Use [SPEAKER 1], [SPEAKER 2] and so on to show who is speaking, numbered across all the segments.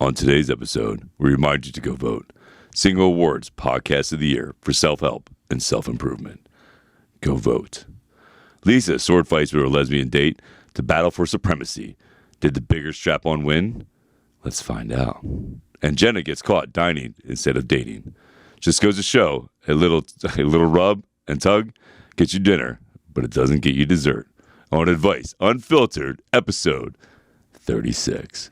[SPEAKER 1] On today's episode, we remind you to go vote. Single Awards Podcast of the Year for self-help and self-improvement. Go vote. Lisa sword fights with her lesbian date to battle for supremacy. Did the bigger strap-on win? Let's find out. And Jenna gets caught dining instead of dating. Just goes to show a little rub and tug gets you dinner, but it doesn't get you dessert. On Advice Unfiltered, episode 36.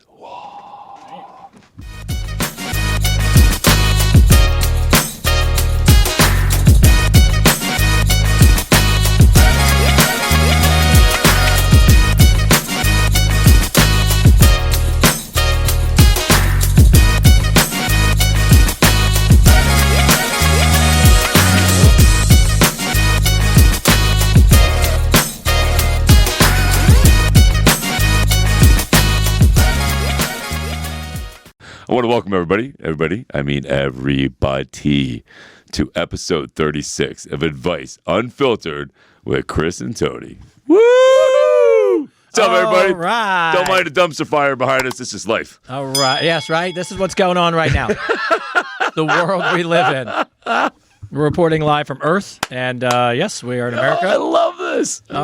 [SPEAKER 1] I want to welcome everybody, to episode 36 of Advice Unfiltered with Chris and Tony. Woo! What's up, everybody?
[SPEAKER 2] All right.
[SPEAKER 1] Don't mind the dumpster fire behind us. It's just life.
[SPEAKER 2] All right. Yes, right? This is what's going on right now. The world we live in. We're reporting live from Earth, and yes, we are in America.
[SPEAKER 1] I love this. I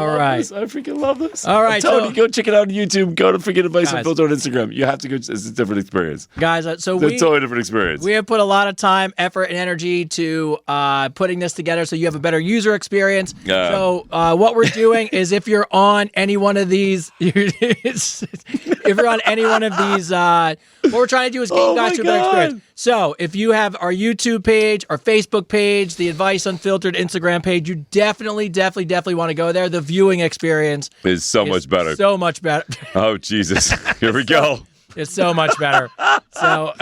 [SPEAKER 1] freaking love this.
[SPEAKER 2] All right,
[SPEAKER 1] Tony, go check it out on YouTube. Go to freaking Advice Unfiltered on Instagram. You have to go. It's a different experience.
[SPEAKER 2] Guys,
[SPEAKER 1] It's a totally different experience.
[SPEAKER 2] We have put a lot of time, effort, and energy to putting this together so you have a better user experience. So what we're doing is if you're on any one of these, what we're trying to do is get you guys to a better experience. So if you have our YouTube page, our Facebook page, the Advice Unfiltered Instagram page, you definitely want to go there. The viewing experience
[SPEAKER 1] is so much better.
[SPEAKER 2] So much better.
[SPEAKER 1] Oh, Jesus. Here we go.
[SPEAKER 2] It's so much better. So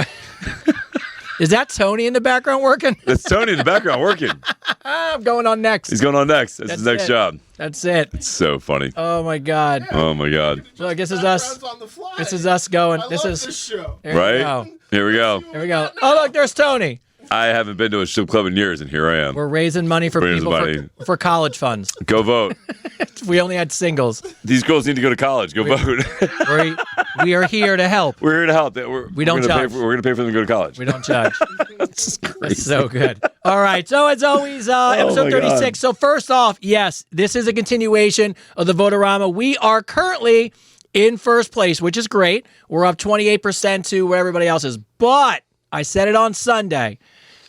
[SPEAKER 2] is that Tony in the background working?
[SPEAKER 1] That's Tony in the background working.
[SPEAKER 2] I'm going on next.
[SPEAKER 1] He's going on next. That's his next job.
[SPEAKER 2] That's it.
[SPEAKER 1] It's so funny.
[SPEAKER 2] Oh my God.
[SPEAKER 1] Oh my God.
[SPEAKER 2] So I guess this is us. This is us going.
[SPEAKER 3] I love this show.
[SPEAKER 1] Right? Here we go.
[SPEAKER 2] Here we go. Oh, look, there's Tony.
[SPEAKER 1] I haven't been to a strip club in years, and here I am.
[SPEAKER 2] We're raising money for for college funds.
[SPEAKER 1] Go vote.
[SPEAKER 2] We only had singles.
[SPEAKER 1] These girls need to go to college. Go vote.
[SPEAKER 2] We are here to help.
[SPEAKER 1] We're here to help.
[SPEAKER 2] We don't judge.
[SPEAKER 1] We're going to pay for them to go to college.
[SPEAKER 2] We don't judge.
[SPEAKER 1] That's crazy.
[SPEAKER 2] That's so good. All right. So as always, episode 36. God. So first off, yes, this is a continuation of the Votorama. We are currently in first place, which is great. We're up 28% to where everybody else is. But I said it on Sunday.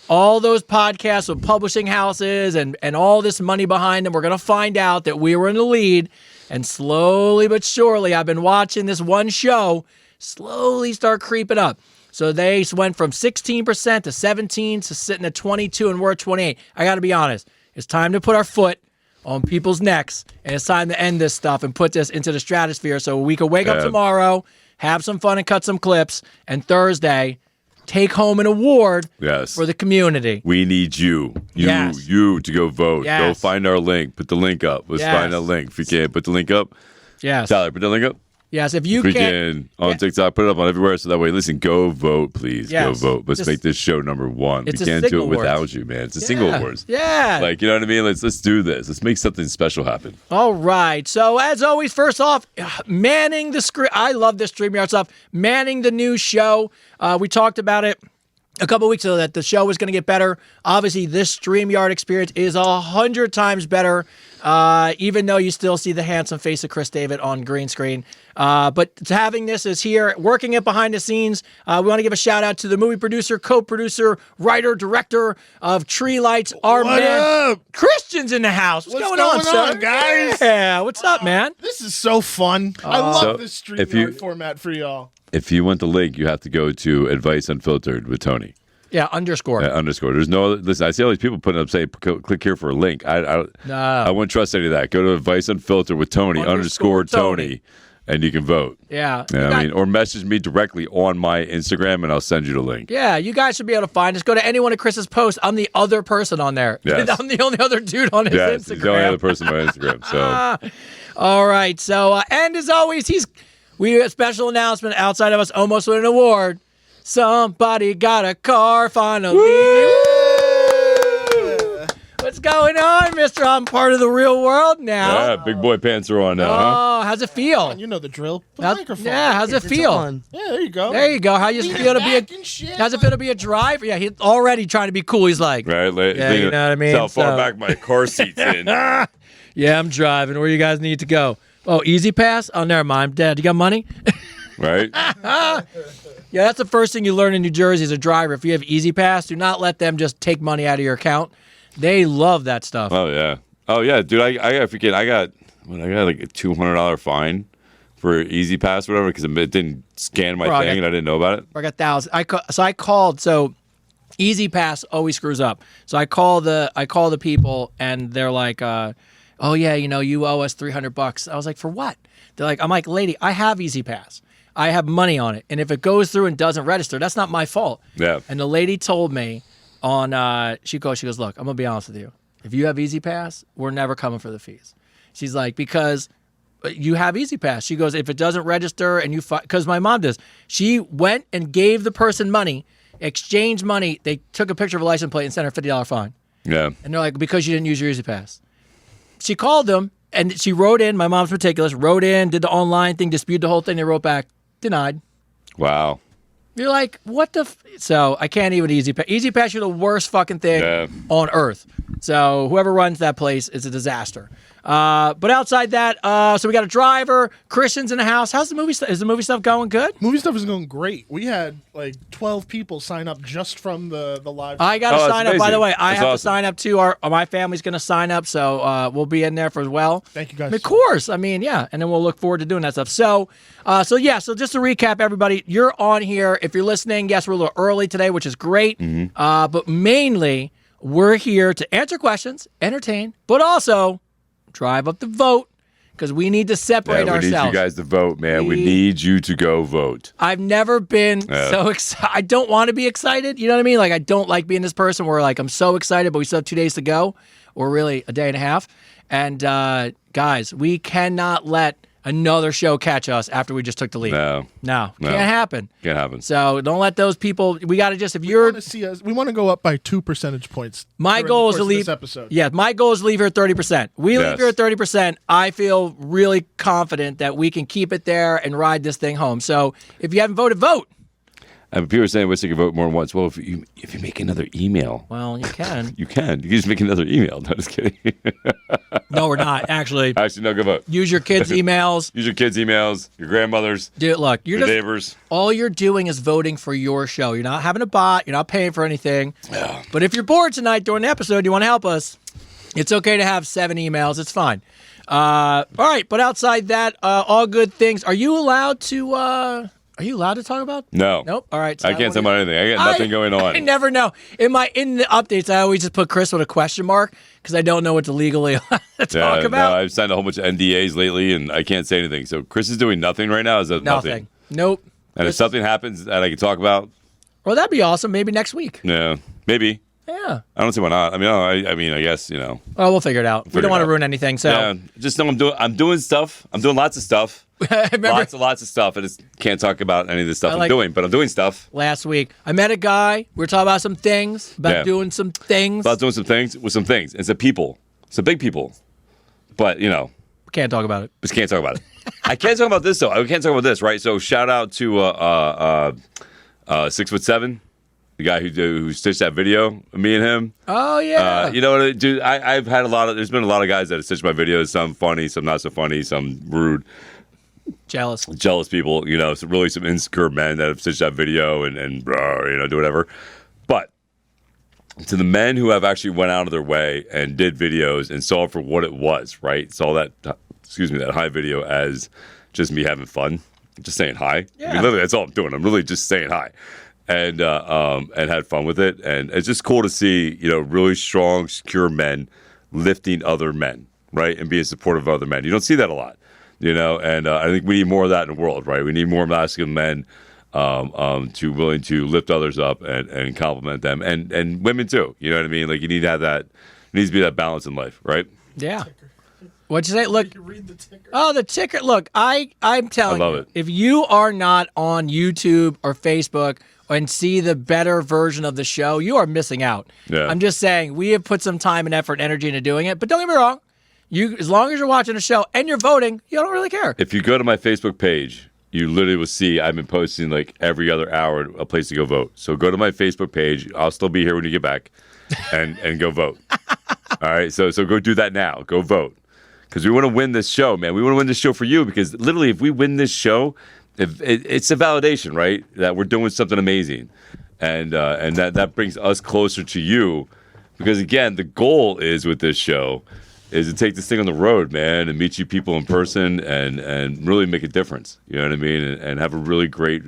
[SPEAKER 2] All those podcasts with publishing houses and all this money behind them, we're going to find out that we were in the lead. And slowly but surely, I've been watching this one show slowly start creeping up. So they went from 16% to 17% to sitting at 22%, and we're at 28%. I got to be honest. It's time to put our foot on people's necks, and it's time to end this stuff and put this into the stratosphere so we can wake up tomorrow, have some fun and cut some clips, and Thursday take home an award for the community.
[SPEAKER 1] We need you to go vote.
[SPEAKER 2] Yes.
[SPEAKER 1] Go find our link. Put the link up. Let's find a link. If you can't put the link up, Tyler, put the link up.
[SPEAKER 2] Yes, if you can.
[SPEAKER 1] On TikTok, put it up on everywhere so that way, listen, go vote, please.
[SPEAKER 2] Yes.
[SPEAKER 1] Go vote. Let's make this show number one. We can't do it without you, man. It's a single awards.
[SPEAKER 2] Yeah.
[SPEAKER 1] Like, you know what I mean? Let's do this. Let's make something special happen.
[SPEAKER 2] All right. So, as always, first off, manning the screen. I love this StreamYard stuff. Manning the new show. We talked about it a couple weeks ago that the show was going to get better. Obviously, this StreamYard experience is 100 times better, even though you still see the handsome face of Chris David on green screen. But having this is here, working it behind the scenes. We want to give a shout out to the movie producer, co-producer, writer, director of Tree Lights, our man
[SPEAKER 3] up?
[SPEAKER 2] Christian's in the house. What's going on, sir?
[SPEAKER 3] Guys?
[SPEAKER 2] Yeah, what's up, man?
[SPEAKER 3] This is so fun. I love this StreamYard format for y'all.
[SPEAKER 1] If you want the link, you have to go to Advice Unfiltered with Tony.
[SPEAKER 2] Yeah, underscore.
[SPEAKER 1] There's no. Listen, I see all these people putting up, say, click here for a link. I wouldn't trust any of that. Go to Advice Unfiltered with Tony underscore Tony, and you can vote.
[SPEAKER 2] Yeah.
[SPEAKER 1] Or message me directly on my Instagram, and I'll send you the link.
[SPEAKER 2] Yeah, you guys should be able to find us. Go to any one of Chris's posts. I'm the other person on there.
[SPEAKER 1] Yes.
[SPEAKER 2] I'm the only other dude on his Instagram.
[SPEAKER 1] He's the only other person on my Instagram. So.
[SPEAKER 2] All right. So, and as always, we have a special announcement outside of us almost winning an award. Somebody got a car finally.
[SPEAKER 3] Woo!
[SPEAKER 2] What's going on, mister? I'm part of the real world now.
[SPEAKER 1] Yeah, big boy pants are on now, huh?
[SPEAKER 2] Oh, how's it feel?
[SPEAKER 3] You know the drill. The
[SPEAKER 2] How's-
[SPEAKER 3] microphone.
[SPEAKER 2] yeah, how's it feel?
[SPEAKER 3] Yeah, there you go.
[SPEAKER 2] There you go. How you
[SPEAKER 3] Lean
[SPEAKER 2] feel to be
[SPEAKER 3] back
[SPEAKER 2] a?
[SPEAKER 3] and shit.
[SPEAKER 2] How's it feel to be a driver? Yeah, he's already trying to be cool. He's like,
[SPEAKER 1] Right?
[SPEAKER 2] Yeah, you know what I mean?
[SPEAKER 1] How far
[SPEAKER 2] So-
[SPEAKER 1] back my car seat's in.
[SPEAKER 2] yeah, I'm driving. Where you guys need to go? Oh, Easy Pass? Oh, never mind. Dad, you got money?
[SPEAKER 1] Right?
[SPEAKER 2] Yeah, that's the first thing you learn in New Jersey as a driver. If you have Easy Pass, do not let them just take money out of your account. They love that stuff.
[SPEAKER 1] Oh yeah, dude. I forget. I got like a $200 fine for Easy Pass, or whatever, because it didn't scan my thing and I didn't know about it.
[SPEAKER 2] I got thousands. I called. So Easy Pass always screws up. So I call the people, and they're like, "Oh yeah, you owe us $300." I was like, "For what?" They're like, "I'm like, lady, I have Easy Pass. I have money on it, and if it goes through and doesn't register, that's not my fault."
[SPEAKER 1] Yeah.
[SPEAKER 2] And the lady told me she goes, "Look, I'm gonna be honest with you. If you have Easy Pass, we're never coming for the fees." She's like, "Because you have Easy Pass." She goes, "If it doesn't register and because my mom does, she went and gave the person money, exchanged money. They took a picture of a license plate and sent her a $50 fine.
[SPEAKER 1] Yeah.
[SPEAKER 2] And they're like, because you didn't use your Easy Pass." She called them and she wrote in. My mom's meticulous. Wrote in, did the online thing, disputed the whole thing. They wrote back, denied.
[SPEAKER 1] Wow.
[SPEAKER 2] You're like, what the? So I can't even Easy Pass. Easy Pass, you're the worst fucking thing on earth. So whoever runs that place is a disaster. But outside that, so we got a driver. Christian's in the house. How's the movie stuff? Is the movie stuff going good?
[SPEAKER 3] Movie stuff is going great. We had like 12 people sign up just from the live.
[SPEAKER 2] I got to sign up. By the way, I
[SPEAKER 1] That's
[SPEAKER 2] have to
[SPEAKER 1] awesome.
[SPEAKER 2] sign up too. My family's going to sign up, so we'll be in there for as well.
[SPEAKER 3] Thank you guys.
[SPEAKER 2] Of course. I mean, yeah, and then we'll look forward to doing that stuff. So just to recap, everybody, you're on here. If you're listening, yes, we're a little early today, which is great. But mainly, we're here to answer questions, entertain, but also drive up the vote because we need to separate
[SPEAKER 1] we
[SPEAKER 2] ourselves.
[SPEAKER 1] need you guys to vote, man. We need you to go vote.
[SPEAKER 2] I've never been so excited. I don't want to be excited. You know what I mean? Like, I don't like being this person where, like, I'm so excited, but we still have 2 days to go, or really a day and a half. And, guys, we cannot let another show catch us after we just took the lead. No. Can't happen.
[SPEAKER 1] Can't happen.
[SPEAKER 2] So don't let those people. We got to just, if
[SPEAKER 3] We
[SPEAKER 2] you're.
[SPEAKER 3] want to see us. We want to go up by 2 percentage points.
[SPEAKER 2] My
[SPEAKER 3] during the
[SPEAKER 2] goal is
[SPEAKER 3] course
[SPEAKER 2] to
[SPEAKER 3] of
[SPEAKER 2] leave.
[SPEAKER 3] this episode.
[SPEAKER 2] Yeah, my goal is to leave here at 30%. We leave here at 30%. I feel really confident that we can keep it there and ride this thing home. So if you haven't voted, vote.
[SPEAKER 1] And people are saying, "Wish they could vote more than once." Well, if you make another email,
[SPEAKER 2] Well, you can.
[SPEAKER 1] you can. You can just make another email. No, just kidding.
[SPEAKER 2] No, we're not. Actually,
[SPEAKER 1] No, go vote.
[SPEAKER 2] use your kids' emails.
[SPEAKER 1] Use your kids' emails, your grandmother's,
[SPEAKER 2] Dude, look, you're
[SPEAKER 1] your
[SPEAKER 2] just
[SPEAKER 1] neighbors.
[SPEAKER 2] all you're doing is voting for your show. You're not having a bot. You're not paying for anything. But if you're bored tonight during the episode, you want to help us, it's okay to have 7 emails. It's fine. All right, but outside that, all good things. Are you allowed to? Are you allowed to talk about?
[SPEAKER 1] No.
[SPEAKER 2] Nope. All right. So
[SPEAKER 1] I can't say about anything. I got nothing going on.
[SPEAKER 2] I never know. In the updates, I always just put Chris with a question mark because I don't know what to legally talk about.
[SPEAKER 1] No, I've signed a whole bunch of NDAs lately, and I can't say anything. So Chris is doing nothing right now. Is that nothing?
[SPEAKER 2] Nope.
[SPEAKER 1] And if something happens that I can talk about,
[SPEAKER 2] Well, that'd be awesome. Maybe next week.
[SPEAKER 1] yeah, maybe.
[SPEAKER 2] Yeah.
[SPEAKER 1] I don't see why not. I mean, I guess
[SPEAKER 2] Well, we'll figure it out. We don't want to ruin anything. So
[SPEAKER 1] yeah, just know I'm doing stuff. I'm doing lots of stuff.
[SPEAKER 2] remember
[SPEAKER 1] Lots of stuff. I just can't talk about any of the stuff
[SPEAKER 2] like-
[SPEAKER 1] I'm doing, but I'm doing stuff.
[SPEAKER 2] last week I met a guy. We were talking about some things, about doing some things.
[SPEAKER 1] About doing some things with some things. And some people. Some big people. But,
[SPEAKER 2] Can't talk about it.
[SPEAKER 1] just can't talk about it. I can't talk about this, though. I can't talk about this, right? So shout out to 6'7", the guy who stitched that video, me and him.
[SPEAKER 2] Oh yeah.
[SPEAKER 1] You know what, dude? I've had there's been a lot of guys that have stitched my videos. Some funny, some not so funny, some rude.
[SPEAKER 2] Jealous.
[SPEAKER 1] Jealous people, some insecure men that have stitched that video and do whatever. But to the men who have actually went out of their way and did videos and saw it for what it was, right? Saw that high video as just me having fun, just saying hi.
[SPEAKER 2] Yeah.
[SPEAKER 1] I mean, literally, that's all I'm doing. I'm really just saying hi. And had fun with it. And it's just cool to see, really strong, secure men lifting other men, right? And being supportive of other men. You don't see that a lot. And I think we need more of that in the world, right? We need more masculine men to willing to lift others up and compliment them, and women too. You know what I mean? Like you need to have that. There needs to be that balance in life, right?
[SPEAKER 2] Yeah. What'd you say? Look,
[SPEAKER 3] You read the ticker.
[SPEAKER 2] oh, the ticker. Look, I'm telling
[SPEAKER 1] I love
[SPEAKER 2] you,
[SPEAKER 1] it.
[SPEAKER 2] if you are not on YouTube or Facebook and see the better version of the show, you are missing out.
[SPEAKER 1] Yeah.
[SPEAKER 2] I'm just saying, we have put some time and effort and energy into doing it, but don't get me wrong. As long as you're watching the show and you're voting, you don't really care.
[SPEAKER 1] If you go to my Facebook page, you literally will see I've been posting like every other hour a place to go vote. So go to my Facebook page. I'll still be here when you get back, and go vote. All right. So go do that now. Go vote, because we want to win this show, man. We want to win this show for you, because literally, if we win this show, it's a validation, right? That we're doing something amazing, and that brings us closer to you, because again, the goal is with this show is to take this thing on the road, man, and meet you people in person and really make a difference. You know what I mean? And have a really great,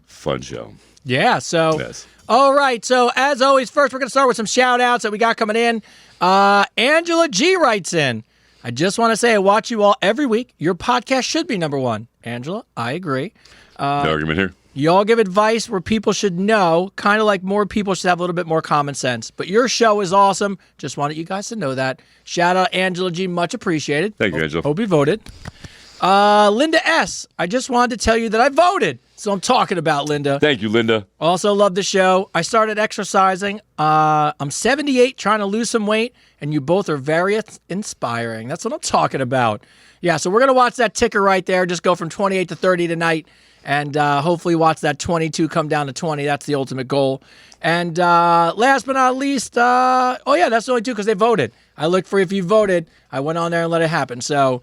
[SPEAKER 1] fun show.
[SPEAKER 2] Yeah, so,
[SPEAKER 1] Yes.
[SPEAKER 2] All right. So, as always, first, we're going to start with some shout-outs that we got coming in. Angela G. writes in, I just want to say I watch you all every week. Your podcast should be number one. Angela, I agree.
[SPEAKER 1] No argument here.
[SPEAKER 2] You all give advice where people should know, kind of like more people should have a little bit more common sense. But your show is awesome. Just wanted you guys to know that. Shout out Angela G. Much appreciated.
[SPEAKER 1] Thank you, Angela.
[SPEAKER 2] Hope you voted. Linda S. I just wanted to tell you that I voted. So I'm talking about Linda.
[SPEAKER 1] Thank you, Linda.
[SPEAKER 2] Also love the show. I started exercising. I'm 78, trying to lose some weight, and you both are very inspiring. That's what I'm talking about. Yeah, so we're going to watch that ticker right there. Just go from 28 to 30 tonight, and hopefully watch that 22 come down to 20. That's the ultimate goal. And last but not least, that's the only two because they voted. I looked for if you voted. I went on there and let it happen. So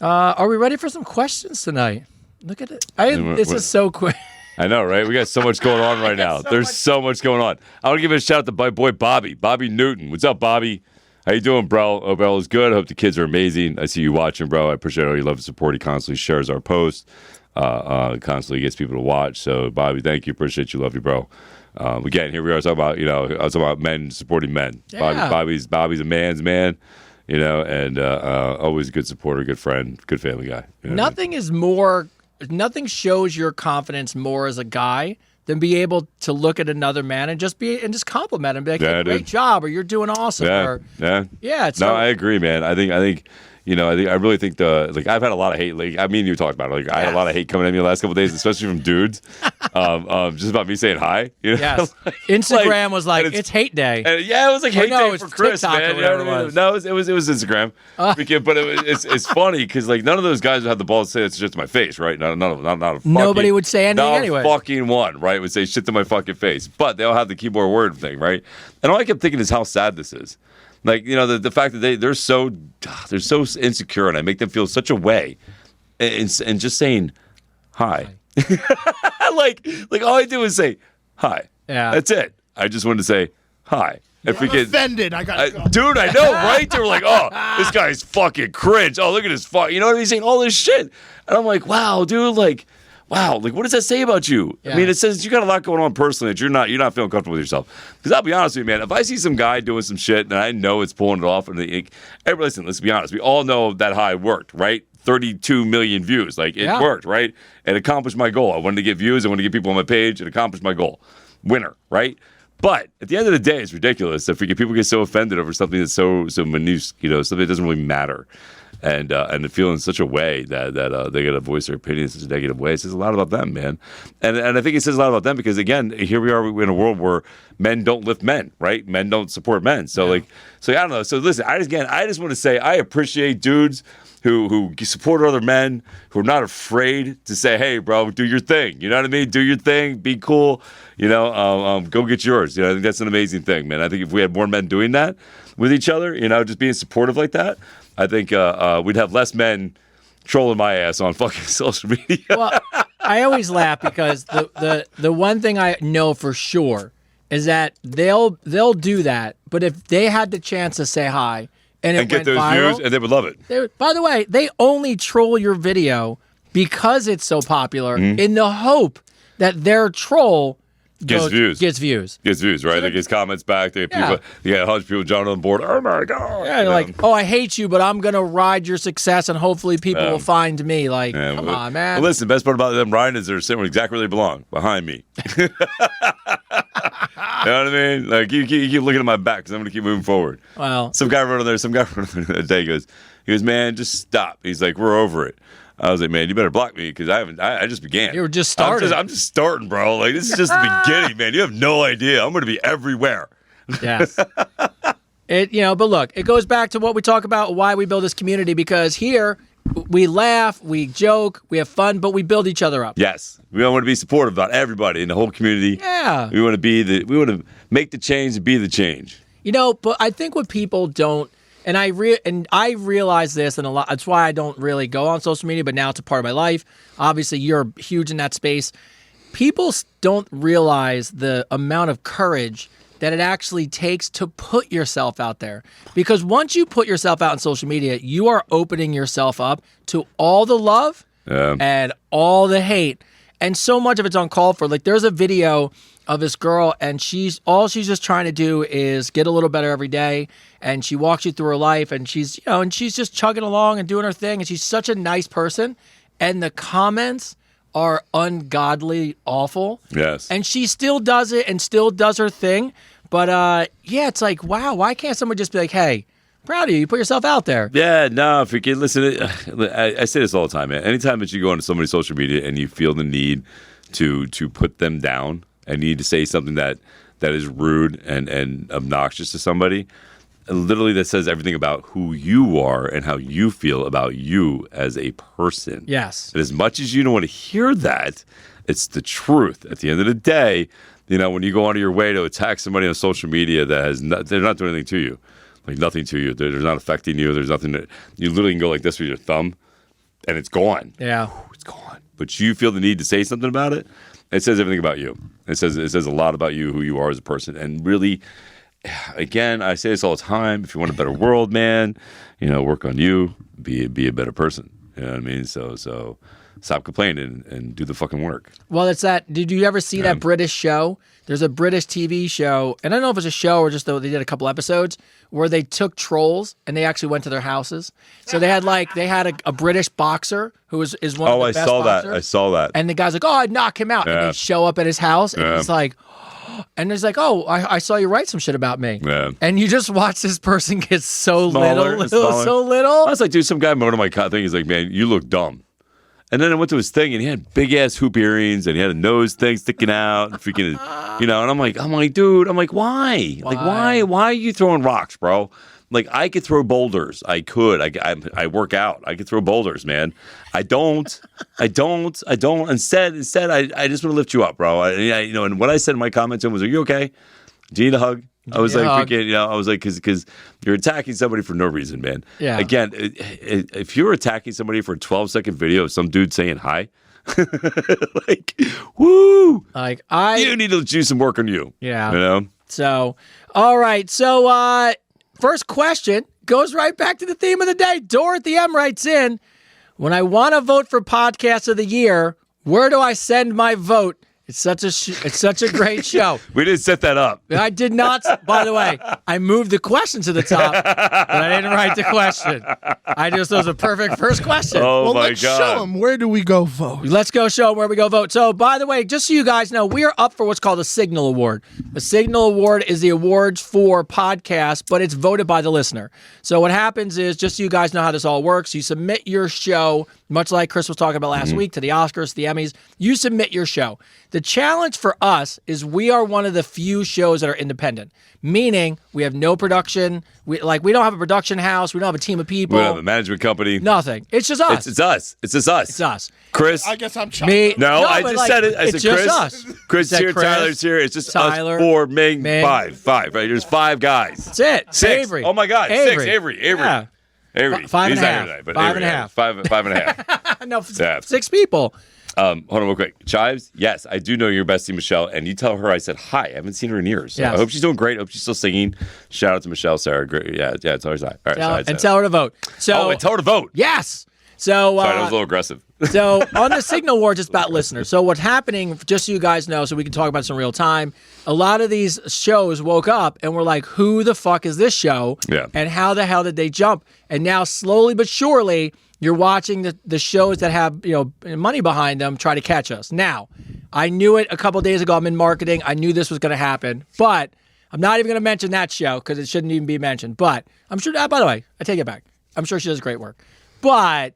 [SPEAKER 2] are we ready for some questions tonight? Look at it. This is so quick.
[SPEAKER 1] I know, right? We got so much going on right now. There's so much going on. I want to give a shout out to my boy Bobby Newton. What's up, Bobby? How you doing, bro? Hope all is good. I hope the kids are amazing. I see you watching, bro. I appreciate all your love and support. He constantly shares our posts, constantly gets people to watch. So, Bobby, thank you. Appreciate you. Love you, bro. Again, here we are talking about, I was talking about men supporting men.
[SPEAKER 2] Yeah.
[SPEAKER 1] Bobby's a man's man, and always a good supporter, good friend, good family guy. You know what I mean?
[SPEAKER 2] Nothing shows your confidence more as a guy than be able to look at another man and just compliment him, and be like,
[SPEAKER 1] Yeah,
[SPEAKER 2] hey, great
[SPEAKER 1] dude.
[SPEAKER 2] job, or you're doing awesome.
[SPEAKER 1] Yeah.
[SPEAKER 2] It's
[SPEAKER 1] No, I agree, man. I think I really think I've had a lot of hate. Like, I mean, you talked about it. I had a lot of hate coming at me the last couple of days, especially from dudes, just about me saying hi. You know?
[SPEAKER 2] Yes.
[SPEAKER 1] Like,
[SPEAKER 2] Instagram was like,
[SPEAKER 1] and
[SPEAKER 2] it's hate day.
[SPEAKER 1] And yeah, it was like hate
[SPEAKER 2] no,
[SPEAKER 1] day
[SPEAKER 2] it's
[SPEAKER 1] for Chris,
[SPEAKER 2] TikTok
[SPEAKER 1] man.
[SPEAKER 2] or
[SPEAKER 1] You know
[SPEAKER 2] whatever
[SPEAKER 1] what I
[SPEAKER 2] it
[SPEAKER 1] mean?
[SPEAKER 2] was.
[SPEAKER 1] No, it was Instagram. But it's funny because like none of those guys would have the balls to say it's just to my face, right? Not a fucking,
[SPEAKER 2] Nobody would say anything
[SPEAKER 1] not
[SPEAKER 2] anyway.
[SPEAKER 1] A fucking one, right? Would say shit to my fucking face. But they all have the keyboard word thing, right? And all I kept thinking is how sad this is. Like, the fact that they're so insecure, and I make them feel such a way, and just saying hi. like all I do is say hi.
[SPEAKER 2] Yeah.
[SPEAKER 1] That's it. I just wanted to say hi.
[SPEAKER 3] I'm offended. I got to go.
[SPEAKER 1] Dude, I know, right? They were like, oh, this guy's fucking cringe. Oh, look at his fuck. You know what I mean? Saying all this shit. And I'm like, wow, dude, wow, what does that say about you?
[SPEAKER 2] Yeah.
[SPEAKER 1] I mean, it says you got a lot going on personally that you're not feeling comfortable with yourself. Because I'll be honest with you, man, if I see some guy doing some shit and I know it's pulling it off, let's be honest, we all know that high worked, right? 32 million views. Like, it worked, right? It accomplished my goal. I wanted to get views. I wanted to get people on my page. It accomplished my goal. Winner, right? But at the end of the day, it's ridiculous if people get so offended over something that's so minuscule, something that doesn't really matter. And to feel in such a way that they got to voice their opinion in such a negative way. It says a lot about them, man. And I think it says a lot about them because, again, here we are in a world where men don't lift men, right? Men don't support men. So I don't know. So listen, I just want to say I appreciate dudes who support other men, who are not afraid to say, hey, bro, do your thing. You know what I mean? Do your thing. Be cool. Go get yours. I think that's an amazing thing, man. I think if we had more men doing that with each other, just being supportive like that, I think we'd have less men trolling my ass on fucking social media.
[SPEAKER 2] Well, I always laugh because the one thing I know for sure is that they'll do that, but if they had the chance to say hi and
[SPEAKER 1] get
[SPEAKER 2] went
[SPEAKER 1] those
[SPEAKER 2] viral,
[SPEAKER 1] views, and they would love it.
[SPEAKER 2] By the way, they only troll your video because it's so popular in the hope that their troll
[SPEAKER 1] Gets views.
[SPEAKER 2] Gets views.
[SPEAKER 1] Gets views, right? They get comments back. They get people. You got 100 people jumping on board. Oh my god!
[SPEAKER 2] Yeah, like, I hate you, but I'm gonna ride your success, and hopefully people will find me. Like, come on, man.
[SPEAKER 1] Well, listen, best part about them riding is they're sitting exactly where they belong, behind me. know what I mean? Like, you keep looking at my back because I'm going to keep moving forward.
[SPEAKER 2] Well,
[SPEAKER 1] Some guy wrote on there the day goes, man, just stop. He's like, we're over it. I was like, man, you better block me because I just began.
[SPEAKER 2] You were just starting.
[SPEAKER 1] I'm just starting, bro. Like, this is just the beginning, man. You have no idea. I'm going to be everywhere.
[SPEAKER 2] Yes. But look, it goes back to what we talk about, why we build this community, because here we laugh, we joke, we have fun, but we build each other up.
[SPEAKER 1] Yes. We want to be supportive about everybody in the whole community.
[SPEAKER 2] Yeah.
[SPEAKER 1] We want to make the change and be the change.
[SPEAKER 2] But I think what people don't, and I realize this, and a lot. That's why I don't really go on social media. But now it's a part of my life. Obviously, you're huge in that space. People don't realize the amount of courage that it actually takes to put yourself out there. Because once you put yourself out on social media, you are opening yourself up to all the love and all the hate, and so much of it's uncalled for. Like, there's a video of this girl, and she's just trying to do is get a little better every day, and she walks you through her life, and she's just chugging along and doing her thing, and she's such a nice person, and the comments are ungodly awful.
[SPEAKER 1] Yes.
[SPEAKER 2] And she still does it and still does her thing, but it's like, wow, why can't someone just be like, hey, proud of you, you put yourself out there?
[SPEAKER 1] Yeah, no, if you can listen, I say this all the time, man. Anytime that you go onto somebody's social media and you feel the need to put them down, and you need to say something that is rude and obnoxious to somebody, literally that says everything about who you are and how you feel about you as a person.
[SPEAKER 2] Yes.
[SPEAKER 1] And as much as you don't want to hear that, it's the truth. At the end of the day, when you go out of your way to attack somebody on social media that they're not doing anything to you, like nothing to you, they're not affecting you, there's nothing that you literally can go like this with your thumb, and it's gone.
[SPEAKER 2] Yeah.
[SPEAKER 1] It's gone. But you feel the need to say something about it. It says everything about you. It says a lot about you, who you are as a person. And really, again, I say this all the time. If you want a better world, man, work on you. Be a better person. You know what I mean? So stop complaining and do the fucking work.
[SPEAKER 2] Well, it's that. Did you ever see that British show? There's a British TV show, and I don't know if it's a show or just they did a couple episodes where they took trolls and they actually went to their houses. So they had a British boxer who is one of the best boxers.
[SPEAKER 1] I saw that.
[SPEAKER 2] And the guy's like, oh, I'd knock him out. Yeah. And they show up at his house, and he's like, and he's like, oh, I saw you write some shit about me.
[SPEAKER 1] Yeah.
[SPEAKER 2] And you just watch this person get so
[SPEAKER 1] Smaller.
[SPEAKER 2] little.
[SPEAKER 1] I was like, dude, some guy mowed on my thing. He's like, man, you look dumb. And then I went to his thing, and he had big ass hoop earrings, and he had a nose thing sticking out, and freaking, And I'm like, dude, why? Like, why are you throwing rocks, bro? Like, I could throw boulders. I could. I work out. I could throw boulders, man. I don't. Instead, I just want to lift you up, bro. And what I said in my comment to him was, "Are you okay? Do you need a hug?" I was like, freaking, I was like, because you're attacking somebody for no reason, man.
[SPEAKER 2] Yeah.
[SPEAKER 1] Again, if you're attacking somebody for a 12-second video of some dude saying hi, like, woo,
[SPEAKER 2] like
[SPEAKER 1] you need to do some work on you.
[SPEAKER 2] Yeah. So, all right. So, first question goes right back to the theme of the day. Dorothy M writes in, when I want to vote for Podcast of the Year, where do I send my vote? It's such a great show.
[SPEAKER 1] We didn't set that up.
[SPEAKER 2] I did not. By the way, I moved the question to the top, but I didn't write the question. It was a perfect first question.
[SPEAKER 1] Oh,
[SPEAKER 3] let's show them where do we go vote.
[SPEAKER 2] Let's go show them where we go vote. So, by the way, just so you guys know, we are up for what's called a Signal Award. The Signal Award is the awards for podcasts, but it's voted by the listener. So what happens is, just so you guys know how this all works, you submit your show, much like Chris was talking about last week, to the Oscars, the Emmys. You submit your show. The challenge for us is we are one of the few shows that are independent, meaning we have no production. We don't have a production house. We don't have a team of people.
[SPEAKER 1] We don't have a management company.
[SPEAKER 2] Nothing. It's just us.
[SPEAKER 1] It's us. It's just us.
[SPEAKER 2] It's us.
[SPEAKER 1] Chris.
[SPEAKER 3] I guess I'm
[SPEAKER 2] Me.
[SPEAKER 1] No, I just said it. I said
[SPEAKER 2] just
[SPEAKER 1] Chris.
[SPEAKER 2] Us.
[SPEAKER 1] Chris
[SPEAKER 2] said
[SPEAKER 1] here.
[SPEAKER 2] Chris,
[SPEAKER 1] Tyler's here. It's just
[SPEAKER 2] Tyler,
[SPEAKER 1] us four, Ming,
[SPEAKER 2] Ming.
[SPEAKER 1] five. Right? There's 5 guys.
[SPEAKER 2] That's it.
[SPEAKER 1] Six.
[SPEAKER 2] Avery.
[SPEAKER 1] Oh my God.
[SPEAKER 2] Avery.
[SPEAKER 1] 6. Avery.
[SPEAKER 2] Yeah.
[SPEAKER 1] Avery.
[SPEAKER 2] Five and
[SPEAKER 1] He's
[SPEAKER 2] a
[SPEAKER 1] not
[SPEAKER 2] half.
[SPEAKER 1] here tonight, but
[SPEAKER 2] Five
[SPEAKER 1] Avery,
[SPEAKER 2] and a half.
[SPEAKER 1] Five and a half.
[SPEAKER 2] No,
[SPEAKER 1] Yeah.
[SPEAKER 2] 6 people.
[SPEAKER 1] Hold on real quick. Chives, yes, I do know your bestie, Michelle, and you tell her I said hi. I haven't seen her in years. So
[SPEAKER 2] Yes.
[SPEAKER 1] I hope she's doing great. I hope she's still singing. Shout out to Michelle, Sarah. Great. Yeah, tell her hi. All right,
[SPEAKER 2] Tell her to vote. So,
[SPEAKER 1] and tell her to vote.
[SPEAKER 2] Yes. So,
[SPEAKER 1] Sorry, that was a little aggressive.
[SPEAKER 2] So on the Signal Awards, it's about listeners. So what's happening, just so you guys know, so we can talk about this in real time, a lot of these shows woke up and were like, who the fuck is this show?
[SPEAKER 1] Yeah.
[SPEAKER 2] And how the hell did they jump? And now slowly but surely, you're watching the shows that have money behind them try to catch us. Now, I knew it a couple days ago. I'm in marketing. I knew this was going to happen, but I'm not even going to mention that show because it shouldn't even be mentioned. But I'm sure, by the way, I take it back. I'm sure she does great work. But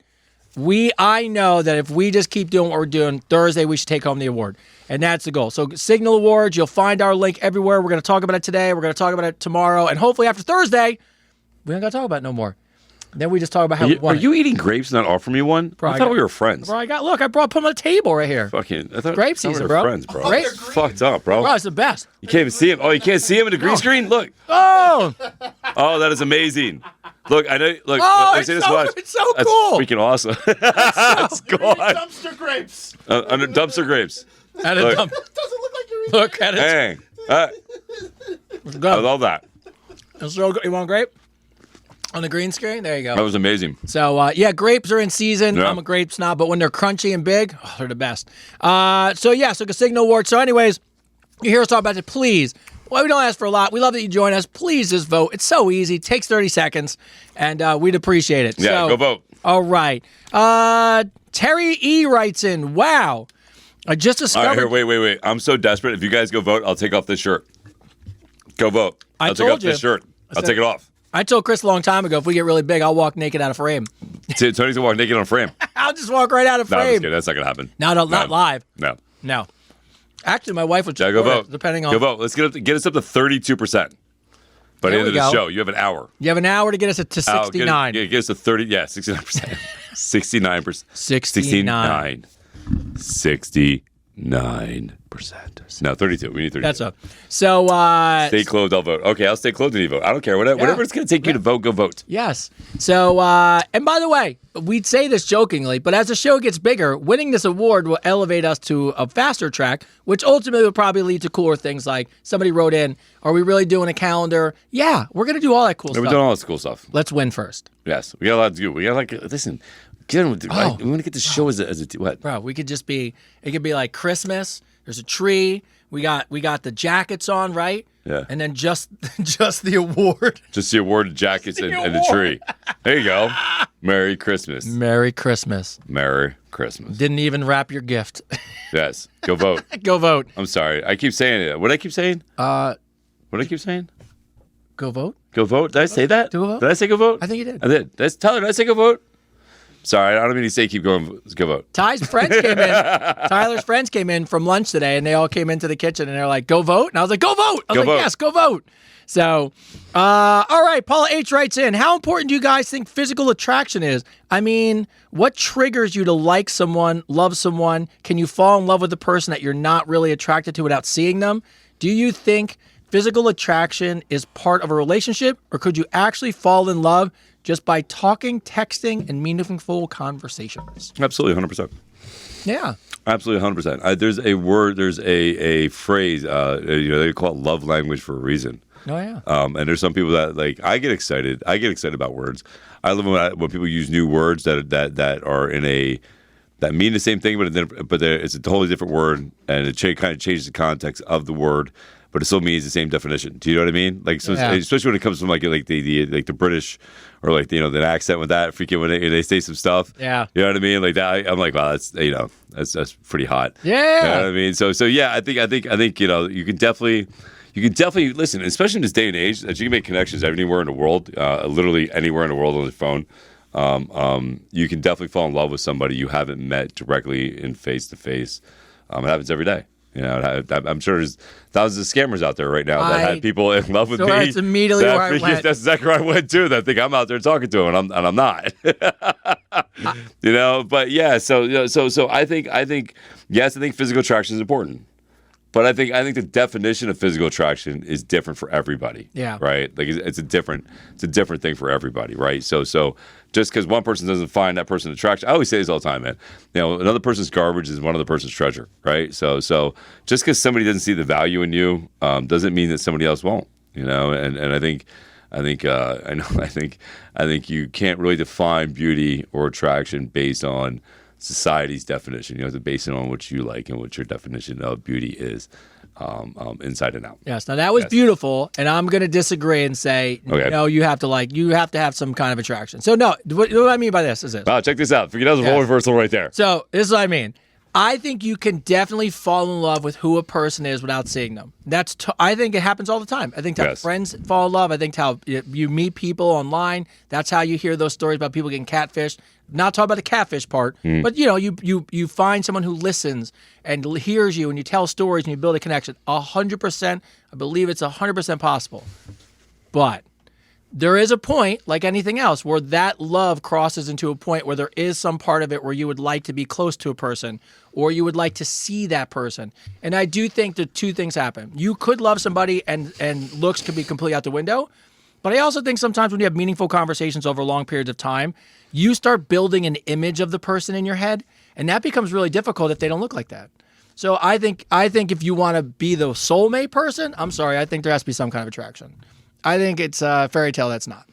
[SPEAKER 2] I know that if we just keep doing what we're doing, Thursday we should take home the award. And that's the goal. So Signal Awards, you'll find our link everywhere. We're going to talk about it today. We're going to talk about it tomorrow. And hopefully after Thursday, we don't got to talk about it no more. Then we just talk about how we won.
[SPEAKER 1] Are you eating grapes and not offering me one?
[SPEAKER 2] Bro,
[SPEAKER 1] I thought we were friends.
[SPEAKER 2] Bro, I put them on the table right here.
[SPEAKER 1] Fucking, I thought
[SPEAKER 2] Grape
[SPEAKER 1] we
[SPEAKER 2] season,
[SPEAKER 1] were
[SPEAKER 2] bro.
[SPEAKER 1] friends, bro.
[SPEAKER 2] Grape-
[SPEAKER 1] It's fucked up, bro.
[SPEAKER 2] Bro, it's the best.
[SPEAKER 1] You can't even see him. Oh, you can't see him in the green screen? Look.
[SPEAKER 2] Oh!
[SPEAKER 1] Oh, that is amazing. Look, I know. Look,
[SPEAKER 2] Oh,
[SPEAKER 1] let me say
[SPEAKER 2] it's
[SPEAKER 1] this
[SPEAKER 2] so-
[SPEAKER 1] much.
[SPEAKER 2] it's so
[SPEAKER 1] That's
[SPEAKER 2] cool.
[SPEAKER 1] freaking awesome. That's
[SPEAKER 3] You're
[SPEAKER 1] cool.
[SPEAKER 3] eating dumpster grapes.
[SPEAKER 1] Under dumpster grapes.
[SPEAKER 2] At a
[SPEAKER 1] Look.
[SPEAKER 2] dump.
[SPEAKER 3] It doesn't look like you're eating.
[SPEAKER 2] Look at it.
[SPEAKER 1] Dang.
[SPEAKER 2] It's
[SPEAKER 1] I
[SPEAKER 2] good.
[SPEAKER 1] love that.
[SPEAKER 2] It's so good. You want grape? On the green screen? There you go.
[SPEAKER 1] That was amazing.
[SPEAKER 2] So, yeah, grapes are in season.
[SPEAKER 1] Yeah.
[SPEAKER 2] I'm a grape snob, but when they're crunchy and big, they're the best. So Signal Award. So anyways, you hear us talk about it, please. Well, we don't ask for a lot. We love that you join us. Please just vote. It's so easy. It takes 30 seconds, and we'd appreciate it.
[SPEAKER 1] Yeah,
[SPEAKER 2] So,
[SPEAKER 1] go vote.
[SPEAKER 2] All right. Terry E. writes in, wow, I just
[SPEAKER 1] All
[SPEAKER 2] discovered.
[SPEAKER 1] right, here, wait. I'm so desperate. If you guys go vote, I'll take off this shirt. Go vote. I'll take
[SPEAKER 2] told
[SPEAKER 1] off this
[SPEAKER 2] you.
[SPEAKER 1] shirt. I'll take it off.
[SPEAKER 2] I told Chris a long time ago, if we get really big, I'll walk naked out of frame.
[SPEAKER 1] Tony's gonna walk naked on frame.
[SPEAKER 2] I'll just walk right out of
[SPEAKER 1] No, I'm just
[SPEAKER 2] frame.
[SPEAKER 1] kidding. That's not gonna happen.
[SPEAKER 2] No, not live.
[SPEAKER 1] No.
[SPEAKER 2] Actually, my wife would
[SPEAKER 1] Yeah,
[SPEAKER 2] support
[SPEAKER 1] go
[SPEAKER 2] it,
[SPEAKER 1] vote.
[SPEAKER 2] depending on.
[SPEAKER 1] Go vote. Let's get us up to 32%. By the
[SPEAKER 2] There
[SPEAKER 1] end of
[SPEAKER 2] we
[SPEAKER 1] the
[SPEAKER 2] go.
[SPEAKER 1] show, you have an hour.
[SPEAKER 2] You have an hour to get us to
[SPEAKER 1] Oh,
[SPEAKER 2] 69.
[SPEAKER 1] Get us to 30. Yeah, 69%. 69%.
[SPEAKER 2] 69.
[SPEAKER 1] 69%. No, 32. We need 32.
[SPEAKER 2] That's up. So,
[SPEAKER 1] Stay clothed, I'll vote. Okay, I'll stay clothed and you vote. I don't care. Whatever it's going to take you to vote, go vote.
[SPEAKER 2] yes. So, and by the way, we'd say this jokingly, but as the show gets bigger, winning this award will elevate us to a faster track, which ultimately will probably lead to cooler things like somebody wrote in, are we really doing a calendar? Yeah, we're going to do all that cool
[SPEAKER 1] We're
[SPEAKER 2] stuff.
[SPEAKER 1] doing all this cool stuff.
[SPEAKER 2] Let's win first.
[SPEAKER 1] Yes, we got a lot to do. We got listen. We want to get the show as a what?
[SPEAKER 2] Bro, we could just be, it could be like Christmas, there's a tree, we got the jackets on, right?
[SPEAKER 1] Yeah.
[SPEAKER 2] And then just the award.
[SPEAKER 1] Just the award, jackets, and the tree. There you go. Merry Christmas.
[SPEAKER 2] Merry Christmas.
[SPEAKER 1] Merry Christmas.
[SPEAKER 2] Didn't even wrap your gift.
[SPEAKER 1] Yes. Go vote.
[SPEAKER 2] Go vote.
[SPEAKER 1] I'm sorry. I keep saying it. What did I keep saying? What did I keep saying?
[SPEAKER 2] Go vote?
[SPEAKER 1] Go vote? Did I say that?
[SPEAKER 2] Do a vote?
[SPEAKER 1] Did I say go vote?
[SPEAKER 2] I think you did.
[SPEAKER 1] I did. Tyler, did I say go vote? Sorry, I don't mean to say keep going. Go vote.
[SPEAKER 2] Tyler's friends came in from lunch today, and they all came into the kitchen, and they're like, go vote? And I was like, go vote. I was
[SPEAKER 1] Go
[SPEAKER 2] like,
[SPEAKER 1] vote.
[SPEAKER 2] yes, go vote. So, all right, Paula H. writes in, how important do you guys think physical attraction is? I mean, what triggers you to like someone, love someone? Can you fall in love with the person that you're not really attracted to without seeing them? Do you think physical attraction is part of a relationship, or could you actually fall in love just by talking, texting, and meaningful conversations?
[SPEAKER 1] Absolutely, 100%.
[SPEAKER 2] Yeah.
[SPEAKER 1] Absolutely, 100%. There's a word, there's a phrase, they call it love language for a reason.
[SPEAKER 2] Oh, yeah.
[SPEAKER 1] And there's some people that I get excited. I get excited about words. I love when people use new words that are that mean the same thing, but it's a totally different word, and it kind of changes the context of the word, but it still means the same definition. Do you know what I mean? Like, so
[SPEAKER 2] Yeah.
[SPEAKER 1] especially when it comes from like the British or like the accent with that freaking when they say some stuff.
[SPEAKER 2] Yeah.
[SPEAKER 1] You know what I mean? Like that. I'm like, wow, that's pretty hot.
[SPEAKER 2] Yeah.
[SPEAKER 1] You know what I mean? So yeah, I think you can definitely listen, especially in this day and age, that you can make connections anywhere in the world, literally anywhere in the world on the phone. You can definitely fall in love with somebody you haven't met directly in face to face. It happens every day. You know, I'm sure there's thousands of scammers out there right now that had people in love with me.
[SPEAKER 2] That's immediately where I went.
[SPEAKER 1] That's exactly where I went too. That think I'm out there talking to them, and I'm not. You know, but yeah. So I think yes, I think physical attraction is important. But I think the definition of physical attraction is different for everybody.
[SPEAKER 2] Yeah.
[SPEAKER 1] Right. Like it's a different thing for everybody. Right. So just because one person doesn't find that person attractive, I always say this all the time, man. You know, another person's garbage is one other person's treasure. Right. So just because somebody doesn't see the value in you doesn't mean that somebody else won't. You know. And I think you can't really define beauty or attraction based on society's definition. You have to base it on what you like and what your definition of beauty is, inside and out.
[SPEAKER 2] Yes. Now that was beautiful, and I'm going to disagree and say,
[SPEAKER 1] Okay.
[SPEAKER 2] no, you have to have some kind of attraction. So no, what I mean by this is this.
[SPEAKER 1] Wow, check this out. That was a role reversal right there.
[SPEAKER 2] So this is what I mean. I think you can definitely fall in love with who a person is without seeing them. I think it happens all the time. I think how friends fall in love. I think how you meet people online. That's how you hear those stories about people getting catfished. Not talking about the catfish part, but you find someone who listens and hears you, and you tell stories and you build a connection. 100%. I believe it's 100% possible. But there is a point, like anything else, where that love crosses into a point where there is some part of it where you would like to be close to a person or you would like to see that person. And I do think that two things happen. You could love somebody and looks could be completely out the window. But I also think sometimes when you have meaningful conversations over long periods of time, you start building an image of the person in your head, and that becomes really difficult if they don't look like that. So I think if you want to be the soulmate person, I'm sorry, I think there has to be some kind of attraction. I think it's a fairy tale that's not.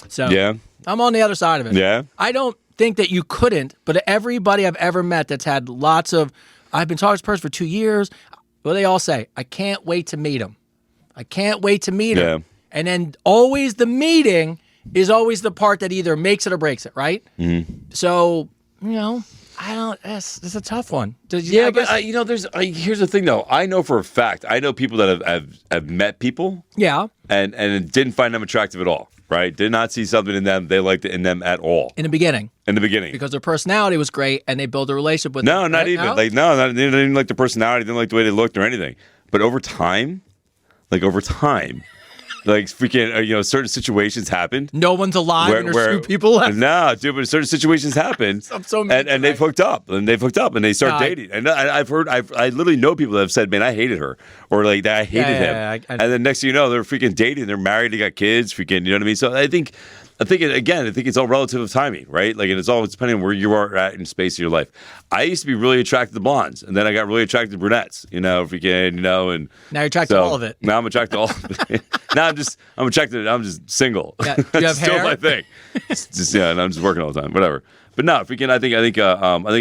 [SPEAKER 2] So yeah. I'm on the other side of it.
[SPEAKER 1] Yeah.
[SPEAKER 2] I don't think that you couldn't, but everybody I've ever met that's had I've been talking to this person for 2 years, well, they all say, I can't wait to meet him. I can't wait to meet him. And then always the meeting is always the part that either makes it or breaks it, right? Mm-hmm. So, it's a tough one.
[SPEAKER 1] Here's the thing though. I know for a fact, I know people that have met people.
[SPEAKER 2] Yeah.
[SPEAKER 1] And didn't find them attractive at all, right? Did not see something in them they liked in them at all.
[SPEAKER 2] In the beginning.
[SPEAKER 1] Because
[SPEAKER 2] their personality was great and they built a relationship with them.
[SPEAKER 1] Not even. They didn't like the personality, didn't like the way they looked or anything. But over time, like freaking, certain situations happened.
[SPEAKER 2] No one's alive and there's 2 people left.
[SPEAKER 1] No, dude, but certain situations happened.
[SPEAKER 2] I'm so mean
[SPEAKER 1] and they've hooked up and they start dating. And I literally know people that have said, man, I hated her, or like that I hated him. And then next thing you know, they're freaking dating, they're married, they got kids, freaking, you know what I mean? So I think it's all relative of timing, right? Like, and it's all depending on where you are at in space of your life. I used to be really attracted to blondes, and then I got really attracted to brunettes, and now you're
[SPEAKER 2] attracted to all of it.
[SPEAKER 1] Now I'm attracted to all of it. Now I'm just single.
[SPEAKER 2] Yeah. Do you have
[SPEAKER 1] still
[SPEAKER 2] hair?
[SPEAKER 1] my thing. And I'm just working all the time, whatever. But no, freaking, I think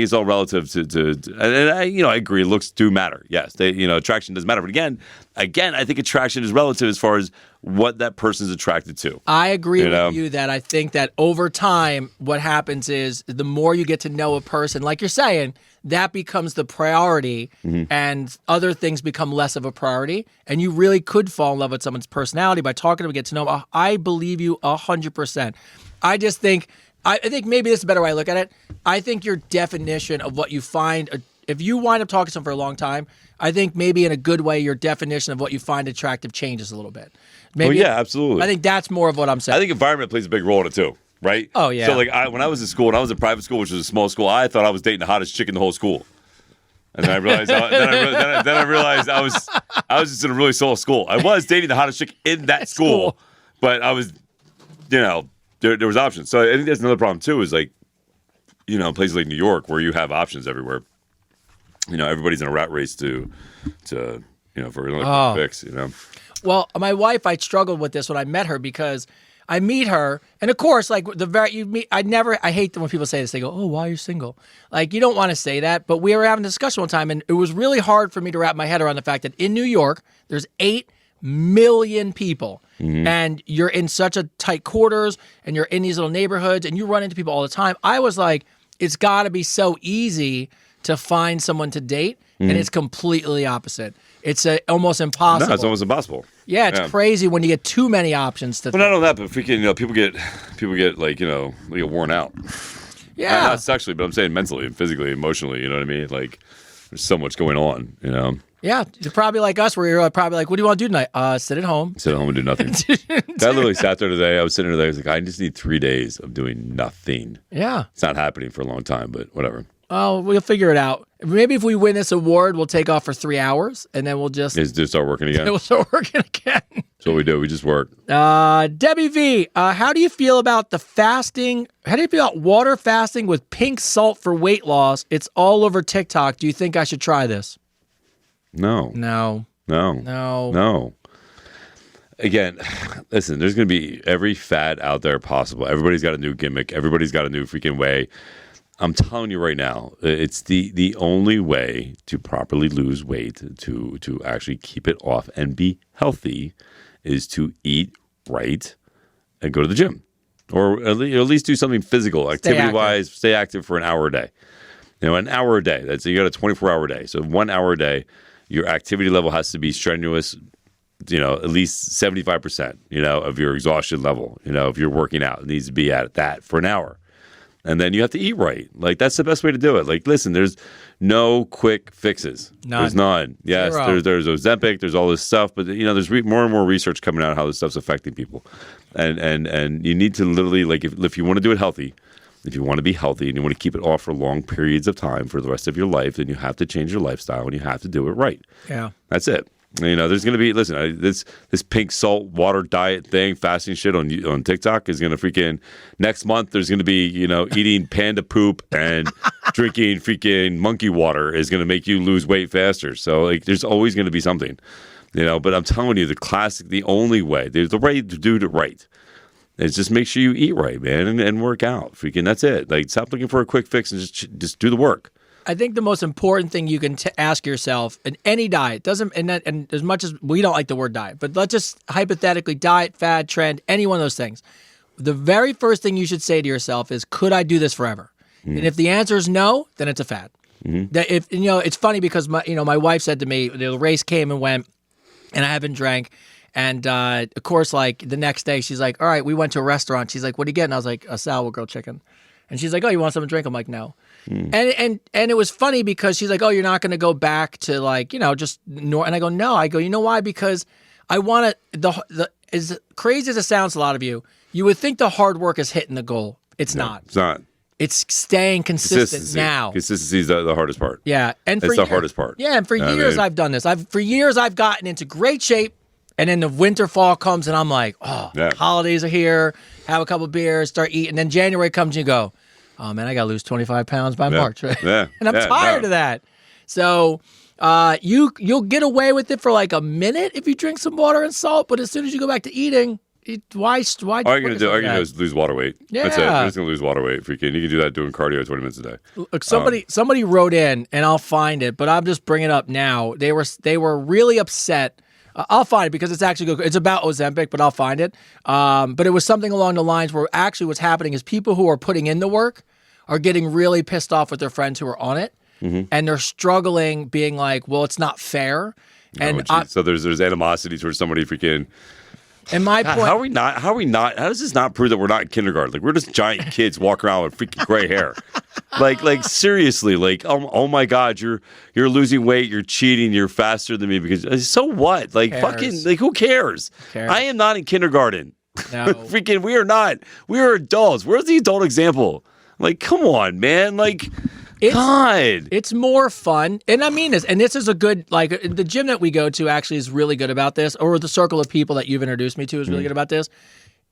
[SPEAKER 1] it's all relative to and I agree. Looks do matter. Yes, attraction does matter. But again, I think attraction is relative as far as what that person is attracted to.
[SPEAKER 2] I agree with you that I think that over time, what happens is the more you get to know a person, like you're saying, that becomes the priority, and other things become less of a priority. And you really could fall in love with someone's personality by talking to them, get to know them. I believe you 100%. I just think. I think maybe this is a better way to look at it. I think your definition of what you find, if you wind up talking to someone for a long time, I think maybe in a good way, your definition of what you find attractive changes a little bit. Maybe,
[SPEAKER 1] absolutely.
[SPEAKER 2] I think that's more of what I'm saying.
[SPEAKER 1] I think environment plays a big role in it too, right?
[SPEAKER 2] Oh, yeah.
[SPEAKER 1] So like when I was in school, and I was in private school, which was a small school, I thought I was dating the hottest chick in the whole school. And then I realized, then I realized I was just in a really small school. I was dating the hottest chick in that school, but I was, There was options. So I think that's another problem too. Is like, places like New York where you have options everywhere. Everybody's in a rat race to for another fix.
[SPEAKER 2] Well, my wife, I struggled with this when I met her because I meet her, and of course, like I hate when people say this. They go, "Oh, why are you single?" Like, you don't want to say that. But we were having a discussion one time, and it was really hard for me to wrap my head around the fact that in New York, there's 8 million people. Mm-hmm. And you're in such a tight quarters and you're in these little neighborhoods and you run into people all the time. I was like, it's got to be so easy to find someone to date. And it's completely opposite. It's almost impossible.
[SPEAKER 1] No, it's almost impossible.
[SPEAKER 2] Yeah, it's crazy when you get too many options to
[SPEAKER 1] Well, not only that, but freaking, people get like, they get worn out.
[SPEAKER 2] Yeah.
[SPEAKER 1] Not sexually, but I'm saying mentally and physically, emotionally, you know what I mean? Like, there's so much going on,
[SPEAKER 2] Yeah, you're probably like us, where you're probably like, what do you want to do tonight? Sit at home.
[SPEAKER 1] Sit at home and do nothing. I literally sat there today. I was sitting there. I was like, I just need 3 days of doing nothing.
[SPEAKER 2] Yeah.
[SPEAKER 1] It's not happening for a long time, but whatever.
[SPEAKER 2] Oh, we'll figure it out. Maybe if we win this award, we'll take off for 3 hours, and then we'll just
[SPEAKER 1] start working again.
[SPEAKER 2] We'll start working again.
[SPEAKER 1] That's what we do. We just work.
[SPEAKER 2] Debbie V, how do you feel about the fasting? How do you feel about water fasting with pink salt for weight loss? It's all over TikTok. Do you think I should try this?
[SPEAKER 1] No. Again, listen, there's going to be every fad out there possible. Everybody's got a new gimmick. Everybody's got a new freaking way. I'm telling you right now, it's the only way to properly lose weight, to actually keep it off and be healthy, is to eat right and go to the gym. Or at least do something physical, activity-wise, stay active for an hour a day. an hour a day. You got a 24-hour day. So 1 hour a day, your activity level has to be strenuous, at least 75%, of your exhaustion level. If you're working out, it needs to be at that for an hour. And then you have to eat right. Like, that's the best way to do it. Like, listen, there's no quick fixes.
[SPEAKER 2] None.
[SPEAKER 1] There's none. Yes,
[SPEAKER 2] Zero.
[SPEAKER 1] there's Ozempic, there's all this stuff, but there's more and more research coming out how this stuff's affecting people, and you need to literally, like, if you want to do it healthy, if you want to be healthy and you want to keep it off for long periods of time for the rest of your life, then you have to change your lifestyle and you have to do it right.
[SPEAKER 2] Yeah,
[SPEAKER 1] that's it. There's going to be, this pink salt water diet thing, fasting shit on TikTok is going to freaking, next month there's going to be, eating panda poop and drinking freaking monkey water is going to make you lose weight faster. So, like, there's always going to be something, but I'm telling you, the only way, the way to do it right is just make sure you eat right, man, and work out. Freaking, that's it. Like, stop looking for a quick fix and just do the work.
[SPEAKER 2] I think the most important thing you can ask yourself in any diet and as much as we don't like the word diet, but let's just hypothetically diet, fad, trend, any one of those things. The very first thing you should say to yourself is, could I do this forever? And if the answer is no, then it's a fad. That if it's funny because my wife said to me, the race came and went, and I haven't drank. And of course, like the next day, she's like, all right, we went to a restaurant. She's like, what do you get? And I was like, a sour grilled chicken. And she's like, oh, you want something to drink? I'm like, no. And it was funny because she's like, oh, you're not going to go back to like, just and I go, no. I go, you know why? Because I want to, as crazy as it sounds to a lot of you, you would think the hard work is hitting the goal. It's not.
[SPEAKER 1] It's not.
[SPEAKER 2] It's staying consistent now.
[SPEAKER 1] Consistency is the hardest part.
[SPEAKER 2] Yeah. And
[SPEAKER 1] it's the hardest part.
[SPEAKER 2] Yeah. And for years I've done this. For years I've gotten into great shape. And then the winter, fall comes and I'm like, holidays are here. Have a couple of beers, start eating. And then January comes and you go, oh, man, I got to lose 25 pounds by March. Right?
[SPEAKER 1] Yeah.
[SPEAKER 2] And I'm tired of that. So you'll get away with it for like a minute if you drink some water and salt. But as soon as you go back to eating, why?
[SPEAKER 1] All you're going to do is lose water weight.
[SPEAKER 2] Yeah.
[SPEAKER 1] That's it. You're just going to lose water weight. Freaking, you can do that doing cardio 20 minutes a day.
[SPEAKER 2] Look, somebody wrote in, and I'll find it, but I'm just bringing it up now. They were really upset. I'll find it because it's actually good. It's about Ozempic, but I'll find it. But it was something along the lines where actually what's happening is people who are putting in the work are getting really pissed off with their friends who are on it, and they're struggling, being like, "Well, it's not fair." And
[SPEAKER 1] so there's animosity towards somebody freaking.
[SPEAKER 2] And my point,
[SPEAKER 1] how are we not? How does this not prove that we're not in kindergarten? Like, we're just giant kids walking around with freaking gray hair. Like seriously, like oh my God, you're losing weight, you're cheating, you're faster than me because so what? Like fucking like who cares? I am not in kindergarten.
[SPEAKER 2] No.
[SPEAKER 1] Freaking, we are not. We are adults. Where's the adult example? Like, come on, man. Like, God.
[SPEAKER 2] It's more fun. And I mean this. And this is a good, like, the gym that we go to actually is really good about this, or the circle of people that you've introduced me to is really good about this.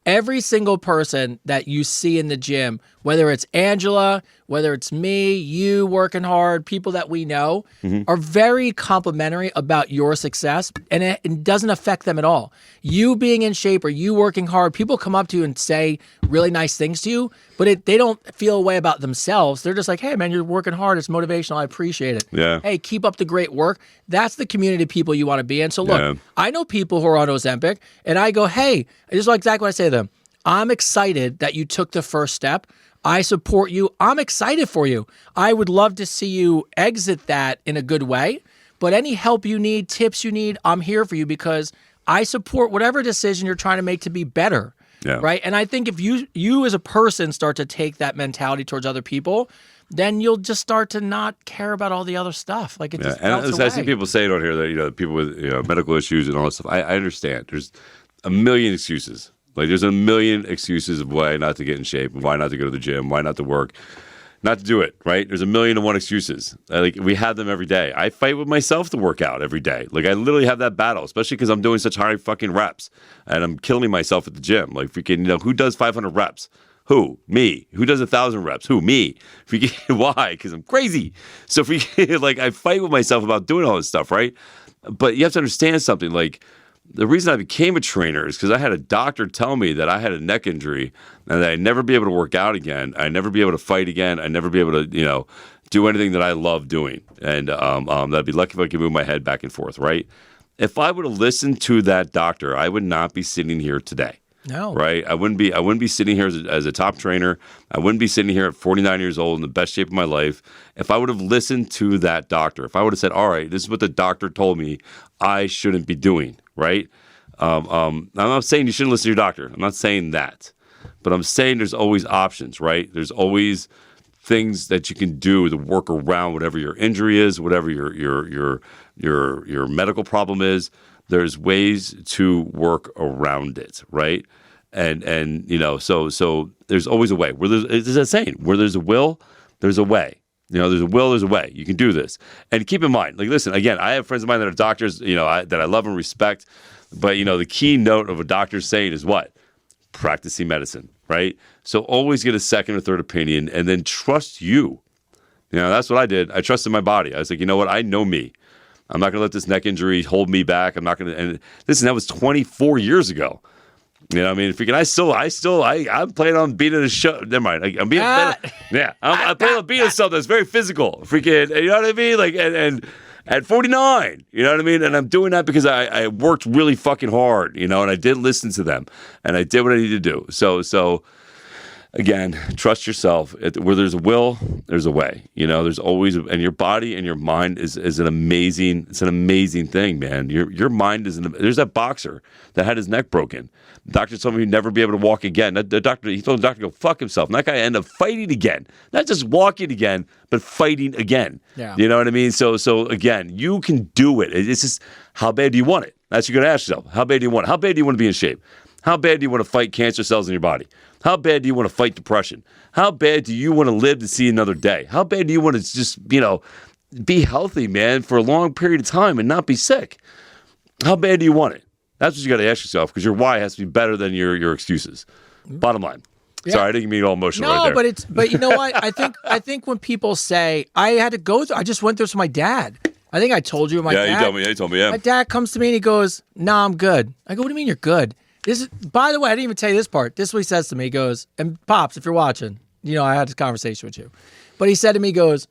[SPEAKER 2] Every single person that you see in the gym, whether it's Angela, whether it's me, you working hard, people that we know, are very complimentary about your success, and it doesn't affect them at all. You being in shape or you working hard, people come up to you and say really nice things to you, but they don't feel a way about themselves. They're just like, hey, man, you're working hard. It's motivational. I appreciate it.
[SPEAKER 1] Yeah.
[SPEAKER 2] Hey, keep up the great work. That's the community of people you want to be in. So look, I know people who are on Ozempic, and I go, hey, this is exactly what I say to them. I'm excited that you took the first step. I support you. I'm excited for you. I would love to see you exit that in a good way. But any help you need, tips you need, I'm here for you because I support whatever decision you're trying to make to be better.
[SPEAKER 1] Yeah.
[SPEAKER 2] Right. And I think if you as a person start to take that mentality towards other people, then you'll just start to not care about all the other stuff. Like it just melts away.
[SPEAKER 1] I see people saying on here that people with medical issues and all this stuff. I understand. There's a million excuses. Like, there's a million excuses of why not to get in shape, why not to go to the gym, why not to work, not to do it, right? There's a million and one excuses. Like, we have them every day. I fight with myself to work out every day. Like, I literally have that battle, especially because I'm doing such high fucking reps, and I'm killing myself at the gym. Like, freaking, who does 500 reps? Who? Me. Who does 1,000 reps? Who? Me. Freaking, why? Because I'm crazy. So, freaking, like, I fight with myself about doing all this stuff, right? But you have to understand something, like, the reason I became a trainer is because I had a doctor tell me that I had a neck injury and that I'd never be able to work out again. I'd never be able to fight again. I'd never be able to, do anything that I love doing. And that I'd be lucky if I could move my head back and forth, right? If I would have listened to that doctor, I would not be sitting here today.
[SPEAKER 2] No.
[SPEAKER 1] Right? I wouldn't be sitting here as a top trainer. I wouldn't be sitting here at 49 years old in the best shape of my life if I would have listened to that doctor. If I would have said, all right, this is what the doctor told me I shouldn't be doing, right? I'm not saying you shouldn't listen to your doctor. I'm not saying that. But I'm saying there's always options, right? There's always things that you can do to work around whatever your injury is, whatever your medical problem is. There's ways to work around it, right? And so there's always a way. There's a saying, where there's a will, there's a way. There's a will, there's a way. You can do this. And keep in mind, listen, again, I have friends of mine that are doctors, that I love and respect. But, the key note of a doctor's saying is what? Practicing medicine, right? So always get a second or third opinion and then trust you. That's what I did. I trusted my body. I was like, you know what? I know me. I'm not going to let this neck injury hold me back. I'm not going to. And listen, that was 24 years ago. I mean, I'm planning on being in a show. Never mind. I'm being, I'm planning on being in something that's very physical. Freaking, you know what I mean? And at 49, you know what I mean? And I'm doing that because I worked really fucking hard, and I did listen to them and I did what I needed to do. So again, trust yourself. Where there's a will, there's a way. There's always, and your body and your mind is an amazing thing, man. Your mind there's that boxer that had his neck broken. The doctor told him he'd never be able to walk again. He told the doctor to go fuck himself. And that guy ended up fighting again. Not just walking again, but fighting again.
[SPEAKER 2] Yeah.
[SPEAKER 1] You know what I mean? So again, you can do it. It's just, how bad do you want it? That's what you're going to ask yourself. How bad do you want it? How bad do you want to be in shape? How bad do you want to fight cancer cells in your body? How bad do you want to fight depression? How bad do you want to live to see another day? How bad do you want to just, be healthy, man, for a long period of time and not be sick? How bad do you want it? That's what you got to ask yourself, because your why has to be better than your excuses. Bottom line. Yeah. Sorry, I didn't mean all emotional right there.
[SPEAKER 2] But you know what? I think when people say, I just went through this with my dad. I think I told you my dad.
[SPEAKER 1] You told me, yeah.
[SPEAKER 2] My dad comes to me and he goes, "Nah, I'm good." I go, "What do you mean you're good?" By the way, I didn't even tell you this part. This is what he says to me. He goes, and Pops, if you're watching, I had this conversation with you. But he said to me, he goes,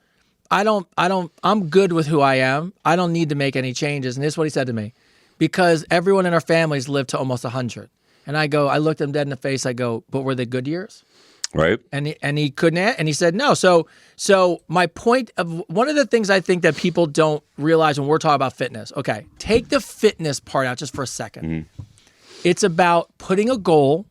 [SPEAKER 2] I'm good with who I am. I don't need to make any changes. And this is what he said to me. Because everyone in our families lived to almost 100. And I looked him dead in the face. I go, "But were they good years?"
[SPEAKER 1] Right.
[SPEAKER 2] And he couldn't, and he said no. So my point of one of the things I think that people don't realize when we're talking about fitness. Okay, take the fitness part out just for a second. Mm-hmm. It's about putting a goal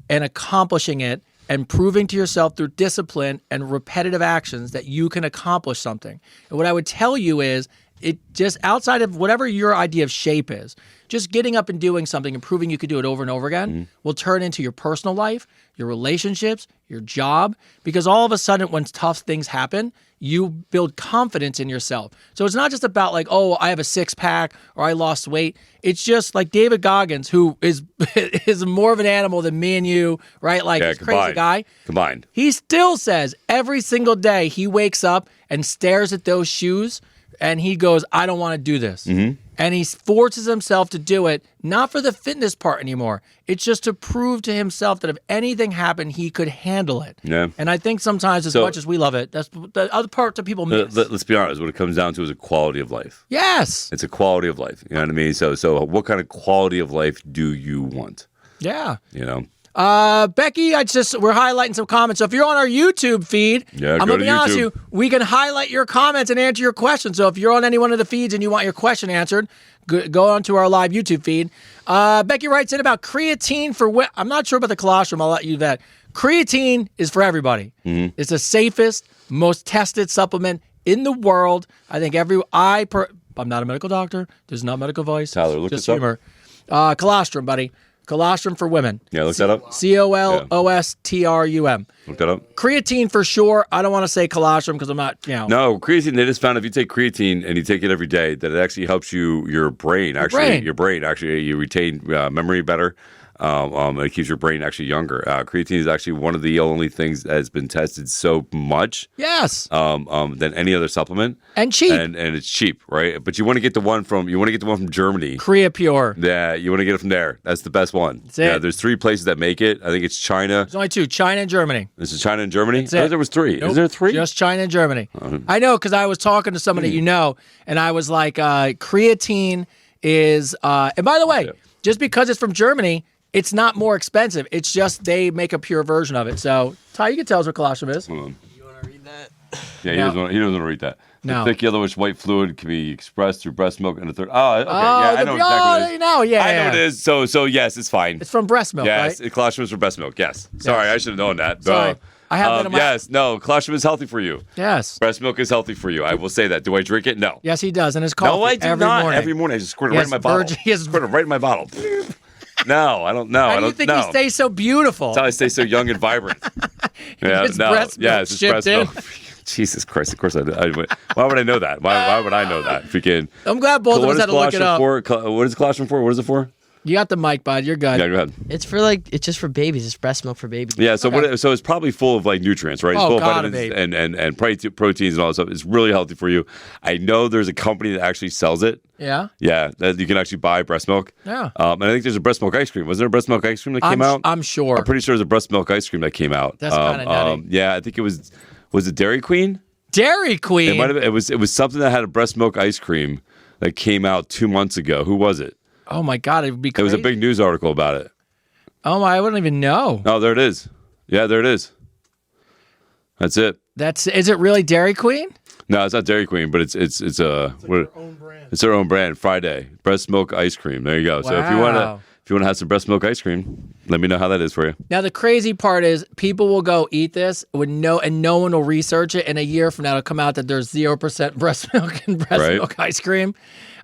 [SPEAKER 2] and accomplishing it and proving to yourself through discipline and repetitive actions that you can accomplish something. And what I would tell you is, it just outside of whatever your idea of shape is, just getting up and doing something and proving you could do it over and over again will turn into your personal life, your relationships, your job, because all of a sudden when tough things happen, you build confidence in yourself. So it's not just about like, oh, I have a six pack or I lost weight. It's just like David Goggins, who is more of an animal than me and you, right? Like, he's a crazy guy.
[SPEAKER 1] Combined.
[SPEAKER 2] He still says every single day he wakes up and stares at those shoes and he goes, "I don't want to do this." Mm-hmm. And he forces himself to do it, not for the fitness part anymore. It's just to prove to himself that if anything happened, he could handle it. Yeah. And I think sometimes, as much as we love it, that's the other part that people miss.
[SPEAKER 1] Let's be honest. What it comes down to is a quality of life.
[SPEAKER 2] Yes.
[SPEAKER 1] It's a quality of life. You know what I mean? So what kind of quality of life do you want?
[SPEAKER 2] Yeah.
[SPEAKER 1] Becky,
[SPEAKER 2] we're highlighting some comments. So if you're on our YouTube feed, I'm going to be honest with you, we can highlight your comments and answer your questions. So if you're on any one of the feeds and you want your question answered, go onto our live YouTube feed. Becky writes in about creatine for I'm not sure about the colostrum. I'll let you that. Creatine is for everybody. Mm-hmm. It's the safest, most tested supplement in the world. I think I'm not a medical doctor. There's not medical advice.
[SPEAKER 1] Tyler, look
[SPEAKER 2] just
[SPEAKER 1] this
[SPEAKER 2] humor. Colostrum, buddy. Colostrum for women.
[SPEAKER 1] Yeah, look that up.
[SPEAKER 2] COLOSTRUM.
[SPEAKER 1] Look that up.
[SPEAKER 2] Creatine for sure. I don't want to say colostrum because I'm not,
[SPEAKER 1] No, creatine, they just found if you take creatine and you take it every day, that it actually helps your brain. You retain memory better. It keeps your brain actually younger. Creatine is actually one of the only things that has been tested so much.
[SPEAKER 2] Yes.
[SPEAKER 1] Than any other supplement.
[SPEAKER 2] And cheap.
[SPEAKER 1] And it's cheap, right? But you want to get the one from Germany.
[SPEAKER 2] Creapure.
[SPEAKER 1] Yeah, you want to get it from there. That's the best one.
[SPEAKER 2] That's it.
[SPEAKER 1] Yeah, there's 3 places that make it. I think it's China.
[SPEAKER 2] There's only 2, China and Germany.
[SPEAKER 1] This is China and Germany?
[SPEAKER 2] That's it.
[SPEAKER 1] I thought there was 3.
[SPEAKER 2] Nope.
[SPEAKER 1] Is there 3?
[SPEAKER 2] Just China and Germany. I know, because I was talking to somebody and I was like, creatine is, and by the way, just because it's from Germany, It's not more expensive. It's just they make a pure version of it. So, Ty, you can tell us what colostrum is.
[SPEAKER 1] Hold on.
[SPEAKER 4] You want to read that?
[SPEAKER 1] Yeah,
[SPEAKER 2] No.
[SPEAKER 1] he doesn't want to read that.
[SPEAKER 2] No.
[SPEAKER 1] The thick yellowish white fluid can be expressed through breast milk and a third. Oh, okay. Yeah, I know exactly what it is.
[SPEAKER 2] No, yeah,
[SPEAKER 1] I know what it is. So yes, it's fine.
[SPEAKER 2] It's from breast milk,
[SPEAKER 1] Yes,
[SPEAKER 2] right?
[SPEAKER 1] colostrum is for breast milk. Yes. Sorry, I should have known that.
[SPEAKER 2] Sorry. I have that in my...
[SPEAKER 1] Yes, no, colostrum is healthy for you.
[SPEAKER 2] Yes.
[SPEAKER 1] Breast milk is healthy for you. I will say that. Do I drink it? No.
[SPEAKER 2] Yes, he does. And his coffee
[SPEAKER 1] No, I do
[SPEAKER 2] every
[SPEAKER 1] not.
[SPEAKER 2] morning.
[SPEAKER 1] Every morning, I just squirt it right in my bottle.
[SPEAKER 2] Yes.
[SPEAKER 1] Squirt it right in my bottle. No, I don't know.
[SPEAKER 2] How do you think he stays so beautiful?
[SPEAKER 1] That's how I stay so young and vibrant. Yeah,
[SPEAKER 2] His breast milk
[SPEAKER 1] it's
[SPEAKER 2] shipped
[SPEAKER 1] breast
[SPEAKER 2] in.
[SPEAKER 1] milk. Jesus Christ! Of course I why would I know that? Why would I know that? Freaking.
[SPEAKER 2] I'm glad both of us had to look it up.
[SPEAKER 1] What is colostrum for? What is it for?
[SPEAKER 2] You got the mic, bud. You're good.
[SPEAKER 1] Yeah, go ahead.
[SPEAKER 4] It's just for babies. It's breast milk for babies.
[SPEAKER 1] Yeah, so so it's probably full of like nutrients, right? It's full of
[SPEAKER 2] gotta
[SPEAKER 1] vitamins and proteins and all that stuff. It's really healthy for you. I know there's a company that actually sells it.
[SPEAKER 2] Yeah.
[SPEAKER 1] Yeah, that you can actually buy breast milk.
[SPEAKER 2] Yeah.
[SPEAKER 1] And I think there's a breast milk ice cream. Was there a breast milk ice cream that came out?
[SPEAKER 2] I'm sure.
[SPEAKER 1] I'm pretty sure there's a breast milk ice cream that came out.
[SPEAKER 2] That's kinda nutty.
[SPEAKER 1] Yeah, I think it was it Dairy Queen?
[SPEAKER 2] Dairy Queen.
[SPEAKER 1] It might have. It was something that had a breast milk ice cream that came out 2 months ago. Who was it?
[SPEAKER 2] Oh my God, it would be
[SPEAKER 1] It
[SPEAKER 2] crazy.
[SPEAKER 1] was a big news article about it.
[SPEAKER 2] Oh my, I wouldn't even know.
[SPEAKER 1] Oh, there it is. Yeah, there it is. That's it.
[SPEAKER 2] Is it really Dairy Queen?
[SPEAKER 1] No, it's not Dairy Queen, but it's
[SPEAKER 3] Their own brand.
[SPEAKER 1] it's their own brand. Friday breast milk ice cream. There you go. So if you want
[SPEAKER 2] Wow.
[SPEAKER 1] to have some breast milk ice cream, let me know how that is for you.
[SPEAKER 2] Now the crazy part is people will go eat this and no one will research it. And a year from now, it'll come out that there's 0% breast milk and breast
[SPEAKER 1] Right.
[SPEAKER 2] milk ice cream.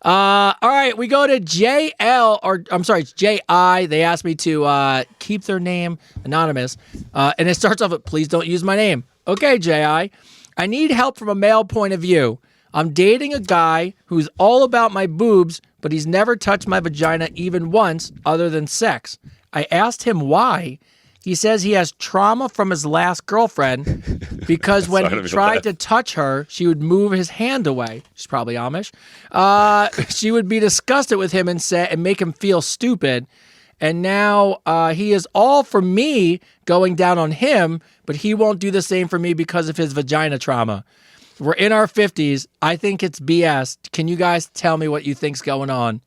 [SPEAKER 2] All right, we go to it's JI. They asked me to keep their name anonymous. And it starts off with, please don't use my name. Okay, JI. I need help from a male point of view. I'm dating a guy who's all about my boobs, but he's never touched my vagina even once other than sex. I asked him why. He says he has trauma from his last girlfriend because when he tried to touch her, she would move his hand away. She's probably Amish. She would be disgusted with him and make him feel stupid. And now he is all for me going down on him, but he won't do the same for me because of his vagina trauma. We're in our 50s. I think it's BS. Can you guys tell me what you think's going on?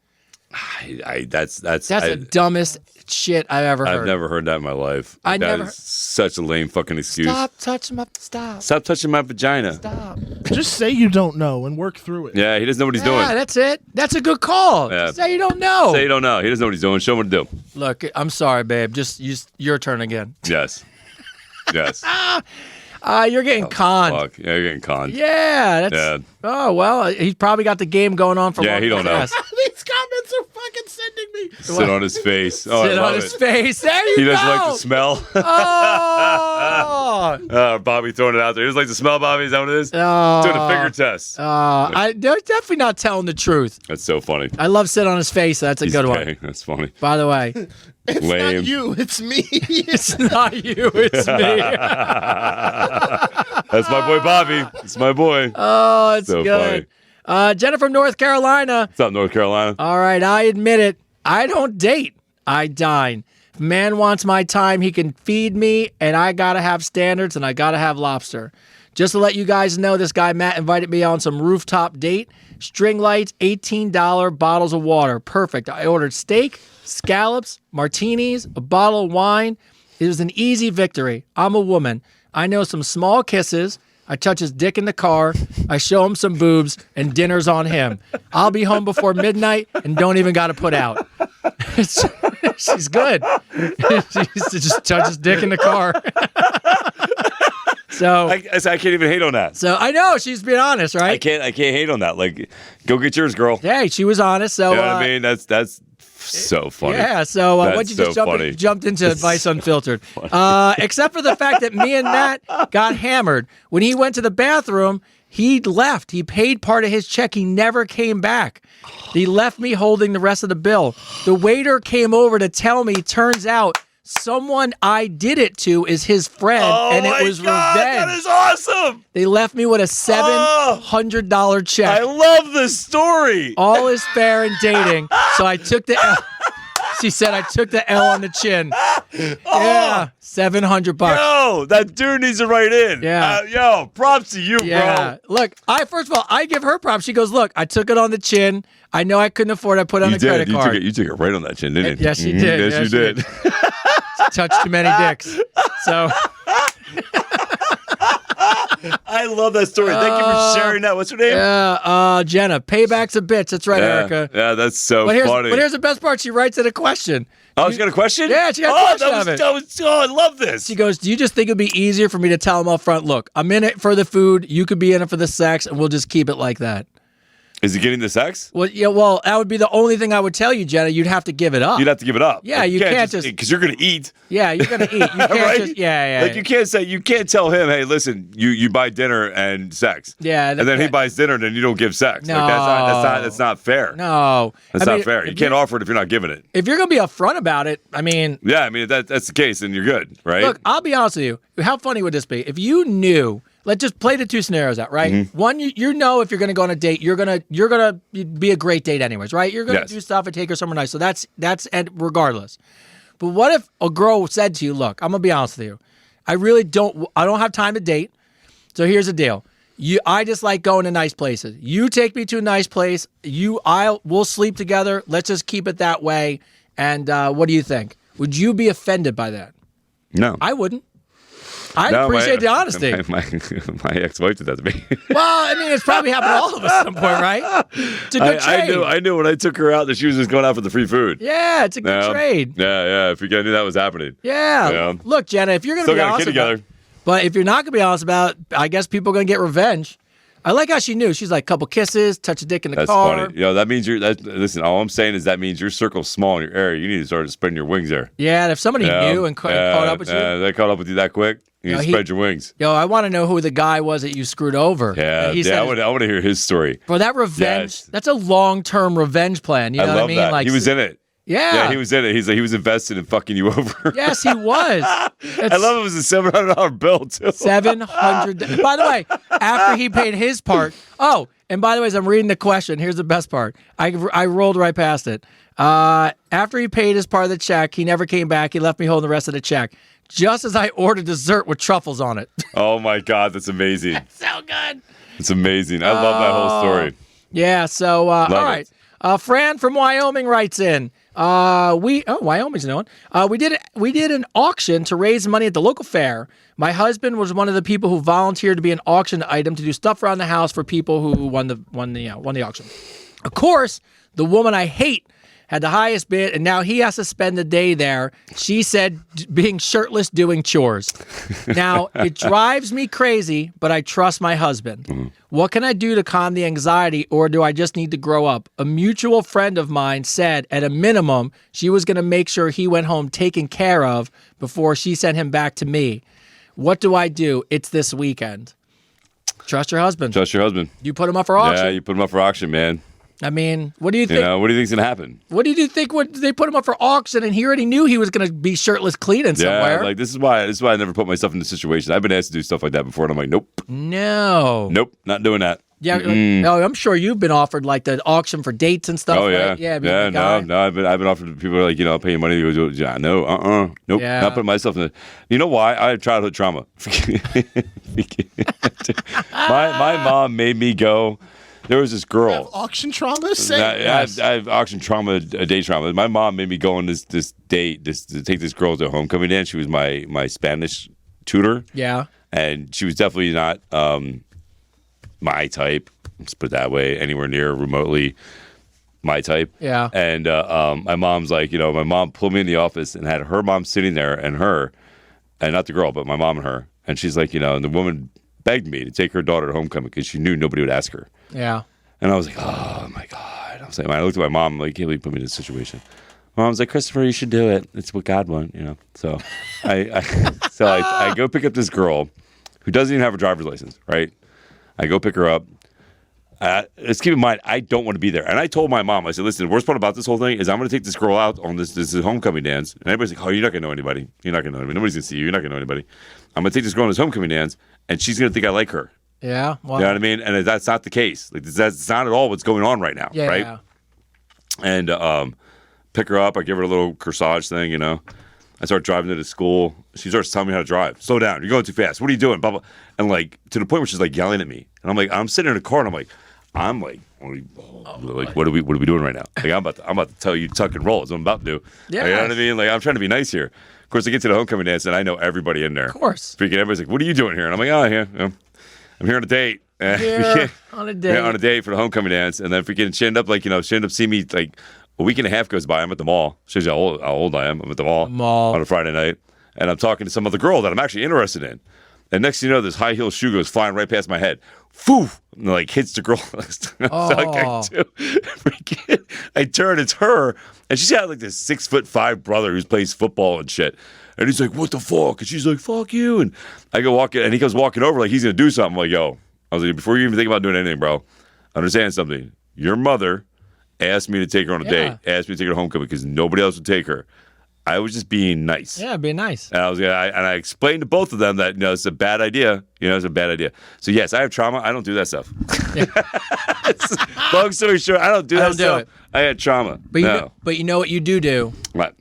[SPEAKER 1] That's
[SPEAKER 2] the dumbest shit I've ever heard.
[SPEAKER 1] I've never heard that in my life.
[SPEAKER 2] I
[SPEAKER 1] That
[SPEAKER 2] never-
[SPEAKER 1] is such a lame fucking excuse.
[SPEAKER 2] Stop touching my... Stop.
[SPEAKER 1] Stop touching my vagina.
[SPEAKER 2] Stop.
[SPEAKER 3] Just say you don't know and work through it.
[SPEAKER 1] Yeah, he doesn't know what he's
[SPEAKER 2] Yeah,
[SPEAKER 1] doing.
[SPEAKER 2] that's it. That's a good call.
[SPEAKER 1] Yeah.
[SPEAKER 2] Just say you don't know.
[SPEAKER 1] Say you don't know. He doesn't know what he's doing. Show him what to do.
[SPEAKER 2] Look, I'm sorry, babe. Just your turn again.
[SPEAKER 1] Yes. Yes.
[SPEAKER 2] You're getting conned.
[SPEAKER 1] Fuck. Yeah, you're getting conned.
[SPEAKER 2] Yeah, that's.
[SPEAKER 1] Yeah.
[SPEAKER 2] Oh well, he's probably got the game going on for.
[SPEAKER 1] Yeah,
[SPEAKER 2] long
[SPEAKER 1] he don't know.
[SPEAKER 2] past.
[SPEAKER 3] These comments are fucking sending me.
[SPEAKER 1] Sit on his face. Oh, I
[SPEAKER 2] Sit
[SPEAKER 1] love
[SPEAKER 2] on his
[SPEAKER 1] it.
[SPEAKER 2] face. There you
[SPEAKER 1] He
[SPEAKER 2] go.
[SPEAKER 1] doesn't like the smell.
[SPEAKER 2] Oh.
[SPEAKER 1] Bobby throwing it out there. He doesn't like the smell, Bobby. Is that what it is? Doing a finger test.
[SPEAKER 2] They're definitely not telling the truth.
[SPEAKER 1] That's so funny.
[SPEAKER 2] I love sit on his face. That's a
[SPEAKER 1] He's
[SPEAKER 2] good
[SPEAKER 1] gay.
[SPEAKER 2] one.
[SPEAKER 1] That's funny.
[SPEAKER 2] By the way,
[SPEAKER 3] It's
[SPEAKER 1] Lame.
[SPEAKER 3] not you, it's me.
[SPEAKER 2] it's not you, it's me.
[SPEAKER 1] That's my boy Bobby. It's my boy.
[SPEAKER 2] Oh, it's
[SPEAKER 1] So
[SPEAKER 2] good. Jenna from North Carolina.
[SPEAKER 1] What's up, North Carolina?
[SPEAKER 2] All right, I admit it. I don't date. I dine. If a man wants my time, he can feed me, and I gotta have standards, and I gotta have lobster. Just to let you guys know, this guy Matt invited me on some rooftop date. String lights, $18 bottles of water. Perfect. I ordered steak, scallops, martinis, a bottle of wine. It was an easy victory. I'm a woman. I know some small kisses. I touch his dick in the car. I show him some boobs, and dinner's on him. I'll be home before midnight and don't even got to put out. She's good. She used to just touch his dick in the car. So
[SPEAKER 1] I can't even hate on that.
[SPEAKER 2] So I know she's being honest, right?
[SPEAKER 1] I can't hate on that. Like, go get yours, girl.
[SPEAKER 2] Hey, she was honest. So
[SPEAKER 1] You know what I mean? That's so funny.
[SPEAKER 2] yeah. So
[SPEAKER 1] That's
[SPEAKER 2] what'd you just
[SPEAKER 1] so funny.
[SPEAKER 2] jumped into advice unfiltered? Except for the fact that me and Matt got hammered when he went to the bathroom. He left. He paid part of his check. He never came back. He left me holding the rest of the bill. The waiter came over to tell me. Turns out someone I did it to is his friend, and it was
[SPEAKER 1] God,
[SPEAKER 2] revenge.
[SPEAKER 1] that is awesome.
[SPEAKER 2] They left me with a $700 check.
[SPEAKER 1] I love this story.
[SPEAKER 2] All is fair in dating, so I took the L. She said I took the L on the chin. Yeah, $700.
[SPEAKER 1] Yo, that dude needs to write in.
[SPEAKER 2] Yeah.
[SPEAKER 1] Yo, props to you,
[SPEAKER 2] Yeah.
[SPEAKER 1] bro.
[SPEAKER 2] Look, first of all, I give her props. She goes, look, I took it on the chin. I know I couldn't afford it. I put it on a credit card.
[SPEAKER 1] You took it right on that chin, didn't you?
[SPEAKER 2] Yes, she did.
[SPEAKER 1] Yes, you did.
[SPEAKER 2] Touched too many dicks. So
[SPEAKER 1] I love that story. Thank you for sharing that. What's her name?
[SPEAKER 2] Jenna, payback's a bitch. That's right, Erica.
[SPEAKER 1] Yeah, that's so funny.
[SPEAKER 2] But here's the best part. She writes it a question.
[SPEAKER 1] Oh, she got a question?
[SPEAKER 2] Yeah, she got a question of it.
[SPEAKER 1] I love this.
[SPEAKER 2] She goes, do you just think it'd be easier for me to tell him up front, look, I'm in it for the food, you could be in it for the sex, and we'll just keep it like that?
[SPEAKER 1] Is he getting the sex?
[SPEAKER 2] Well, yeah, that would be the only thing I would tell you, Jenna. You'd have to give it up.
[SPEAKER 1] You'd have to give it up.
[SPEAKER 2] Yeah, you can't just
[SPEAKER 1] because you're going to eat.
[SPEAKER 2] Yeah, you're going to eat. You can't
[SPEAKER 1] right?
[SPEAKER 2] just, yeah.
[SPEAKER 1] Like you can't tell him, hey, listen, you buy dinner and sex.
[SPEAKER 2] Yeah.
[SPEAKER 1] And then he buys dinner and then you don't give sex.
[SPEAKER 2] No.
[SPEAKER 1] Like that's not fair.
[SPEAKER 2] No.
[SPEAKER 1] That's not fair. You can't offer it if you're not giving it.
[SPEAKER 2] If you're going to be upfront about it, I mean.
[SPEAKER 1] Yeah, I mean, that's the case, then you're good, right?
[SPEAKER 2] Look, I'll be honest with you. How funny would this be? If you knew, let's just play the two scenarios out, right?
[SPEAKER 1] Mm-hmm.
[SPEAKER 2] One, you know if you're going to go on a date, you're gonna be a great date anyways, right? You're going to do stuff and take her somewhere nice. So that's regardless. But what if a girl said to you, look, I'm going to be honest with you. I don't have time to date. So here's the deal. I just like going to nice places. You take me to a nice place. We'll sleep together. Let's just keep it that way. And what do you think? Would you be offended by that?
[SPEAKER 1] No.
[SPEAKER 2] I wouldn't. I appreciate the honesty.
[SPEAKER 1] My ex-wife did that to me.
[SPEAKER 2] Well, I mean, it's probably happened to all of us at some point, right? It's a good trade.
[SPEAKER 1] I knew when I took her out that she was just going out for the free food.
[SPEAKER 2] Yeah, it's a good trade.
[SPEAKER 1] Yeah. If you knew that was happening.
[SPEAKER 2] Yeah. Look, Jenna, if you're going to be honest
[SPEAKER 1] together.
[SPEAKER 2] But if you're not going to be honest about it, I guess people are going to get revenge. I like how she knew. She's like, couple kisses, touch a dick in the car.
[SPEAKER 1] That's funny. That means listen, all I'm saying is that means your circle's small in your area. You need to start spreading your wings there.
[SPEAKER 2] Yeah, and if somebody knew and caught up with you.
[SPEAKER 1] They caught up with you that quick. You need to spread your wings.
[SPEAKER 2] I want to know who the guy was that you screwed over.
[SPEAKER 1] Yeah, I want to hear his story.
[SPEAKER 2] For that revenge, that's a long-term revenge plan. You know what I mean?
[SPEAKER 1] That.
[SPEAKER 2] Like,
[SPEAKER 1] he was in it.
[SPEAKER 2] Yeah,
[SPEAKER 1] he was in it. He was invested in fucking you over.
[SPEAKER 2] Yes, he was.
[SPEAKER 1] I love it was a $700 bill too.
[SPEAKER 2] $700. By the way, after he paid his part. Oh, and by the way, as I'm reading the question, here's the best part. I rolled right past it. After he paid his part of the check, he never came back. He left me holding the rest of the check. Just as I ordered dessert with truffles on it.
[SPEAKER 1] Oh my God, that's amazing.
[SPEAKER 2] That's so good.
[SPEAKER 1] It's amazing. I love that whole story.
[SPEAKER 2] Yeah. So all right. Fran from Wyoming writes in. Wyoming's known. We did an auction to raise money at the local fair. My husband was one of the people who volunteered to be an auction item to do stuff around the house for people who won the auction. Of course, the woman I hate had the highest bid, and now he has to spend the day there. She said being shirtless doing chores. Now, it drives me crazy, but I trust my husband. Mm-hmm. What can I do to calm the anxiety, or do I just need to grow up? A mutual friend of mine said, at a minimum, she was going to make sure he went home taken care of before she sent him back to me. What do I do? It's this weekend. Trust your husband.
[SPEAKER 1] Trust your husband.
[SPEAKER 2] You put him up for auction.
[SPEAKER 1] Yeah, you put him up for auction, man.
[SPEAKER 2] I mean, what do you think?
[SPEAKER 1] What do you think's gonna happen?
[SPEAKER 2] What do you think when they put him up for auction and he already knew he was gonna be shirtless cleaning somewhere?
[SPEAKER 1] Yeah, like this is why I never put myself in this situation. I've been asked to do stuff like that before, and I'm like, nope, not doing that.
[SPEAKER 2] Yeah, no, I'm sure you've been offered like the auction for dates and stuff.
[SPEAKER 1] Oh yeah,
[SPEAKER 2] right? Yeah,
[SPEAKER 1] no. I've been offered. People are like, I'll pay you money. To go, yeah, no, nope, not putting myself in. You know why? I have childhood trauma. my mom made me go. There was this girl.
[SPEAKER 3] You have auction trauma?
[SPEAKER 1] I have auction trauma, day trauma. My mom made me go on this date to take this girl to a homecoming dance. She was my Spanish tutor.
[SPEAKER 2] Yeah. And
[SPEAKER 1] she was definitely not my type. Let's put it that way. Anywhere near remotely my type.
[SPEAKER 2] Yeah.
[SPEAKER 1] And my mom's like, my mom pulled me in the office and had her mom sitting there and not the girl, but my mom and her. And she's like, and the woman begged me to take her daughter to homecoming because she knew nobody would ask her.
[SPEAKER 2] Yeah.
[SPEAKER 1] And I was like, oh my God. I was like, when I looked at my mom, I'm like, can't believe you put me in this situation. My mom's like, Christopher, you should do it. It's what God wants, So I go pick up this girl who doesn't even have a driver's license, right? I go pick her up. Let's keep in mind, I don't want to be there. And I told my mom, I said, listen, the worst part about this whole thing is I'm going to take this girl out on this homecoming dance. And everybody's like, oh, you're not going to know anybody. You're not going to know anybody. Nobody's going to see you. You're not going to know anybody. I'm going to take this girl on this homecoming dance, and she's going to think I like her.
[SPEAKER 2] Yeah. Well,
[SPEAKER 1] you know what I mean? And that's not the case. Like that's not at all what's going on right now, right?
[SPEAKER 2] Yeah.
[SPEAKER 1] And pick her up. I give her a little corsage thing, you know. I start driving to the school. She starts telling me how to drive. Slow down. You're going too fast. What are you doing? Blah, blah. And like to the point where she's like yelling at me. And I'm like, I'm sitting in the car and I'm like, what are we doing right now? Like I'm about to tell you tuck and roll. That's what I'm about to do.
[SPEAKER 2] Yeah.
[SPEAKER 1] You know what I mean? Like I'm trying to be nice here. Of course, I get to the homecoming dance and I know everybody in there.
[SPEAKER 2] Of course.
[SPEAKER 1] Freaking everybody's like, what are you doing here? And I'm like, I'm here on a date.
[SPEAKER 2] Here on a date.
[SPEAKER 1] Yeah, on a date for the homecoming dance. And then freaking she ended up seeing me like a week and a half goes by. I'm at the mall. Shows you how old I am. I'm at the mall on a Friday night. And I'm talking to some other girl that I'm actually interested in. And next thing you know, this high heel shoe goes flying right past my head. Foof! And like hits the girl. I turn, it's her. And she's got like this 6'5" brother who plays football and shit. And he's like, what the fuck? And she's like, fuck you. And I go walking, and he comes walking over like he's going to do something. I'm like, yo. I was like, before you even think about doing anything, bro, understand something. Your mother asked me to take her on a date, asked me to take her to homecoming because nobody else would take her. I was just being nice.
[SPEAKER 2] Yeah, being nice.
[SPEAKER 1] And I explained to both of them that it's a bad idea. It's a bad idea. So yes, I have trauma. I don't do that stuff. Yeah. Long story short, I don't do that stuff. I had trauma.
[SPEAKER 2] But you know what you do?
[SPEAKER 1] What?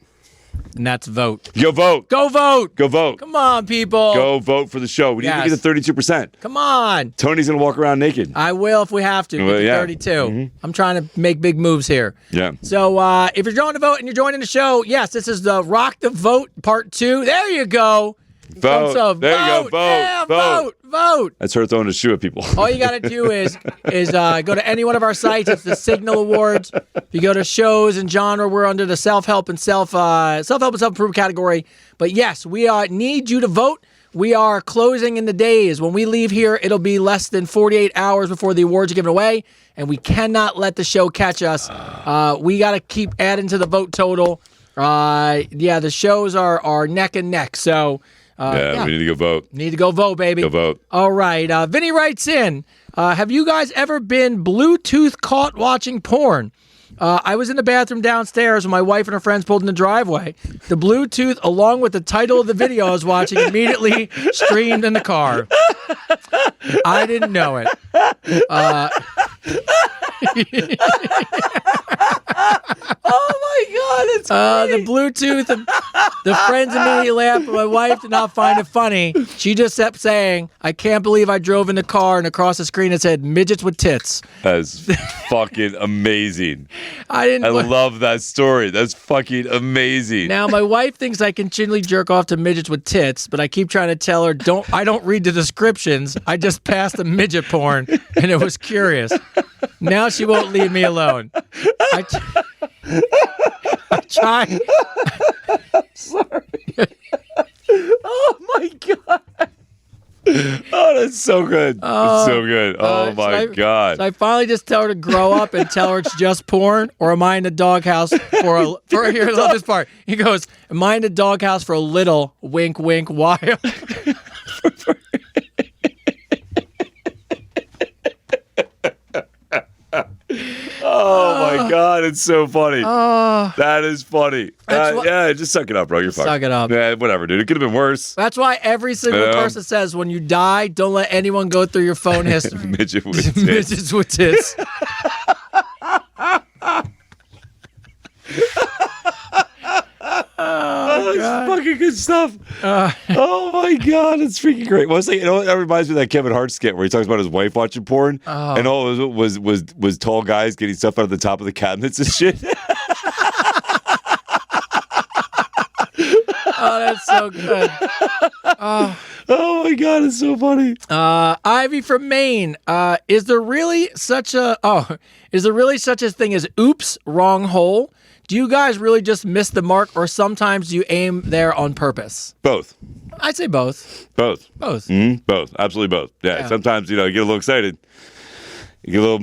[SPEAKER 2] And that's vote.
[SPEAKER 1] Go vote.
[SPEAKER 2] Go vote.
[SPEAKER 1] Go vote.
[SPEAKER 2] Come on, people.
[SPEAKER 1] Go vote for the show. We need to get to 32%.
[SPEAKER 2] Come on.
[SPEAKER 1] Tony's going to walk around naked.
[SPEAKER 2] I will if we have to. Get to 32. Mm-hmm. I'm trying to make big moves here.
[SPEAKER 1] Yeah.
[SPEAKER 2] So if you're going to vote and you're joining the show, yes, this is the Rock the Vote Part 2. There you go.
[SPEAKER 1] Vote. There you go. Vote.
[SPEAKER 2] Yeah, vote.
[SPEAKER 1] That's her throwing a shoe at people.
[SPEAKER 2] All you got to do is go to any one of our sites. It's the Signal Awards. If you go to shows and genre, we're under the self-help and self-improvement category. But yes, we need you to vote. We are closing in the days. When we leave here, it'll be less than 48 hours before the awards are given away, and we cannot let the show catch us. We got to keep adding to the vote total. The shows are neck and neck. So.
[SPEAKER 1] We need to go vote.
[SPEAKER 2] Need to go vote, baby.
[SPEAKER 1] Go vote.
[SPEAKER 2] All right. Vinny writes in, have you guys ever been Bluetooth caught watching porn? I was in the bathroom downstairs when my wife and her friends pulled in the driveway. The Bluetooth, along with the title of the video I was watching, immediately streamed in the car. I didn't know it.
[SPEAKER 4] Oh my God, it's
[SPEAKER 2] the Bluetooth. The friends immediately laughed, but my wife did not find it funny. She just kept saying, I can't believe I drove in the car, and across the screen it said, midgets with tits.
[SPEAKER 1] That's fucking amazing.
[SPEAKER 2] I
[SPEAKER 1] love that story. That's fucking amazing.
[SPEAKER 2] Now, my wife thinks I continually jerk off to midgets with tits, but I keep trying to tell her, I don't read the descriptions. I just passed the midget porn, and it was curious. Now she won't leave me alone. I try.
[SPEAKER 1] I'm sorry. Oh my God. Oh, that's so good. That's so good. Oh my God.
[SPEAKER 2] So I finally just tell her to grow up and tell her it's just porn, or am I in the doghouse for here, I love this part. He goes, am I in the doghouse for a little wink, wink, while?
[SPEAKER 1] Oh my God, it's so funny. That is funny. Just suck it up, bro. You're fine.
[SPEAKER 2] Suck it up.
[SPEAKER 1] Yeah, whatever, dude. It could have been worse.
[SPEAKER 2] That's why every single person says when you die, don't let anyone go through your phone history.
[SPEAKER 1] Midget with tits.
[SPEAKER 2] Midgets with tits.
[SPEAKER 1] It's fucking good stuff. Oh my God, it's freaking great. Well, that reminds me of that Kevin Hart skit where he talks about his wife watching porn, and all it was tall guys getting stuff out of the top of the cabinets and shit.
[SPEAKER 2] Oh, that's so good.
[SPEAKER 1] Oh my God, it's so funny.
[SPEAKER 2] Ivy from Maine. Is there really such a thing as oops, wrong hole? Do you guys really just miss the mark, or sometimes do you aim there on purpose?
[SPEAKER 1] Both.
[SPEAKER 2] I'd say both.
[SPEAKER 1] Both.
[SPEAKER 2] Both.
[SPEAKER 1] Mm-hmm. Both. Absolutely both. Yeah. Sometimes, you get a little excited. You get a little,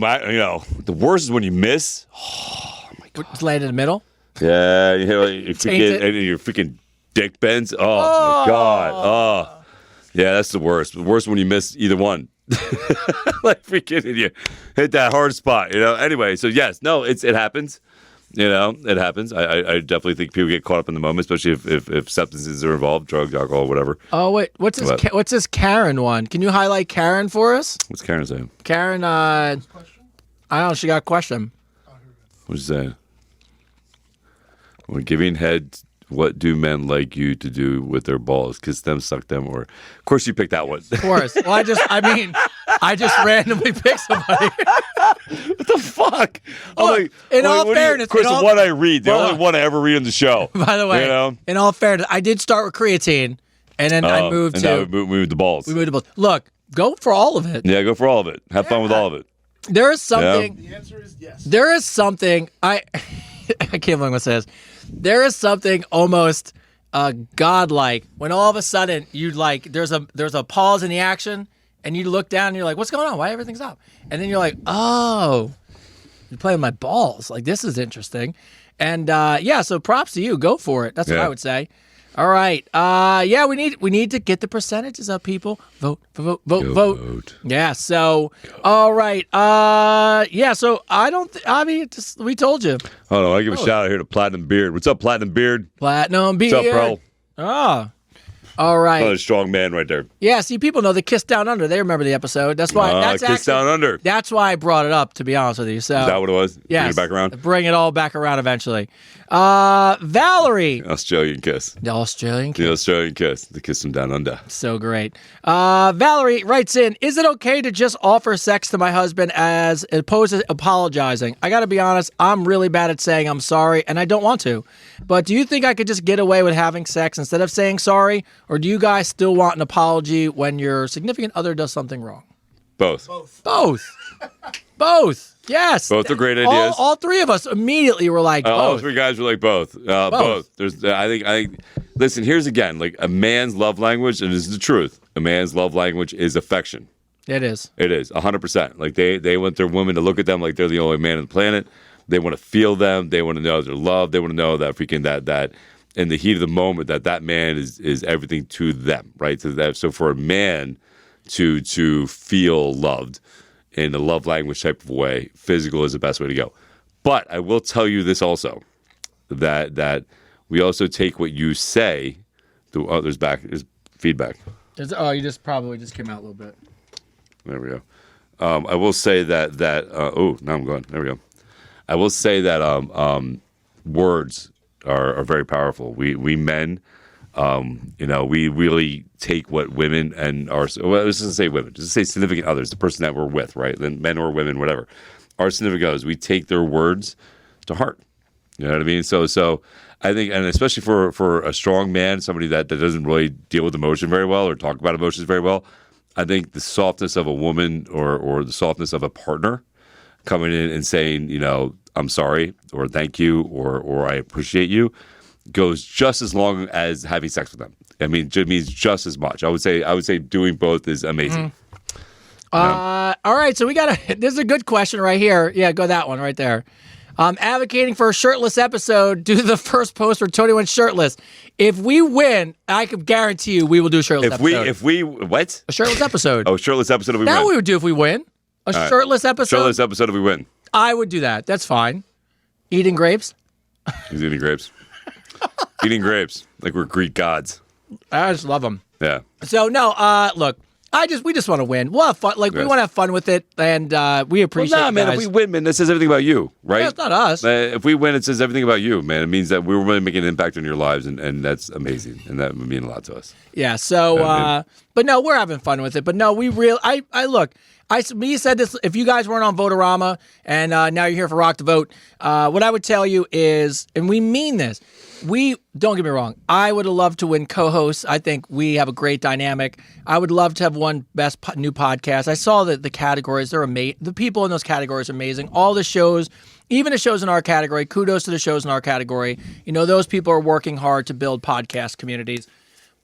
[SPEAKER 1] the worst is when you miss. Oh, my God.
[SPEAKER 2] Just land in the middle?
[SPEAKER 1] Yeah. Your freaking dick bends. Oh, my God. Oh. Yeah, that's the worst. The worst when you miss either one. Like freaking you hit that hard spot, Anyway, so yes, no, it happens. It happens. I definitely think people get caught up in the moment, especially if substances are involved, drugs, alcohol, whatever.
[SPEAKER 2] Oh, wait. What's this Karen one? Can you highlight Karen for us?
[SPEAKER 1] What's Karen saying?
[SPEAKER 2] Karen, I don't know. She got a question.
[SPEAKER 1] What's she saying? When giving head, what do men like you to do with their balls? Kiss them, suck them, or... Of course you picked that one.
[SPEAKER 2] Of course. Well, I just randomly picked somebody.
[SPEAKER 1] What the fuck?
[SPEAKER 2] Look, in all fairness...
[SPEAKER 1] Chris, the one I read, the only one I ever read on the show.
[SPEAKER 2] By the way, in all fairness, I did start with creatine, and then I moved to...
[SPEAKER 1] And now we moved the balls.
[SPEAKER 2] We moved the balls. Look, go for all of it.
[SPEAKER 1] Yeah, go for all of it. Have fun with all of it.
[SPEAKER 2] There is something...
[SPEAKER 3] The answer is yes.
[SPEAKER 2] There is something... I can't believe what it says. There is something almost godlike when all of a sudden you like there's a pause in the action and you look down and you're like, what's going on? Why everything's up? And then you're like, oh, you're playing with my balls. Like, this is interesting. And so props to you. Go for it. That's what I would say. All right. We need to get the percentages up, people. Vote.
[SPEAKER 1] Vote.
[SPEAKER 2] Yeah. So, all right. So we told you.
[SPEAKER 1] Hold on. I give a shout out here to Platinum Beard. What's up, Platinum Beard?
[SPEAKER 2] Platinum Beard.
[SPEAKER 1] What's up, bro?
[SPEAKER 2] Oh. All right.
[SPEAKER 1] Another strong man right there.
[SPEAKER 2] Yeah, see, people know the Kiss Down Under. They remember the episode. That's why.
[SPEAKER 1] Kiss Down Under.
[SPEAKER 2] That's why I brought it up, to be honest with you. So,
[SPEAKER 1] is that what it was?
[SPEAKER 2] Yes.
[SPEAKER 1] Bring it back around?
[SPEAKER 2] Bring it all back around eventually. Valerie.
[SPEAKER 1] Australian kiss.
[SPEAKER 2] The Australian kiss.
[SPEAKER 1] The Australian kiss. The kiss from down under.
[SPEAKER 2] So great. Valerie writes in, is it okay to just offer sex to my husband as opposed to apologizing? I got to be honest, I'm really bad at saying I'm sorry, and I don't want to. But do you think I could just get away with having sex instead of saying sorry? Or do you guys still want an apology when your significant other does something wrong?
[SPEAKER 1] Both.
[SPEAKER 2] Both. Yes.
[SPEAKER 1] Both are great ideas.
[SPEAKER 2] All three of us immediately were like, both.
[SPEAKER 1] All three guys were like both. Both. There's, I think. Listen, here's again, like a man's love language, and this is the truth. A man's love language is affection.
[SPEAKER 2] It is.
[SPEAKER 1] It is 100%. Like they want their women to look at them like they're the only man on the planet. They want to feel them. They want to know they're loved. They want to know that freaking that in the heat of the moment that man is everything to them, right? So for a man to feel loved in a love language type of way, physical is the best way to go. But I will tell you this also, that we also take what you say. There's feedback.
[SPEAKER 2] You just probably just came out a little bit.
[SPEAKER 1] There we go. I will say that now I'm going. There we go. I will say that words are very powerful. We men, we really take what women and our, well, let's just say women, just say significant others, the person that we're with, right? Then men or women, whatever. Our significant others, we take their words to heart. You know what I mean? So I think, and especially for a strong man, somebody that doesn't really deal with emotion very well or talk about emotions very well, I think the softness of a woman or the softness of a partner coming in and saying, I'm sorry, or thank you, or I appreciate you, goes just as long as having sex with them. I mean, it means just as much. I would say doing both is amazing.
[SPEAKER 2] All right, so this is a good question right here. Yeah, go that one right there. Advocating for a shirtless episode. Do the first post where Tony went shirtless. If we win, I can guarantee you we will do a shirtless episode.
[SPEAKER 1] If we what?
[SPEAKER 2] A shirtless episode.
[SPEAKER 1] Oh, shirtless episode if we win.
[SPEAKER 2] That's what we would do if we win. A shirtless episode.
[SPEAKER 1] Shirtless episode if we win.
[SPEAKER 2] I would do that. That's fine. Eating grapes.
[SPEAKER 1] He's eating grapes. Eating grapes like we're Greek gods.
[SPEAKER 2] I just love them.
[SPEAKER 1] Yeah.
[SPEAKER 2] So no, look. We just want to win. We'll have fun. Like we want to have fun with it, and we appreciate.
[SPEAKER 1] Well, man. If we win, man, that says everything about you, right?
[SPEAKER 2] Yeah, it's not us.
[SPEAKER 1] If we win, it says everything about you, man. It means that we're really making an impact on your lives, and that's amazing, and that would mean a lot to us.
[SPEAKER 2] Yeah. So, but no, we're having fun with it. But no, we really. I look. We said this. If you guys weren't on Votorama, and now you're here for Rock the Vote, what I would tell you is, and we mean this. Don't get me wrong. I would have loved to win co-hosts. I think we have a great dynamic. I would love to have one best new podcast. I saw the categories. They're amazing. The people in those categories are amazing. All the shows, even the shows in our category, kudos to the shows in our category. Those people are working hard to build podcast communities.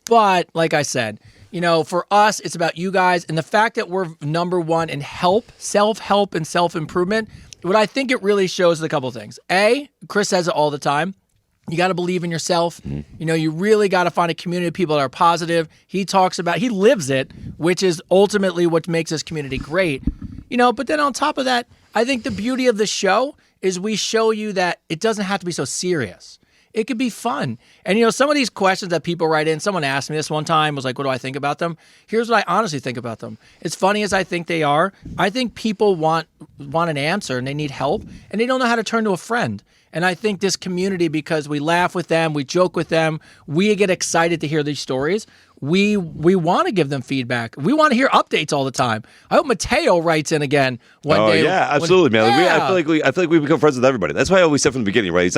[SPEAKER 2] But like I said, for us, it's about you guys. And the fact that we're number one in self-help and self-improvement, what I think it really shows is a couple of things. A, Chris says it all the time. You got to believe in yourself. You really got to find a community of people that are positive. He lives it, which is ultimately what makes this community great. But then on top of that, I think the beauty of the show is we show you that it doesn't have to be so serious. It could be fun. And, some of these questions that people write in, someone asked me this one time, was like, what do I think about them? Here's what I honestly think about them. As funny as I think they are, I think people want an answer and they need help and they don't know how to turn to a friend. And I think this community, because we laugh with them, we joke with them, we get excited to hear these stories. We want to give them feedback. We want to hear updates all the time. I hope Mateo writes in again one day.
[SPEAKER 1] Oh yeah, absolutely, man.
[SPEAKER 2] Yeah.
[SPEAKER 1] I feel like we become friends with everybody. That's why I always said from the beginning, right?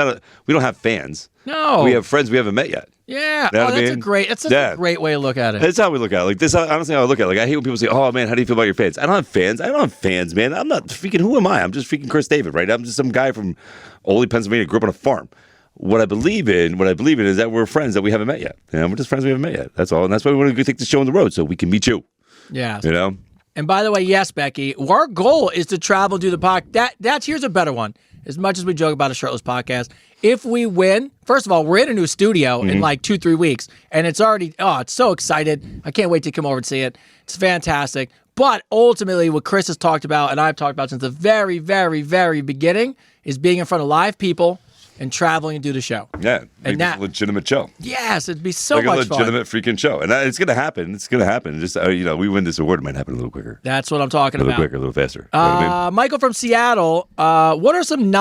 [SPEAKER 1] We don't have fans.
[SPEAKER 2] No,
[SPEAKER 1] we have friends we haven't met yet.
[SPEAKER 2] Yeah.
[SPEAKER 1] You know what I
[SPEAKER 2] That's
[SPEAKER 1] mean?
[SPEAKER 2] that's a great way to look at it.
[SPEAKER 1] That's how we look at it. Like this, honestly, how I look at it. Like I hate when people say, "Oh man, how do you feel about your fans?" I don't have fans. I don't have fans, man. I'm not freaking. Who am I? I'm just freaking Chris David, right? I'm just some guy from Ole, Pennsylvania, grew up on a farm. What I believe in is that we're friends that we haven't met yet. We're just friends we haven't met yet. That's all. And that's why we want to take the show on the road so we can meet you.
[SPEAKER 2] Yeah.
[SPEAKER 1] You know?
[SPEAKER 2] And by the way, yes, Becky, our goal is to travel and do the podcast. Here's a better one. As much as we joke about a shirtless podcast, if we win, first of all, we're in a new studio in like 2-3 weeks, and it's already, it's so excited. I can't wait to come over and see it. It's fantastic. But ultimately, what Chris has talked about, and I've talked about since the very, very, very beginning, is being in front of live people and traveling and do the show.
[SPEAKER 1] Yeah,
[SPEAKER 2] and
[SPEAKER 1] that a legitimate show.
[SPEAKER 2] Yes, it'd be so
[SPEAKER 1] like
[SPEAKER 2] much
[SPEAKER 1] a legitimate freaking show, and it's gonna happen. It's gonna happen. Just we win this award, it might happen a little quicker.
[SPEAKER 2] That's what I'm talking
[SPEAKER 1] about. A little
[SPEAKER 2] about.
[SPEAKER 1] quicker, a little faster. You know what I mean?
[SPEAKER 2] Michael from Seattle. What are some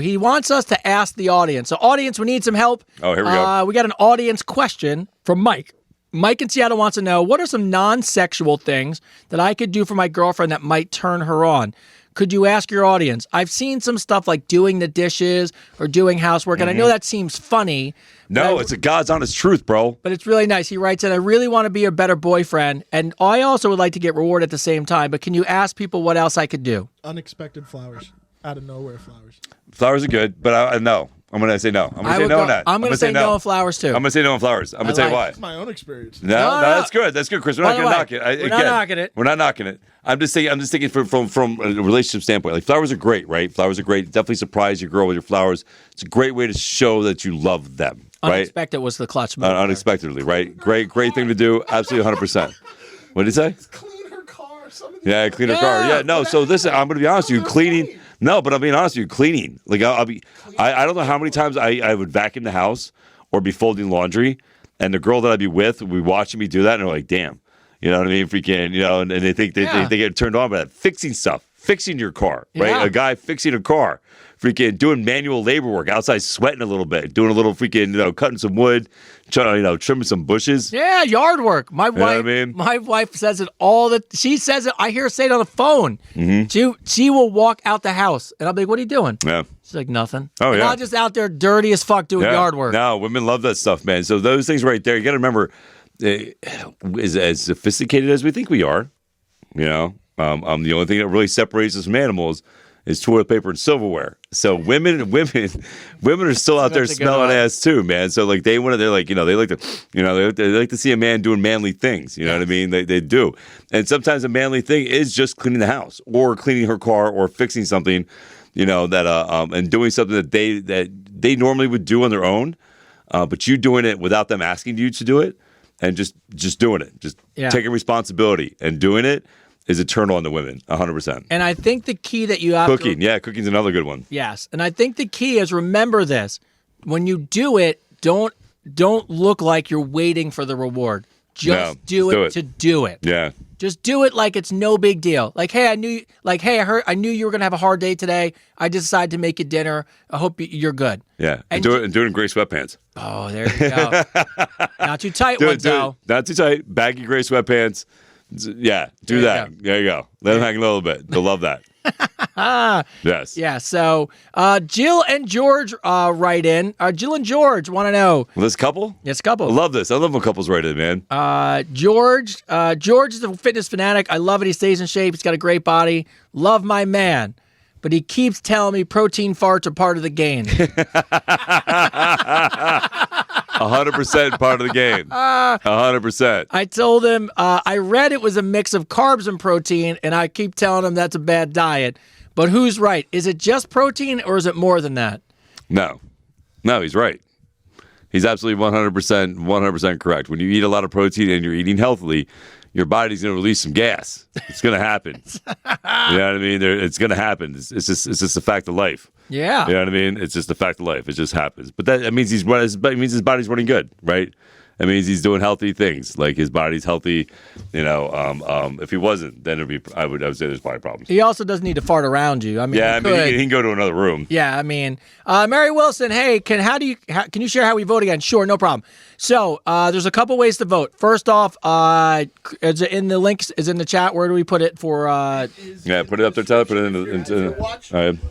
[SPEAKER 2] he wants us to ask the audience. So, audience, we need some help.
[SPEAKER 1] Oh, here we go.
[SPEAKER 2] We got an audience question from Mike. Mike in Seattle wants to know, what are some non-sexual things that I could do for my girlfriend that might turn her on? Could you ask your audience? I've seen some stuff like doing the dishes or doing housework, and I know that seems funny.
[SPEAKER 1] No, it's a God's honest truth, bro.
[SPEAKER 2] But it's really nice. He writes in, I really want to be a better boyfriend, and I also would like to get rewarded at the same time, but can you ask people what else I could do?
[SPEAKER 3] Unexpected flowers. Out of nowhere flowers.
[SPEAKER 1] Flowers are good, but no. I'm going to say no. I'm going to say no on that.
[SPEAKER 2] I'm going to say no on flowers, too.
[SPEAKER 1] I'm going to say no on flowers. I'm going to tell you why.
[SPEAKER 3] That's my own experience.
[SPEAKER 1] No, that's good. That's good, Chris. We're not going to knock it.
[SPEAKER 2] We're not knocking it.
[SPEAKER 1] We're not knocking it. I'm just thinking from a relationship standpoint. Like flowers are great, right? Flowers are great. Definitely surprise your girl with your flowers. It's a great way to show that you love them, right?
[SPEAKER 2] Unexpected was the clutch move.
[SPEAKER 1] Unexpectedly, right? Great thing to do. Absolutely 100%. What did he say?
[SPEAKER 3] Clean her car.
[SPEAKER 1] Yeah, clean her car. Yeah, no. So listen, I'm going to be honest with you. Cleaning. No, but I'm being honest with you. Cleaning. Like I don't know how many times I would vacuum the house or be folding laundry, and the girl that I'd be with would be watching me do that, and they're like, "Damn," you know what I mean? Freaking, and they think they get turned on by that. Fixing stuff, fixing your car, right?
[SPEAKER 2] Yeah.
[SPEAKER 1] A guy fixing a car, freaking doing manual labor work outside, sweating a little bit, doing a little freaking, cutting some wood, trimming some bushes.
[SPEAKER 2] Yeah, yard work. My wife,
[SPEAKER 1] know what I mean?
[SPEAKER 2] My wife says it she says it. I hear her say it on the phone. Mm-hmm. She will walk out the house, and I'll be like, "What are you doing?"
[SPEAKER 1] Yeah.
[SPEAKER 2] She's like, "Nothing."
[SPEAKER 1] Oh,
[SPEAKER 2] and
[SPEAKER 1] yeah.
[SPEAKER 2] I'm just out there dirty as fuck doing yard work.
[SPEAKER 1] No, women love that stuff, man. So those things right there, you got to remember, as sophisticated as we think we are, the only thing that really separates us from animals is toilet paper and silverware. So women are still out there smelling ass too, man. So like they like they like to see a man doing manly things. You know what I mean? They do, and sometimes a manly thing is just cleaning the house or cleaning her car or fixing something. And doing something that they normally would do on their own, but you doing it without them asking you to do it, and just doing it, taking responsibility and doing it is a turn on to women, 100%.
[SPEAKER 2] And I think the key that you have
[SPEAKER 1] cooking's another good one.
[SPEAKER 2] Yes, and I think the key is remember this: when you do it, don't look like you're waiting for the reward. Just do it to do it.
[SPEAKER 1] Yeah.
[SPEAKER 2] Just do it like it's no big deal. Like, hey, I knew you were gonna have a hard day today. I decided to make you dinner. I hope you're good.
[SPEAKER 1] Yeah, and do it in gray sweatpants.
[SPEAKER 2] Oh, there you go. Not too tight ones, though.
[SPEAKER 1] Not too tight. Baggy gray sweatpants. Yeah, do that. There you go. Let them hang a little bit. They'll love that. Yes. Yeah.
[SPEAKER 2] So Jill and George write in. Jill and George want to know.
[SPEAKER 1] This couple?
[SPEAKER 2] Yes, couple.
[SPEAKER 1] I love this. I love when couples write in, man.
[SPEAKER 2] George is a fitness fanatic. I love it. He stays in shape. He's got a great body. Love my man. But he keeps telling me protein farts are part of the game.
[SPEAKER 1] 100% part of the game. 100%.
[SPEAKER 2] I told him, I read it was a mix of carbs and protein, and I keep telling him that's a bad diet. But who's right? Is it just protein, or is it more than that?
[SPEAKER 1] No, he's right. He's absolutely 100% correct. When you eat a lot of protein and you're eating healthily, your body's going to release some gas. It's going to happen. You know what I mean? It's going to happen. It's just a fact of life.
[SPEAKER 2] Yeah.
[SPEAKER 1] You know what I mean? It's just a fact of life. It just happens. But that means his body's running good, right? That means he's doing healthy things. Like his body's healthy. If he wasn't, then I would say there's probably problems.
[SPEAKER 2] He also doesn't need to fart around you. I mean,
[SPEAKER 1] he can go to another room.
[SPEAKER 2] Yeah, I mean, Mary Wilson, hey, can you share how we vote again? Sure, no problem. So there's a couple ways to vote. First off, is it in the links? Is in the chat? Where do we put it for?
[SPEAKER 1] Put it up there, Tyler. Put it into.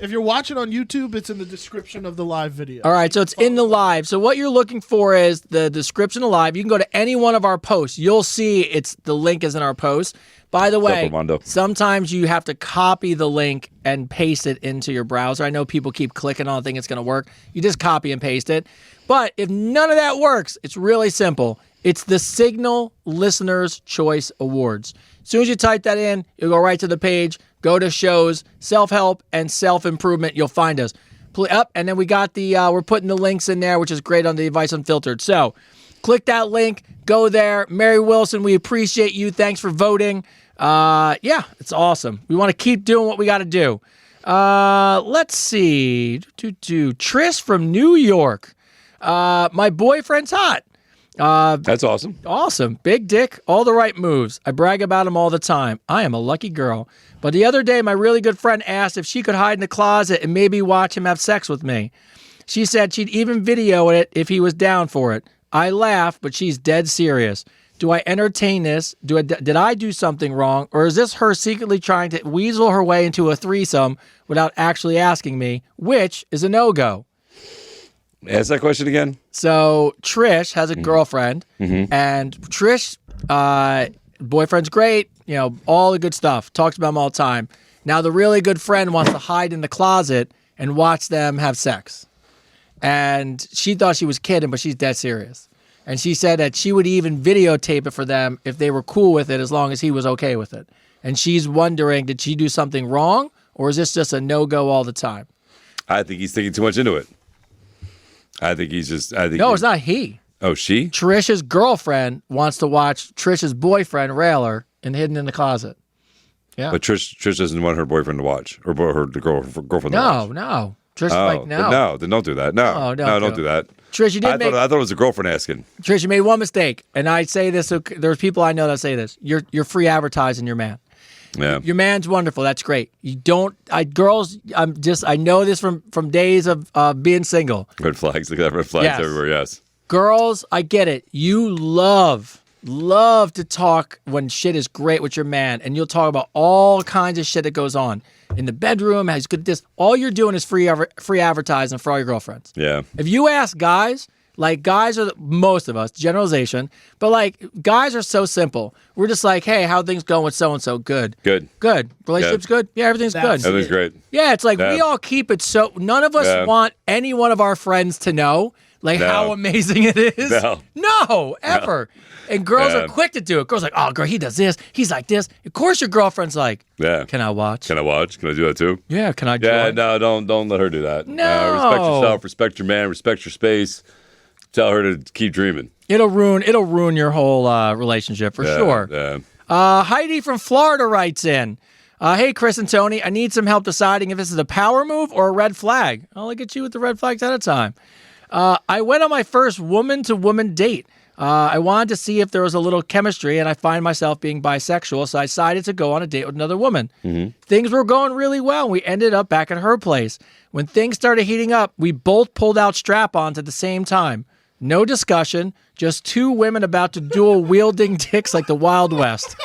[SPEAKER 3] If you're watching on YouTube, it's in the description of the live video.
[SPEAKER 2] All right, so it's in the live. So what you're looking for is the description of live. You can go to any one of our posts. You'll see the link is in our post. By the way, sometimes you have to copy the link and paste it into your browser. I know people keep clicking on it, think it's going to work. You just copy and paste it. But if none of that works, it's really simple. It's the Signal Listener's Choice Awards. As soon as you type that in, you'll go right to the page, go to shows, self-help, and self-improvement. You'll find us. Up, and then we got we're putting the links in there, which is great on the Advice Unfiltered. So click that link, go there. Mary Wilson, we appreciate you. Thanks for voting. It's awesome. We want to keep doing what we got to do. Let's see. Trish from New York. My boyfriend's hot.
[SPEAKER 1] That's awesome.
[SPEAKER 2] Awesome. Big dick, all the right moves. I brag about him all the time. I am a lucky girl. But the other day, my really good friend asked if she could hide in the closet and maybe watch him have sex with me. She said she'd even video it if he was down for it. I laughed, but she's dead serious. Do I entertain this? Did I do something wrong? Or is this her secretly trying to weasel her way into a threesome without actually asking me, which is a no-go?
[SPEAKER 1] Ask that question again.
[SPEAKER 2] So Trish has a girlfriend, and Trish, boyfriend's great, all the good stuff. Talks about him all the time. Now the really good friend wants to hide in the closet and watch them have sex. And she thought she was kidding, but she's dead serious. And she said that she would even videotape it for them if they were cool with it, as long as he was okay with it. And she's wondering, did she do something wrong, or is this just a no-go all the time?
[SPEAKER 1] I think he's thinking too much into it.
[SPEAKER 2] No, it's not he.
[SPEAKER 1] Oh, she?
[SPEAKER 2] Trish's girlfriend wants to watch Trish's boyfriend, Railer, and hidden in the closet. Yeah.
[SPEAKER 1] But Trish doesn't want her boyfriend to watch, or her girlfriend to watch.
[SPEAKER 2] No. Trish is like, no.
[SPEAKER 1] No, then don't do that. No, don't do that.
[SPEAKER 2] Trish, you didn't
[SPEAKER 1] I thought it was a girlfriend asking.
[SPEAKER 2] Trish, you made one mistake, and I say this. There's people I know that say this. You're free advertising your man.
[SPEAKER 1] Yeah.
[SPEAKER 2] Your man's wonderful. That's great. You don't. Girls. I know this from days of being single.
[SPEAKER 1] Red flags. Look at that red flags everywhere. Yes.
[SPEAKER 2] Girls, I get it. You love to talk when shit is great with your man, and you'll talk about all kinds of shit that goes on in the bedroom. He's good at this. All you're doing is free advertising for all your girlfriends.
[SPEAKER 1] Yeah.
[SPEAKER 2] If you ask guys. Like, guys are, most of us, generalization, but like, guys are so simple. We're just like, hey, how things going with so-and-so? Good. Relationship's good? Yeah, everything's good.
[SPEAKER 1] Everything's great.
[SPEAKER 2] Yeah, it's like, we all keep it so, none of us want any one of our friends to know, like, how amazing it is. No, ever. No. And girls are quick to do it. Girls are like, oh, girl, he does this. He's like this. Of course your girlfriend's like, can I watch?
[SPEAKER 1] Can I watch? Can I do that too?
[SPEAKER 2] Yeah, can I join?
[SPEAKER 1] Yeah, no, don't let her do that.
[SPEAKER 2] No.
[SPEAKER 1] Respect yourself, respect your man, respect your space. Tell her to keep dreaming.
[SPEAKER 2] It'll ruin your whole relationship for sure.
[SPEAKER 1] Yeah.
[SPEAKER 2] Heidi from Florida writes in, hey, Chris and Tony, I need some help deciding if this is a power move or a red flag. I'll look at you with the red flags at a time. I went on my first woman-to-woman date. I wanted to see if there was a little chemistry, and I find myself being bisexual, so I decided to go on a date with another woman. Mm-hmm. Things were going really well, and we ended up back at her place. When things started heating up, we both pulled out strap-ons at the same time. No discussion, just two women about to dual wielding dicks like the Wild West.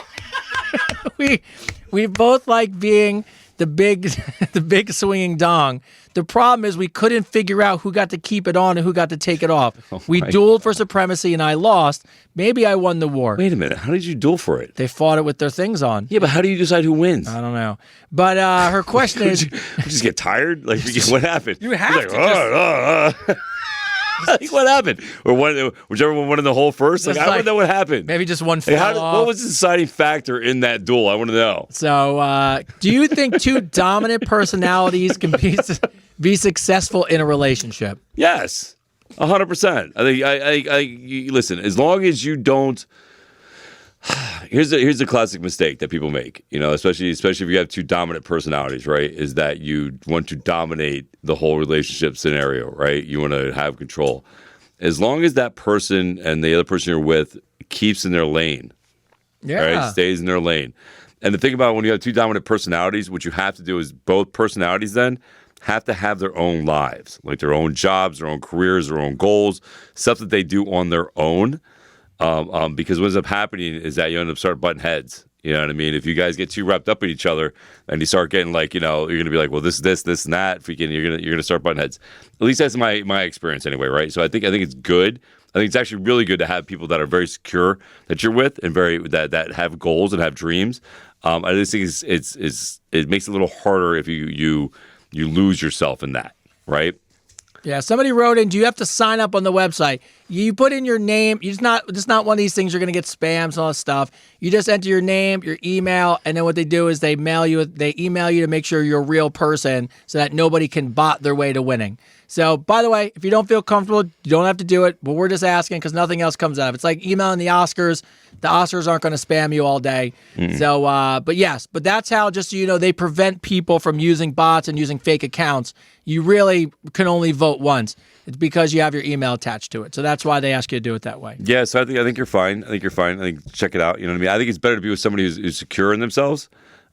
[SPEAKER 2] we both like being the big swinging dong. The problem is we couldn't figure out who got to keep it on and who got to take it off. We dueled for supremacy and I lost. Maybe I won the war.
[SPEAKER 1] Wait a minute. How did you duel for it?
[SPEAKER 2] They fought it with their things on.
[SPEAKER 1] Yeah, but how do you decide who wins?
[SPEAKER 2] I don't know. But her question is...
[SPEAKER 1] you just get tired? Like, what happened?
[SPEAKER 2] You have to
[SPEAKER 1] like, what happened? Or whichever one won in the hole first? Like, I want to know what happened.
[SPEAKER 2] Maybe just one fell off.
[SPEAKER 1] What was the deciding factor in that duel? I want to know.
[SPEAKER 2] So, do you think two dominant personalities can be successful in a relationship?
[SPEAKER 1] Yes, 100%. I think. Listen, as long as you don't. Here's a classic mistake that people make, especially if you have two dominant personalities, right? Is that you want to dominate the whole relationship scenario, right? You want to have control. as long as that person and the other person you're with keeps in their lane, right? Stays in their lane. And the thing about when you have two dominant personalities, what you have to do is both personalities then have to have their own lives, like their own jobs, their own careers, their own goals, stuff that they do on their own. Because what ends up happening is that you end up starting butting heads. You know what I mean? If you guys get too wrapped up in each other and you start getting like, you're going to be like, well, this, and that, you're going to start butting heads. At least that's my experience anyway, right? So I think it's good. I think it's actually really good to have people that are very secure that you're with and that have goals and have dreams. I just think it makes it a little harder if you lose yourself in that, right?
[SPEAKER 2] Yeah, somebody wrote in, do you have to sign up on the website? You put in your name. It's not one of these things you're going to get spams and all that stuff. You just enter your name, your email, and then what they do is they email you to make sure you're a real person so that nobody can bot their way to winning. So, by the way, if you don't feel comfortable, you don't have to do it, but we're just asking because nothing else comes out of it. It's like emailing the Oscars. The Oscars aren't going to spam you all day. So, but that's how, just so you know, they prevent people from using bots and using fake accounts. You really can only vote once. It's because you have your email attached to it. So that's why they ask you to do it that way.
[SPEAKER 1] Yeah, so I think you're fine. I think check it out. You know what I mean? I think it's better to be with somebody who's secure in themselves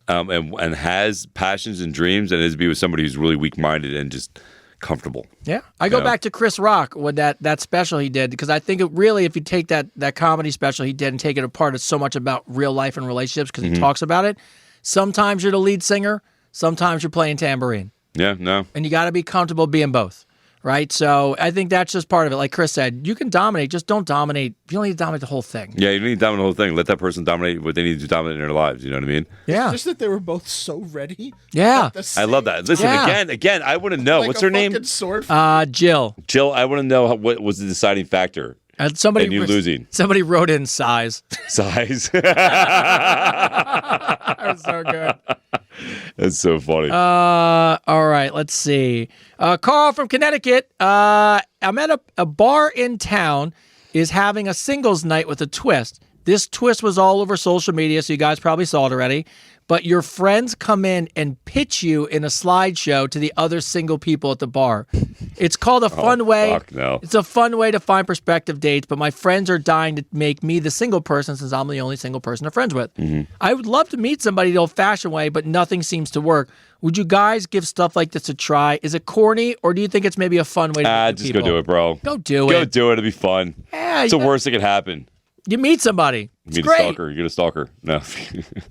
[SPEAKER 1] and has passions and dreams than it is to be with somebody who's really weak-minded and just comfortable.
[SPEAKER 2] Yeah. I go back to Chris Rock with that special he did, because I think it really, if you take that comedy special he did and take it apart, it's so much about real life and relationships because he talks about it. Sometimes you're the lead singer, sometimes you're playing tambourine.
[SPEAKER 1] Yeah, no.
[SPEAKER 2] And you got to be comfortable being both, right? So I think that's just part of it. Like Chris said, you can dominate, just don't dominate. You don't need to dominate the whole thing.
[SPEAKER 1] Yeah, you don't need to dominate the whole thing. Let that person dominate what they need to dominate in their lives. You know what I mean?
[SPEAKER 2] Yeah.
[SPEAKER 3] Just that they were both so ready.
[SPEAKER 2] Yeah.
[SPEAKER 1] I love that. Listen, again, I want to know.
[SPEAKER 3] Like
[SPEAKER 1] what's her name?
[SPEAKER 3] Sword
[SPEAKER 2] Jill.
[SPEAKER 1] Jill, I want to know what was the deciding factor in you losing.
[SPEAKER 2] Somebody wrote in size.
[SPEAKER 1] Size.
[SPEAKER 2] That was so good.
[SPEAKER 1] That's so funny.
[SPEAKER 2] All right, let's see. Carl from Connecticut. I'm at a bar in town is having a singles night with a twist. This twist was all over social media, so you guys probably saw it already. But your friends come in and pitch you in a slideshow to the other single people at the bar. It's called a fun way.
[SPEAKER 1] Fuck no.
[SPEAKER 2] It's a fun way to find prospective dates, but my friends are dying to make me the single person since I'm the only single person they're friends with. I would love to meet somebody the old-fashioned way, but nothing seems to work. Would you guys give stuff like this a try? Is it corny, or do you think it's maybe a fun way to meet
[SPEAKER 1] just
[SPEAKER 2] people?
[SPEAKER 1] go do it, bro.
[SPEAKER 2] Go do it.
[SPEAKER 1] Go do it. It'll be fun.
[SPEAKER 2] Yeah,
[SPEAKER 1] it's the worst that could happen.
[SPEAKER 2] You meet somebody. It's
[SPEAKER 1] meet
[SPEAKER 2] great.
[SPEAKER 1] a stalker. You get a stalker. No.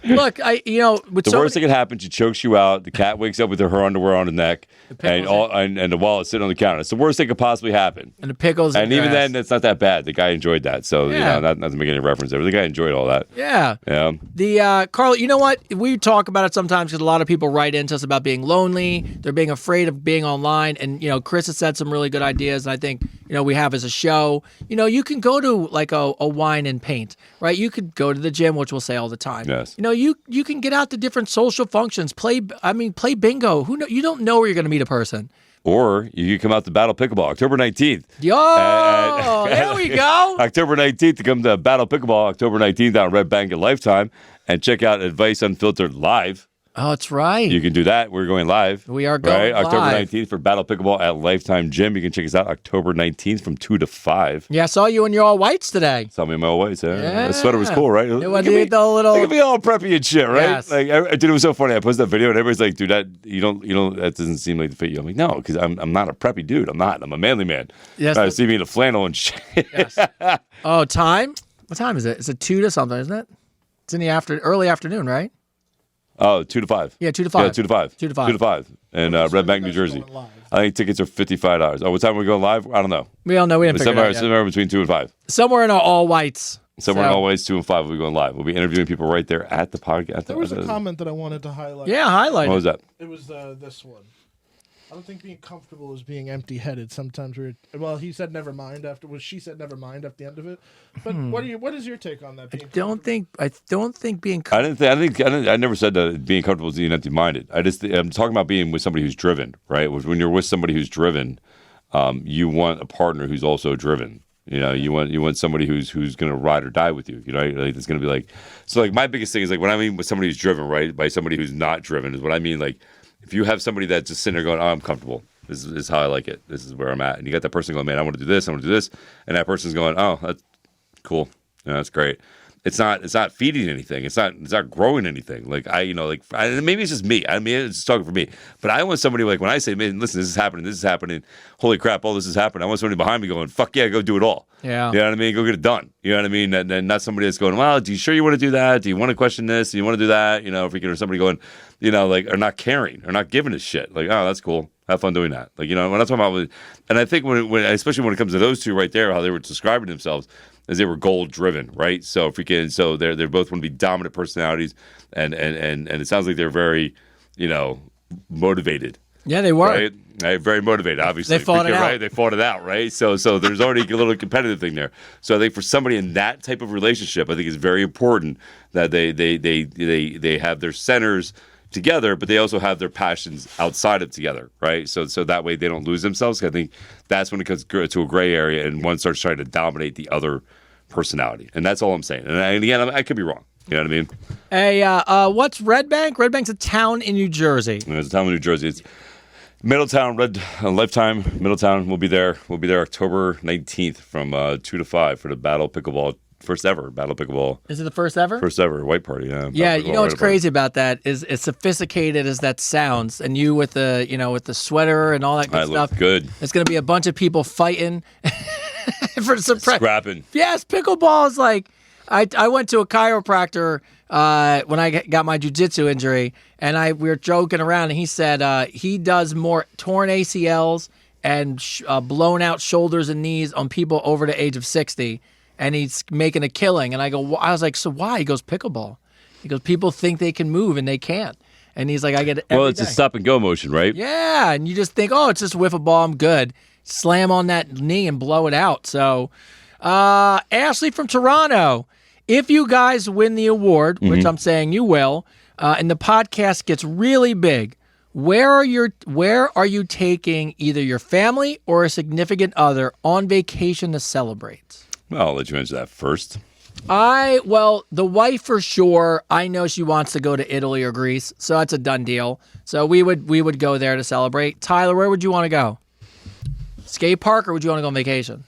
[SPEAKER 2] Look, with
[SPEAKER 1] the worst that could happen, she chokes you out. The cat wakes up with her underwear on the neck, and the wallet sitting on the counter. It's the worst that could possibly happen.
[SPEAKER 2] And the pickles.
[SPEAKER 1] And even then, it's not that bad. The guy enjoyed that. So not to make any reference there, but the guy enjoyed all that.
[SPEAKER 2] Yeah.
[SPEAKER 1] Yeah.
[SPEAKER 2] The Carl, you know what? We talk about it sometimes because a lot of people write into us about being lonely. They're being afraid of being online, and Chris has said some really good ideas. And I think we have as a show. You can go to like a wine and paint, right? You could go to the gym, which we'll say all the time.
[SPEAKER 1] Yes.
[SPEAKER 2] You can get out to different social functions. Play bingo. You don't know where you're going to meet a person.
[SPEAKER 1] Or you can come out to Battle Pickleball October 19th.
[SPEAKER 2] Yo, there we go.
[SPEAKER 1] October 19th to come to Battle Pickleball October 19th down Red Bank at Lifetime and check out Advice Unfiltered live.
[SPEAKER 2] Oh, that's right.
[SPEAKER 1] You can do that. We're going live.
[SPEAKER 2] We are going live.
[SPEAKER 1] October 19th for Battle Pickleball at Lifetime Gym. You can check us out October 19th from 2 to 5.
[SPEAKER 2] Yeah, I saw you in your all whites today.
[SPEAKER 1] Saw me in my all whites. Yeah. The sweater was cool, right?
[SPEAKER 2] It was It could
[SPEAKER 1] be all preppy and shit, right?
[SPEAKER 2] Yes.
[SPEAKER 1] Like, dude, it was so funny. I posted that video and everybody's like, dude, that you don't, that doesn't seem like to fit you. I'm like, no, because I'm not a preppy dude. I'm not. I'm a manly man.
[SPEAKER 2] Yes.
[SPEAKER 1] See me in a flannel and shit.
[SPEAKER 2] Yes. Oh, time? What time is it? It's 2 to something, isn't it? It's in the early afternoon, right?
[SPEAKER 1] Oh, 2 to 5.
[SPEAKER 2] Yeah, 2 to 5.
[SPEAKER 1] Yeah, 2 to 5.
[SPEAKER 2] 2 to 5.
[SPEAKER 1] 2 to 5. In Red Bank, New Jersey. I think tickets are $55. Oh, what time are we going live? I don't know.
[SPEAKER 2] We don't know. We didn't figure it out yet.
[SPEAKER 1] Somewhere between 2 and 5.
[SPEAKER 2] Somewhere in our all whites.
[SPEAKER 1] Somewhere in all ways, 2 and 5 will be going live. We'll be interviewing people right there at the podcast.
[SPEAKER 3] There was a comment that I wanted to highlight.
[SPEAKER 2] Yeah, highlight.
[SPEAKER 1] What was that?
[SPEAKER 3] It was this one. I don't think being comfortable is being empty-headed. Sometimes he said never mind after. She said never mind at the end of it. But what is your take on that?
[SPEAKER 2] I don't think being.
[SPEAKER 1] I never said that being comfortable is being empty-minded. I'm talking about being with somebody who's driven, right? When you're with somebody who's driven, you want a partner who's also driven. You want somebody who's going to ride or die with you. Like it's going to be like. So like my biggest thing is like when I mean with somebody who's driven, right? By somebody who's not driven is what I mean. Like if you have somebody that's just sitting there going, oh, I'm comfortable. This is how I like it. This is where I'm at. And you got that person going, man, I want to do this. I want to do this. And that person's going, oh, that's cool. That's great. It's not feeding anything. It's not growing anything. Like maybe it's just me. I mean, it's just talking for me. But I want somebody like when I say, man, listen, this is happening. Holy crap, all this is happening. I want somebody behind me going, fuck yeah, go do it all.
[SPEAKER 2] Yeah.
[SPEAKER 1] You know what I mean? Go get it done. You know what I mean? And not somebody that's going, well, do you sure you want to do that? Do you want to question this? Do you want to do that? Or somebody going, or not caring or not giving a shit. Like, oh, that's cool. Have fun doing that. Like, when I'm talking about, and I think when especially when it comes to those two right there, how they were describing themselves as they were goal driven, right? So they're both want to be dominant personalities, and it sounds like they're very, motivated.
[SPEAKER 2] Yeah, they were.
[SPEAKER 1] Right, very motivated, obviously.
[SPEAKER 2] They fought it out.
[SPEAKER 1] Right? They fought it out, right? So there's already a little competitive thing there. So I think for somebody in that type of relationship, I think it's very important that they have their centers together, but they also have their passions outside of together, right? So that way they don't lose themselves. I think that's when it comes to a gray area and one starts trying to dominate the other personality. And that's all I'm saying. And again, I could be wrong. You know what I mean?
[SPEAKER 2] Hey, what's Red Bank? Red Bank's a town in New Jersey.
[SPEAKER 1] It's a town in New Jersey. It's Middletown, Lifetime, Middletown. We'll be there. We'll be there October 19th from 2 to 5 for the Battle Pickleball. First ever Battle Pickleball.
[SPEAKER 2] Is it the first ever?
[SPEAKER 1] First ever white party. Yeah.
[SPEAKER 2] Yeah, you know what's crazy about that is as sophisticated as that sounds, and you with the with the sweater and all that good stuff.
[SPEAKER 1] Look good.
[SPEAKER 2] It's going to be a bunch of people fighting for some
[SPEAKER 1] scrapping.
[SPEAKER 2] Yes, pickleball is like. I went to a chiropractor when I got my jiu-jitsu injury, and we were joking around, and he said he does more torn ACLs and blown out shoulders and knees on people over the age of 60. And he's making a killing. And I was like, so why? He goes, pickleball. He goes, people think they can move and they can't. And he's like, I get it every
[SPEAKER 1] it's
[SPEAKER 2] day.
[SPEAKER 1] a stop and go motion, right?
[SPEAKER 2] Yeah. And you just think, oh, it's just whiff a ball. I'm good. Slam on that knee and blow it out. So, Ashley from Toronto, if you guys win the award, which I'm saying you will, and the podcast gets really big, where are you taking either your family or a significant other on vacation to celebrate?
[SPEAKER 1] Well, I'll let you answer that first.
[SPEAKER 2] The wife for sure. I know she wants to go to Italy or Greece, so that's a done deal. So we would go there to celebrate. Tyler, where would you want to go? Skate park, or would you want to go on vacation?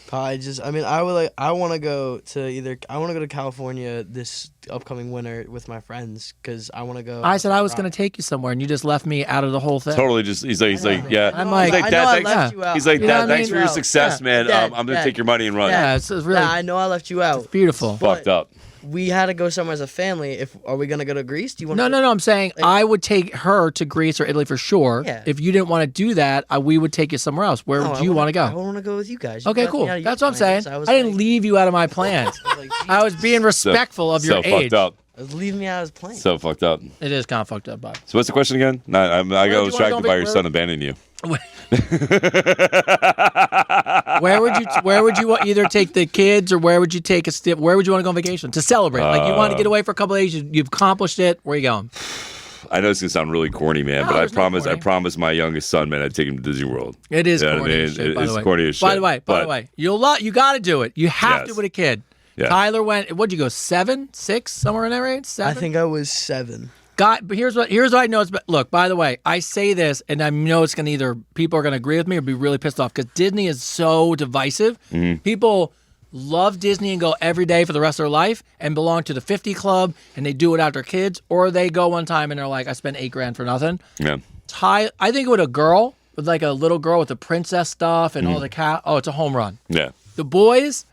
[SPEAKER 4] Probably I want to go to California this upcoming winter with my friends because I want to go.
[SPEAKER 2] I said I was going to take you somewhere, and you just left me out of the whole thing.
[SPEAKER 1] Totally, he's like, yeah.
[SPEAKER 2] I'm like,
[SPEAKER 4] I know I left you out.
[SPEAKER 1] He's like, Dad, thanks
[SPEAKER 2] I
[SPEAKER 1] for
[SPEAKER 2] mean?
[SPEAKER 1] your success, man.
[SPEAKER 4] Dad,
[SPEAKER 1] I'm going to take your money and run.
[SPEAKER 2] Yeah, it's really.
[SPEAKER 4] Yeah, I know I left you out.
[SPEAKER 2] It's beautiful.
[SPEAKER 1] Fucked up.
[SPEAKER 4] We had to go somewhere as a family. Are we gonna go to Greece? Do you want?
[SPEAKER 2] No. I'm saying I would take her to Greece or Italy for sure.
[SPEAKER 4] Yeah.
[SPEAKER 2] If you didn't want to do that, we would take you somewhere else. Where would you want to go?
[SPEAKER 4] I want to go with you guys.
[SPEAKER 2] Okay, cool. That's what I'm saying. I didn't leave you out of my plans. I was being respectful of your age.
[SPEAKER 1] Fucked up.
[SPEAKER 4] Leave me out of his plane.
[SPEAKER 1] So fucked up.
[SPEAKER 2] It is kind of fucked up, Bob.
[SPEAKER 1] So what's the question again? No, I got distracted by your son abandoning you.
[SPEAKER 2] Where would you either take the kids or where would you take where would you want to go on vacation to celebrate? Like you want to get away for a couple of days, you've accomplished it. Where are you going?
[SPEAKER 1] I know it's gonna sound really corny, man, but I promise my youngest son, man, I'd take him to Disney World.
[SPEAKER 2] It is
[SPEAKER 1] corny.
[SPEAKER 2] corny as shit, by the way.
[SPEAKER 1] Corny as shit.
[SPEAKER 2] By the way, you got to do it. You have to with a kid.
[SPEAKER 1] Yeah.
[SPEAKER 2] Tyler went. What'd you go? 7, 6, somewhere in that range? 7.
[SPEAKER 4] I think I was 7.
[SPEAKER 2] But here's what I know. Look, by the way, I say this, and I know it's gonna either people are gonna agree with me or be really pissed off because Disney is so divisive.
[SPEAKER 1] Mm-hmm.
[SPEAKER 2] People love Disney and go every day for the rest of their life and belong to the 50 Club and they do it out their kids, or they go one time and they're like, I spent $8,000 for nothing.
[SPEAKER 1] Yeah.
[SPEAKER 2] I think with a girl, with like a little girl with the princess stuff and all the cat. Oh, it's a home run.
[SPEAKER 1] Yeah.
[SPEAKER 2] The boys.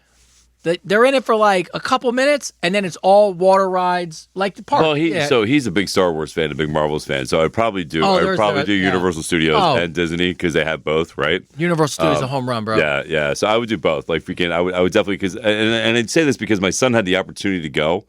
[SPEAKER 2] They're in it for like a couple minutes, and then it's all water rides, like the park.
[SPEAKER 1] Well, so he's a big Star Wars fan, a big Marvels fan. So I'd probably do Universal Studios and Disney because they have both, right?
[SPEAKER 2] Universal Studios is a home run, bro.
[SPEAKER 1] Yeah. So I would do both. Like freaking, I would definitely because, and I'd say this because my son had the opportunity to go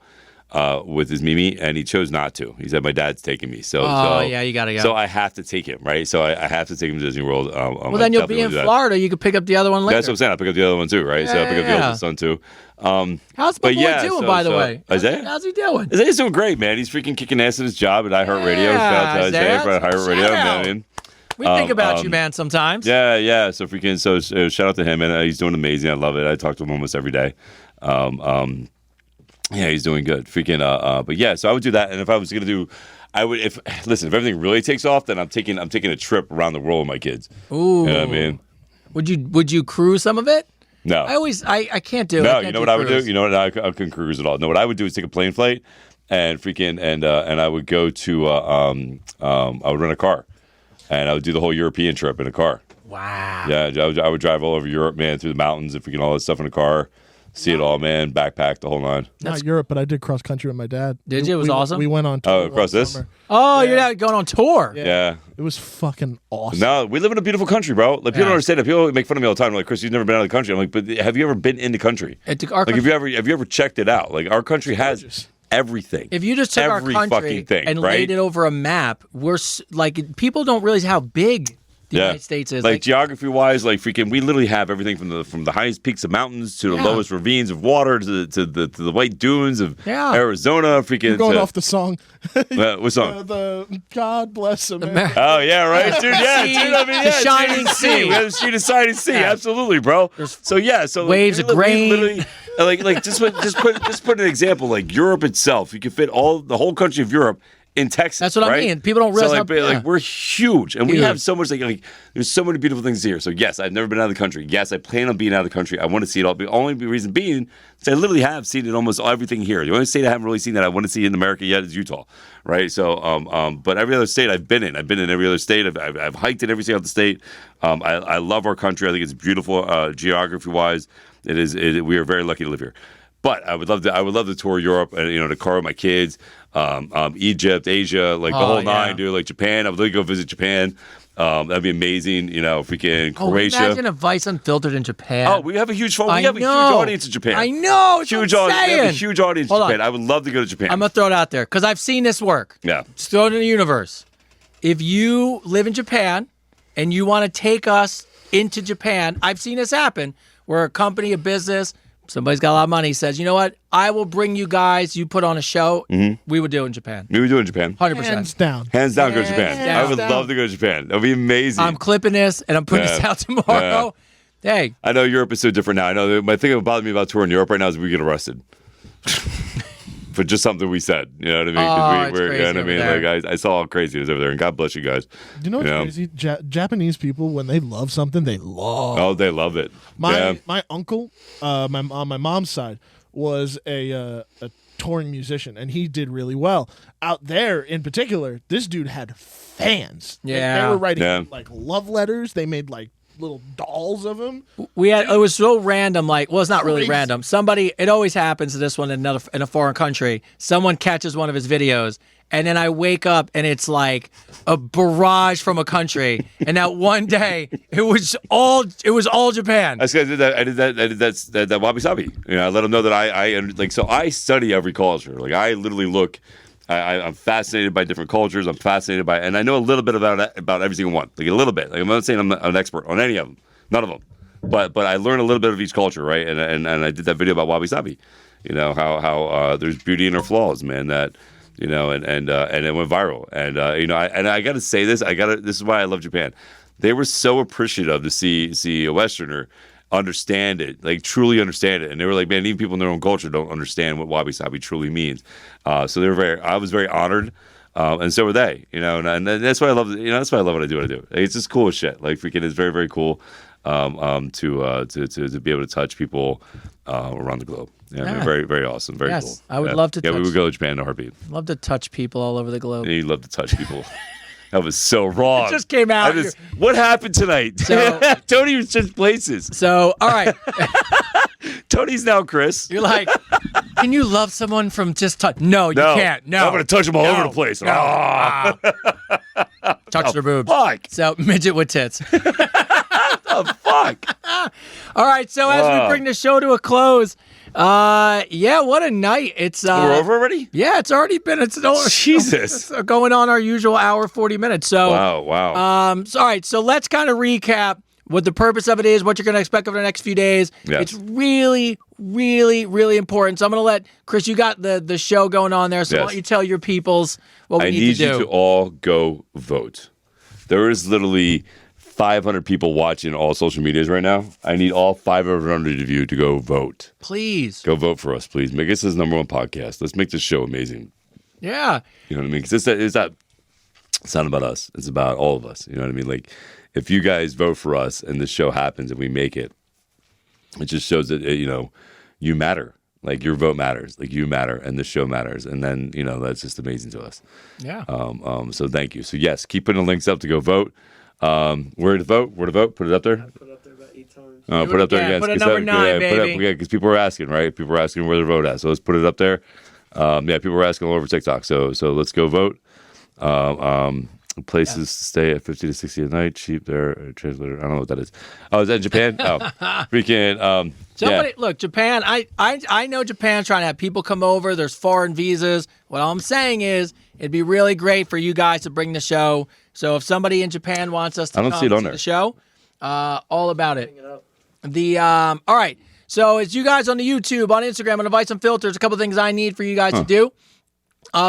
[SPEAKER 1] with his Mimi, and he chose not to. He said, "My dad's taking me." So
[SPEAKER 2] yeah, you gotta go.
[SPEAKER 1] So I have to take him, right? So I have to take him to Disney World.
[SPEAKER 2] Well, then you'll be in Florida. You could pick up the other one later.
[SPEAKER 1] That's what I'm saying. I'll pick up the other one too, right? So I'll pick up the other son too.
[SPEAKER 2] How's my boy doing, by the way?
[SPEAKER 1] Isaiah?
[SPEAKER 2] How's he doing?
[SPEAKER 1] Isaiah's doing great, man. He's freaking kicking ass at his job at iHeartRadio.
[SPEAKER 2] Yeah,
[SPEAKER 1] Shout out to Isaiah for iHeartRadio. Man.
[SPEAKER 2] We think about you, man, sometimes.
[SPEAKER 1] Yeah. So freaking, shout out to him, and he's doing amazing. I love it. I talk to him almost every day. Yeah, he's doing good. Freaking, but yeah, so I would do that. And if I was going to do, I would if everything really takes off, then I'm taking a trip around the world with my kids.
[SPEAKER 2] Ooh.
[SPEAKER 1] You know what I mean?
[SPEAKER 2] Would you cruise some of it?
[SPEAKER 1] No.
[SPEAKER 2] I can't do it.
[SPEAKER 1] No, you know what I would do? You know what? I couldn't cruise at all. No, what I would do is take a plane flight and and I would go to I would rent a car and I would do the whole European trip in a car.
[SPEAKER 2] Wow.
[SPEAKER 1] Yeah, I would drive all over Europe, man, through the mountains and all that stuff in a car. See it all, man. Backpack, the whole nine.
[SPEAKER 3] Not Europe, but I did cross country with my dad.
[SPEAKER 2] Did you? It was awesome?
[SPEAKER 3] We went on tour.
[SPEAKER 1] Oh, across this?
[SPEAKER 3] Summer.
[SPEAKER 2] Oh, you're not going on tour.
[SPEAKER 1] Yeah.
[SPEAKER 3] It was fucking awesome.
[SPEAKER 1] No, we live in a beautiful country, bro. Like people don't understand that. People make fun of me all the time. Like, Chris, you've never been out of the country. I'm like, but have you ever been in the country? Like, have you ever checked it out? Like, our country has everything.
[SPEAKER 2] If you just took
[SPEAKER 1] every
[SPEAKER 2] our country
[SPEAKER 1] fucking thing,
[SPEAKER 2] and
[SPEAKER 1] right?
[SPEAKER 2] laid it over a map, like people don't realize how big the United States is.
[SPEAKER 1] Like geography wise, like freaking, we literally have everything from the highest peaks of mountains to the lowest ravines of water to the white dunes of Arizona. Freaking,
[SPEAKER 3] you're going off the song.
[SPEAKER 1] What song?
[SPEAKER 3] The God Bless America.
[SPEAKER 1] Oh yeah, right, dude. Yeah, dude. I mean,
[SPEAKER 2] the shining sea.
[SPEAKER 1] We have the street of shining sea. Absolutely, bro. So
[SPEAKER 2] waves of grain.
[SPEAKER 1] Literally, like just put an example. Like Europe itself, you can fit the whole country of Europe in Texas.
[SPEAKER 2] That's what I mean. People don't realize
[SPEAKER 1] how we're huge, and we have so much. Like there's so many beautiful things here. So yes, I've never been out of the country. Yes, I plan on being out of the country. I want to see it all. The only reason being is I literally have seen it almost everything here. The only state I haven't really seen that I want to see in America yet is Utah, right? So, but every other state I've been in. I've been in every other state. I've hiked in every single state. I love our country. I think it's beautiful geography wise. It is. We are very lucky to live here. But I would love to tour Europe and to car with my kids, Egypt, Asia, like the whole nine, dude. Like Japan, I would love to go visit Japan. That'd be amazing. Freaking Croatia.
[SPEAKER 2] Imagine a Vice Unfiltered in Japan.
[SPEAKER 1] Oh, we have a huge phone. We have a huge audience in Japan.
[SPEAKER 2] I know.
[SPEAKER 1] Huge audience. We have a huge audience in Japan. I would love to go to Japan.
[SPEAKER 2] I'm gonna throw it out there because I've seen this work.
[SPEAKER 1] Yeah.
[SPEAKER 2] Just throw it in the universe. If you live in Japan and you want to take us into Japan, I've seen this happen where a company, a business. Somebody's got a lot of money, says, you know what? I will bring you guys. You put on a show. Mm-hmm. We would do it in Japan.
[SPEAKER 1] We would do it in Japan.
[SPEAKER 2] 100%.
[SPEAKER 3] Hands down.
[SPEAKER 1] Hands down, go to Japan. I would love to go to Japan. That would be amazing.
[SPEAKER 2] I'm clipping this, and I'm putting this out tomorrow.
[SPEAKER 1] Yeah.
[SPEAKER 2] Hey.
[SPEAKER 1] I know Europe is so different now. I know my thing that bothers me about touring Europe right now is we get arrested. For just something we said. You know what I mean?
[SPEAKER 2] It's crazy,
[SPEAKER 1] you know what I mean? Like, I saw how crazy it is over there, and God bless you guys.
[SPEAKER 3] You know what's crazy? Japanese people, when they love something, they love.
[SPEAKER 1] Oh, they love it.
[SPEAKER 3] My uncle, on my mom's side, was a touring musician, and he did really well. Out there, in particular, this dude had fans.
[SPEAKER 2] Yeah.
[SPEAKER 3] They were writing like love letters. They made like little dolls of him.
[SPEAKER 2] It was so random. Like, well, it's not really random. It always happens to this one in a foreign country. Someone catches one of his videos, and then I wake up and it's like a barrage from a country. And that one day, it was all Japan.
[SPEAKER 1] I did that wabi sabi. I let them know that I study every culture. Like I literally look. I'm fascinated by different cultures. I'm fascinated by, and I know a little bit about every single one. Like a little bit. Like I'm not saying I'm an expert on any of them, none of them, but I learn a little bit of each culture, right? And I did that video about wabi sabi. How there's beauty in our flaws, man. That and it went viral. And I got to say this. This is why I love Japan. They were so appreciative to see a Westerner understand it, like truly understand it, and they were like, man, even people in their own culture don't understand what wabi sabi truly means. So I was very honored, and so were they. And that's why I love. That's why I love what I do. It's just cool as shit. Like freaking, it's very very cool to be able to touch people around the globe. Yeah. Very very awesome. Very cool.
[SPEAKER 2] I would love to.
[SPEAKER 1] Yeah, we would go to Japan in a heartbeat.
[SPEAKER 2] Love to touch people all over the globe.
[SPEAKER 1] Yeah, you love to touch people. That was so wrong.
[SPEAKER 2] It just came out.
[SPEAKER 1] What happened tonight?
[SPEAKER 2] So,
[SPEAKER 1] Tony was just places.
[SPEAKER 2] So, all right.
[SPEAKER 1] Tony's now Chris.
[SPEAKER 2] You're like, can you love someone from just touch? No, you can't. No.
[SPEAKER 1] I'm going to touch them all over the place.
[SPEAKER 2] No. Touch their boobs.
[SPEAKER 1] Fuck.
[SPEAKER 2] So, midget with tits.
[SPEAKER 1] The fuck?
[SPEAKER 2] All right. So, as we bring the show to a close, what a night. It's
[SPEAKER 1] we're over already?
[SPEAKER 2] Yeah, it's already been
[SPEAKER 1] Jesus.
[SPEAKER 2] It's going on our usual hour 40 minutes. So
[SPEAKER 1] wow.
[SPEAKER 2] All right, so let's kind of recap what the purpose of it is, what you're going to expect over the next few days.
[SPEAKER 1] Yes.
[SPEAKER 2] It's really, really, really important. So I'm going to let Chris, you got the show going on there, so why don't you tell your peoples what we need to do.
[SPEAKER 1] I need you to all go vote. There is literally 500 people watching all social medias right now. I need all 500 of you to go vote.
[SPEAKER 2] Please.
[SPEAKER 1] Go vote for us, please. Make us this #1 podcast. Let's make this show amazing.
[SPEAKER 2] Yeah.
[SPEAKER 1] You know what I mean? Because it's not about us. It's about all of us. You know what I mean? Like, if you guys vote for us and this show happens and we make it, it just shows that, you matter. Like, your vote matters. Like, you matter, and this show matters. And then, that's just amazing to us.
[SPEAKER 2] Yeah.
[SPEAKER 1] So thank you. So, yes, keep putting the links up to go vote. Where to vote? Put it up there?
[SPEAKER 4] I put it up there about 8 times.
[SPEAKER 1] Put it up there again.
[SPEAKER 2] Put it number 9, baby.
[SPEAKER 1] Because people were asking, right? People were asking where their vote at. So let's put it up there. People were asking all over TikTok. So let's go vote. Places to stay at 50 to 60 a night. Cheap there. Translator. I don't know what that is. Oh, is that in Japan? Oh, freaking.
[SPEAKER 2] Somebody look, Japan. I know Japan's trying to have people come over. There's foreign visas. What I'm saying is, it'd be really great for you guys to bring the show. So if somebody in Japan wants us to come see the show, all about it. All right. So it's you guys on the YouTube, on Instagram, on Advice Unfiltered. A couple things I need for you guys to do.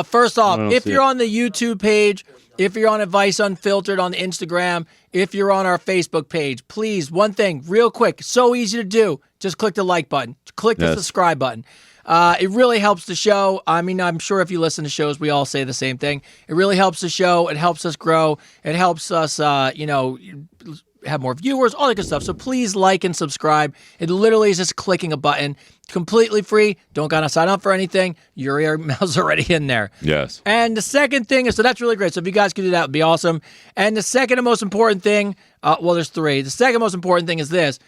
[SPEAKER 2] First off, if you're on the YouTube page, if you're on Advice Unfiltered on Instagram, if you're on our Facebook page, please, one thing, real quick, so easy to do. Just click the like button. Click the subscribe button. It really helps the show. I mean, I'm sure if you listen to shows, we all say the same thing. It really helps the show. It helps us grow. It helps us, have more viewers, all that good stuff. So please like and subscribe. It literally is just clicking a button. Completely free. Don't gotta sign up for anything. Your email's already in there.
[SPEAKER 1] Yes.
[SPEAKER 2] And the second thing is, so that's really great. So if you guys could do that, it would be awesome. And the second and most important thing, there's 3. The second most important thing is this.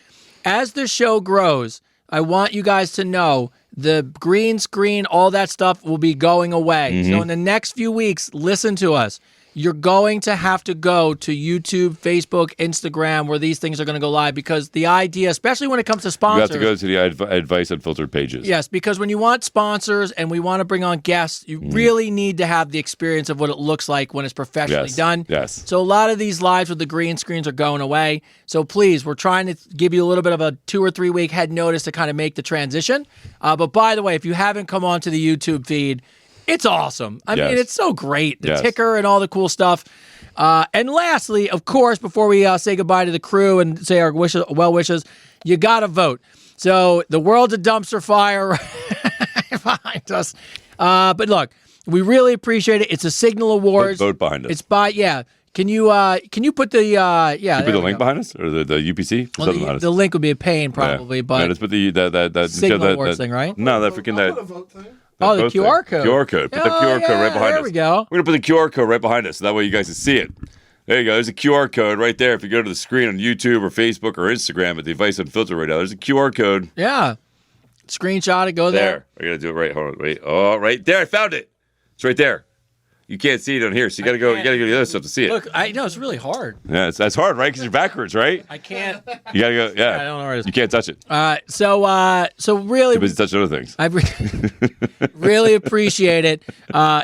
[SPEAKER 2] As the show grows, I want you guys to know the green screen, all that stuff will be going away. So in the next few weeks, listen to us. You're going to have to go to YouTube, Facebook, Instagram, where these things are going to go live, because the idea, especially when it comes to sponsors.
[SPEAKER 1] You have to go to the Advice Unfiltered pages.
[SPEAKER 2] Yes, because when you want sponsors and we want to bring on guests, you really need to have the experience of what it looks like when it's professionally done.
[SPEAKER 1] Yes.
[SPEAKER 2] So a lot of these lives with the green screens are going away. So please, we're trying to give you a little bit of a 2 or 3 week head notice to kind of make the transition. But by the way, if you haven't come onto the YouTube feed, it's awesome. I mean, it's so great. The ticker and all the cool stuff. And lastly, of course, before we say goodbye to the crew and say our well wishes, you got to vote. So the world's a dumpster fire behind us. But look, we really appreciate it. It's a Signal Awards.
[SPEAKER 1] Vote behind us.
[SPEAKER 2] It's by, Can you put the
[SPEAKER 1] Can you put the link behind us, or the UPC?
[SPEAKER 2] Well, the link would be a pain probably, but
[SPEAKER 1] let's put the
[SPEAKER 2] Signal Awards thing, right?
[SPEAKER 1] No, that freaking
[SPEAKER 3] I'll put a vote thing.
[SPEAKER 2] Oh, the QR code.
[SPEAKER 1] QR code. Put the QR code right behind us.
[SPEAKER 2] There we go.
[SPEAKER 1] We're going to put the QR code right behind us, so that way you guys can see it. There you go. There's a QR code right there. If you go to the screen on YouTube or Facebook or Instagram at the Advice Unfiltered right now, there's a QR code.
[SPEAKER 2] Yeah. Screenshot it. Go there.
[SPEAKER 1] I got to do it right. Hold on. Wait. Oh, right there. I found it. It's right there. You can't see it on here, so you got to go. You got to go to the other stuff to see it.
[SPEAKER 2] Look, I know it's really hard.
[SPEAKER 1] Yeah, that's hard, right? Because you're backwards, right?
[SPEAKER 2] I can't.
[SPEAKER 1] You got to go. Yeah,
[SPEAKER 2] I don't know where it is.
[SPEAKER 1] You can't touch it.
[SPEAKER 2] So really,
[SPEAKER 1] Too busy touching other things.
[SPEAKER 2] I really appreciate it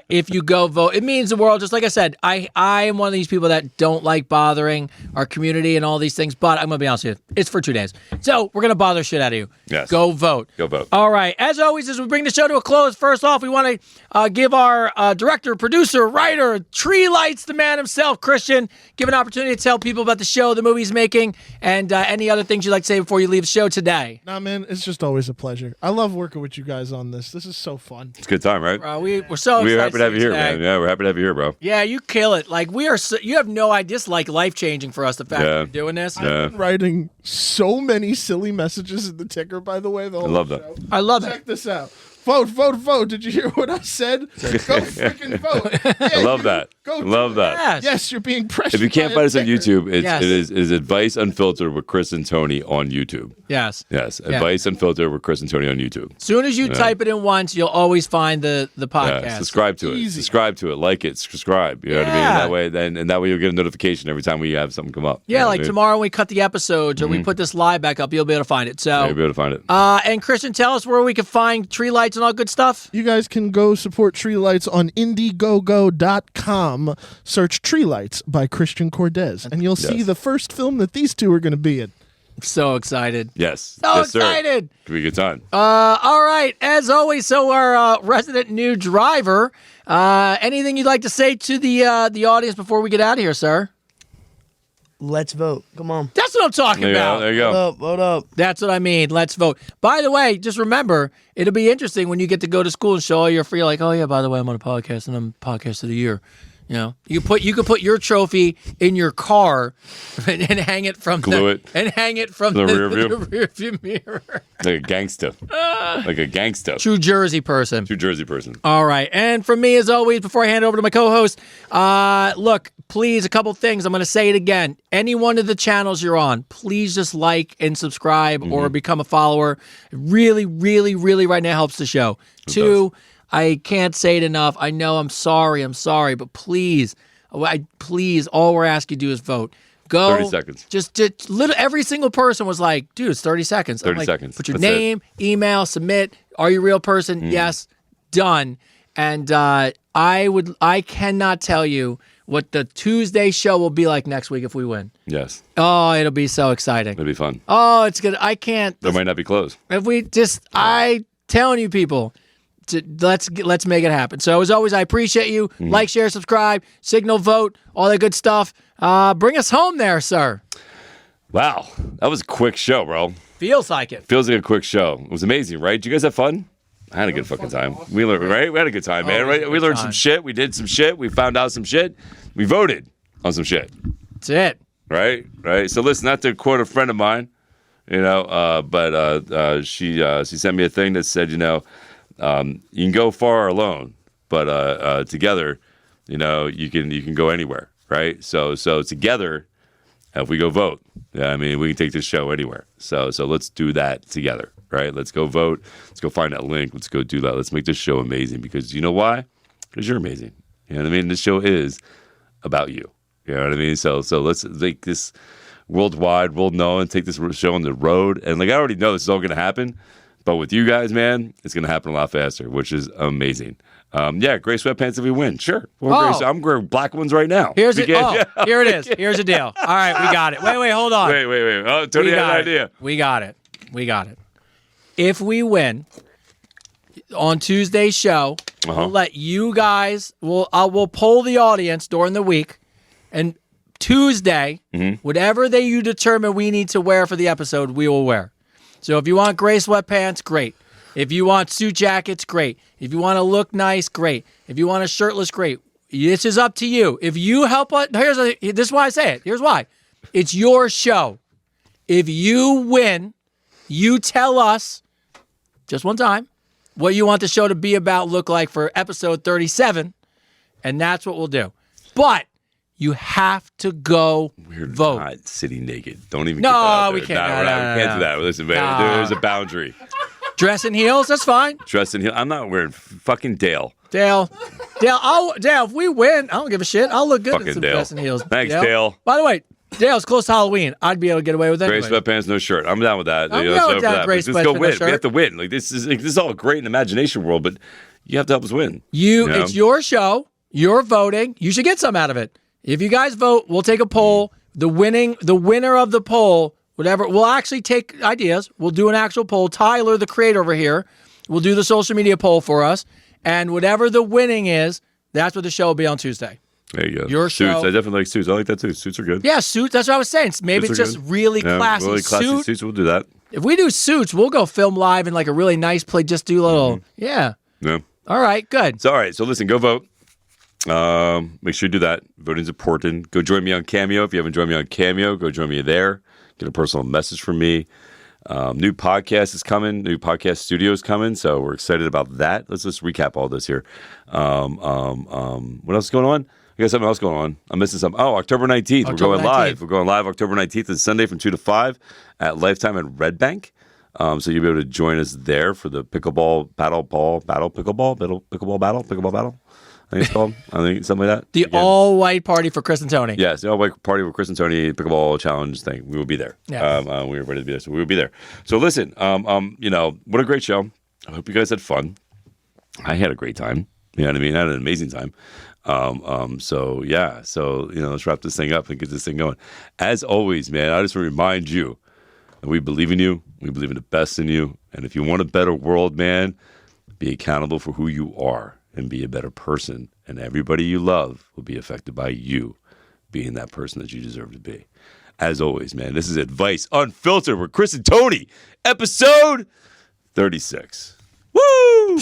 [SPEAKER 2] if you go vote. It means the world. Just like I said, I am one of these people that don't like bothering our community and all these things. But I'm gonna be honest with you, it's for 2 days, so we're gonna bother shit out of you.
[SPEAKER 1] Yes.
[SPEAKER 2] Go vote.
[SPEAKER 1] Go vote.
[SPEAKER 2] All right. As always, as we bring the show to a close, first off, we want to give our director, producer, writer, Tree Lights, the man himself, Christian, give an opportunity to tell people about the show, the movie he's making, and any other things you'd like to say before you leave the show today.
[SPEAKER 3] Nah, man, it's just always a pleasure. I love working with you guys on this. This is so fun.
[SPEAKER 1] It's a good time, right?
[SPEAKER 2] We're so excited.
[SPEAKER 1] We're happy to have you here,
[SPEAKER 2] today.
[SPEAKER 1] man. Yeah, we're happy to have you here, bro.
[SPEAKER 2] Yeah, you kill it. Like we are. You have no idea. It's like life changing for us. The fact that you're doing this.
[SPEAKER 1] Yeah.
[SPEAKER 3] I've been writing so many silly messages in the ticker. By the way, the whole
[SPEAKER 1] I love that.
[SPEAKER 3] show.
[SPEAKER 2] I love it.
[SPEAKER 3] Check this out. Vote, vote, vote. Did you hear what I said? Go freaking vote. Yeah,
[SPEAKER 1] I love that.
[SPEAKER 3] Go
[SPEAKER 1] love that.
[SPEAKER 2] Yes.
[SPEAKER 3] Yes, you're being pressured.
[SPEAKER 1] If you can't
[SPEAKER 3] by
[SPEAKER 1] find
[SPEAKER 3] a
[SPEAKER 1] us on
[SPEAKER 3] ticker.
[SPEAKER 1] YouTube, it
[SPEAKER 2] Yes.
[SPEAKER 1] is Advice Unfiltered with Chris and Tony on YouTube.
[SPEAKER 2] Yes.
[SPEAKER 1] Yes, Advice Unfiltered with Chris and Tony on YouTube.
[SPEAKER 2] As soon as you type it in once, you'll always find the podcast.
[SPEAKER 1] Yeah, subscribe to it.
[SPEAKER 3] Easy.
[SPEAKER 1] Subscribe to it. Like it. Subscribe. You know what I mean? And that way you'll get a notification every time we have something come up.
[SPEAKER 2] Yeah,
[SPEAKER 1] You know
[SPEAKER 2] like
[SPEAKER 1] what I mean?
[SPEAKER 2] tomorrow when we cut the episodes or we put this live back up, you'll be able to find it. So,
[SPEAKER 1] Yeah, you'll be able to find it.
[SPEAKER 2] and Christian, tell us where we can find Tree Lights and all good stuff.
[SPEAKER 3] You guys can go support Tree Lights on Indiegogo.com. Search Tree Lights by Christian Cortez, and you'll see the first film that these two are going to be in.
[SPEAKER 2] So excited.
[SPEAKER 1] Yes.
[SPEAKER 2] So
[SPEAKER 1] Yes, sir.
[SPEAKER 2] excited.
[SPEAKER 1] Could be a good time.
[SPEAKER 2] All right. As always, so our resident new driver, anything you'd like to say to the audience before we get out of here, sir?
[SPEAKER 4] Let's vote. Come on.
[SPEAKER 2] That's what I'm talking about.
[SPEAKER 1] There you go.
[SPEAKER 4] Vote up.
[SPEAKER 2] That's what I mean. Let's vote. By the way, just remember, it'll be interesting when you get to go to school and show all your free, like, oh yeah, by the way, I'm on a podcast and I'm podcast of the year. You know, you could put your trophy in your car and hang it from the rear view mirror.
[SPEAKER 1] Like a gangster. Like a gangster.
[SPEAKER 2] True Jersey person.
[SPEAKER 1] True Jersey person.
[SPEAKER 2] All right. And from me, as always, before I hand it over to my co-host, look, please, a couple things. I'm going to say it again. Any one of the channels you're on, please just like and subscribe or become a follower. It really, really, really right now helps the show. Two, I can't say it enough. I know I'm sorry, but please, all we're asking you to do is vote. Go
[SPEAKER 1] 30 seconds.
[SPEAKER 2] Just every single person was like, dude, it's 30 seconds.
[SPEAKER 1] 30 seconds.
[SPEAKER 2] Put your
[SPEAKER 1] That's
[SPEAKER 2] name, email, submit. Are you a real person? Yes. Done. And I cannot tell you what the Tuesday show will be like next week if we win.
[SPEAKER 1] Yes.
[SPEAKER 2] Oh, it'll be so exciting.
[SPEAKER 1] It'll be fun.
[SPEAKER 2] Oh, it's good. I can't.
[SPEAKER 1] There might not be closed.
[SPEAKER 2] If we just, telling you people, let's make it happen. So as always, I appreciate you. Like, share, subscribe, signal, vote, all that good stuff. Bring us home there, sir.
[SPEAKER 1] Wow. That was a quick show, bro.
[SPEAKER 2] Feels like it.
[SPEAKER 1] Feels like a quick show. It was amazing, right? Did you guys have fun? I had a good fucking time. We learned, right? We had a good time, man. Right? We learned some shit. We did some shit. We found out some shit. We voted on some shit.
[SPEAKER 2] That's it.
[SPEAKER 1] Right? So listen, not to quote a friend of mine, but she sent me a thing that said, you can go far alone, but together, you can go anywhere, right? So together, if we go vote, we can take this show anywhere. So let's do that together, right? Let's go vote. Let's go find that link. Let's go do that. Let's make this show amazing because you know why? Because you're amazing. You know what I mean? This show is about you. You know what I mean? So let's make this worldwide, world-known, take this show on the road. And I already know this is all going to happen. But with you guys, man, it's going to happen a lot faster, which is amazing. Gray sweatpants if we win. Sure. I'm wearing black ones right now.
[SPEAKER 2] Here it is. Here's the deal. All right, we got it. Wait, hold on.
[SPEAKER 1] Wait. Oh, Tony had an idea.
[SPEAKER 2] We got it. If we win on Tuesday's show, we'll let you guys, we'll poll the audience during the week, and Tuesday, whatever you determine we need to wear for the episode, we will wear. So if you want gray sweatpants, great. If you want suit jackets, great. If you want to look nice, great. If you want a shirtless, great. This is up to you. If you help us, this is why I say it. Here's why. It's your show. If you win, you tell us just one time what you want the show to be about, look like for episode 37, and that's what we'll do. But you have to go vote.
[SPEAKER 1] We're not sitting naked. Don't even
[SPEAKER 2] No,
[SPEAKER 1] get that out
[SPEAKER 2] we
[SPEAKER 1] there.
[SPEAKER 2] can't.
[SPEAKER 1] We can't do that. Listen, man, there's a boundary.
[SPEAKER 2] Dress in heels, that's fine.
[SPEAKER 1] Dress in heels. I'm not wearing fucking Dale.
[SPEAKER 2] Dale, if we win, I don't give a shit. I'll look good
[SPEAKER 1] Fucking
[SPEAKER 2] in some
[SPEAKER 1] Dale.
[SPEAKER 2] dress in heels.
[SPEAKER 1] Thanks, Dale.
[SPEAKER 2] By the way, Dale's close to Halloween. I'd be able to get away with that.
[SPEAKER 1] Gray sweatpants, no shirt. I'm down with that.
[SPEAKER 2] I'm down with that. Gray
[SPEAKER 1] Let's go
[SPEAKER 2] sweatpants,
[SPEAKER 1] win.
[SPEAKER 2] no shirt.
[SPEAKER 1] We have to win. This is all great in imagination world, but you have to help us win.
[SPEAKER 2] It's your show. You're voting. You should get some out of it. If you guys vote, we'll take a poll. The winner of the poll, whatever, we'll actually take ideas. We'll do an actual poll. Tyler, the creator over here, will do the social media poll for us. And whatever the winning is, that's what the show will be on Tuesday.
[SPEAKER 1] There you go.
[SPEAKER 2] Your
[SPEAKER 1] suits.
[SPEAKER 2] show.
[SPEAKER 1] I definitely like suits. I like that too. Suits are good.
[SPEAKER 2] Yeah, suits. That's what I was saying. Maybe it's just really classy.
[SPEAKER 1] Really classy suits. We'll do that.
[SPEAKER 2] If we do suits, we'll go film live in like a really nice place. Just do a little,
[SPEAKER 1] Yeah.
[SPEAKER 2] All right, good.
[SPEAKER 1] So, all right. So, listen, go vote. Make sure you do that. Voting's important. Go join me on Cameo. If you haven't joined me on Cameo, go join me there. Get a personal message from me. New podcast is coming. New podcast studio is coming. So we're excited about that. Let's just recap all this here. What else is going on? We got something else going on. I'm missing something. Oh, October 19th. We're going live. We're going live October 19th. It's Sunday from 2 to 5 at Lifetime at Red Bank. So you'll be able to join us there for the pickleball battle. I think it's called. I think something like that.
[SPEAKER 2] The all-white party for Chris and Tony.
[SPEAKER 1] Yes, the all-white party with Chris and Tony pickleball challenge thing. We will be there.
[SPEAKER 2] Yeah.
[SPEAKER 1] We were ready to be there, so we will be there. So listen, what a great show. I hope you guys had fun. I had a great time. You know what I mean? I had an amazing time. So let's wrap this thing up and get this thing going. As always, man, I just want to remind you that we believe in you. We believe in the best in you. And if you want a better world, man, be accountable for who you are and be a better person. And everybody you love will be affected by you being that person that you deserve to be. As always, man, this is Advice Unfiltered with Chris and Tony, episode 36. Woo!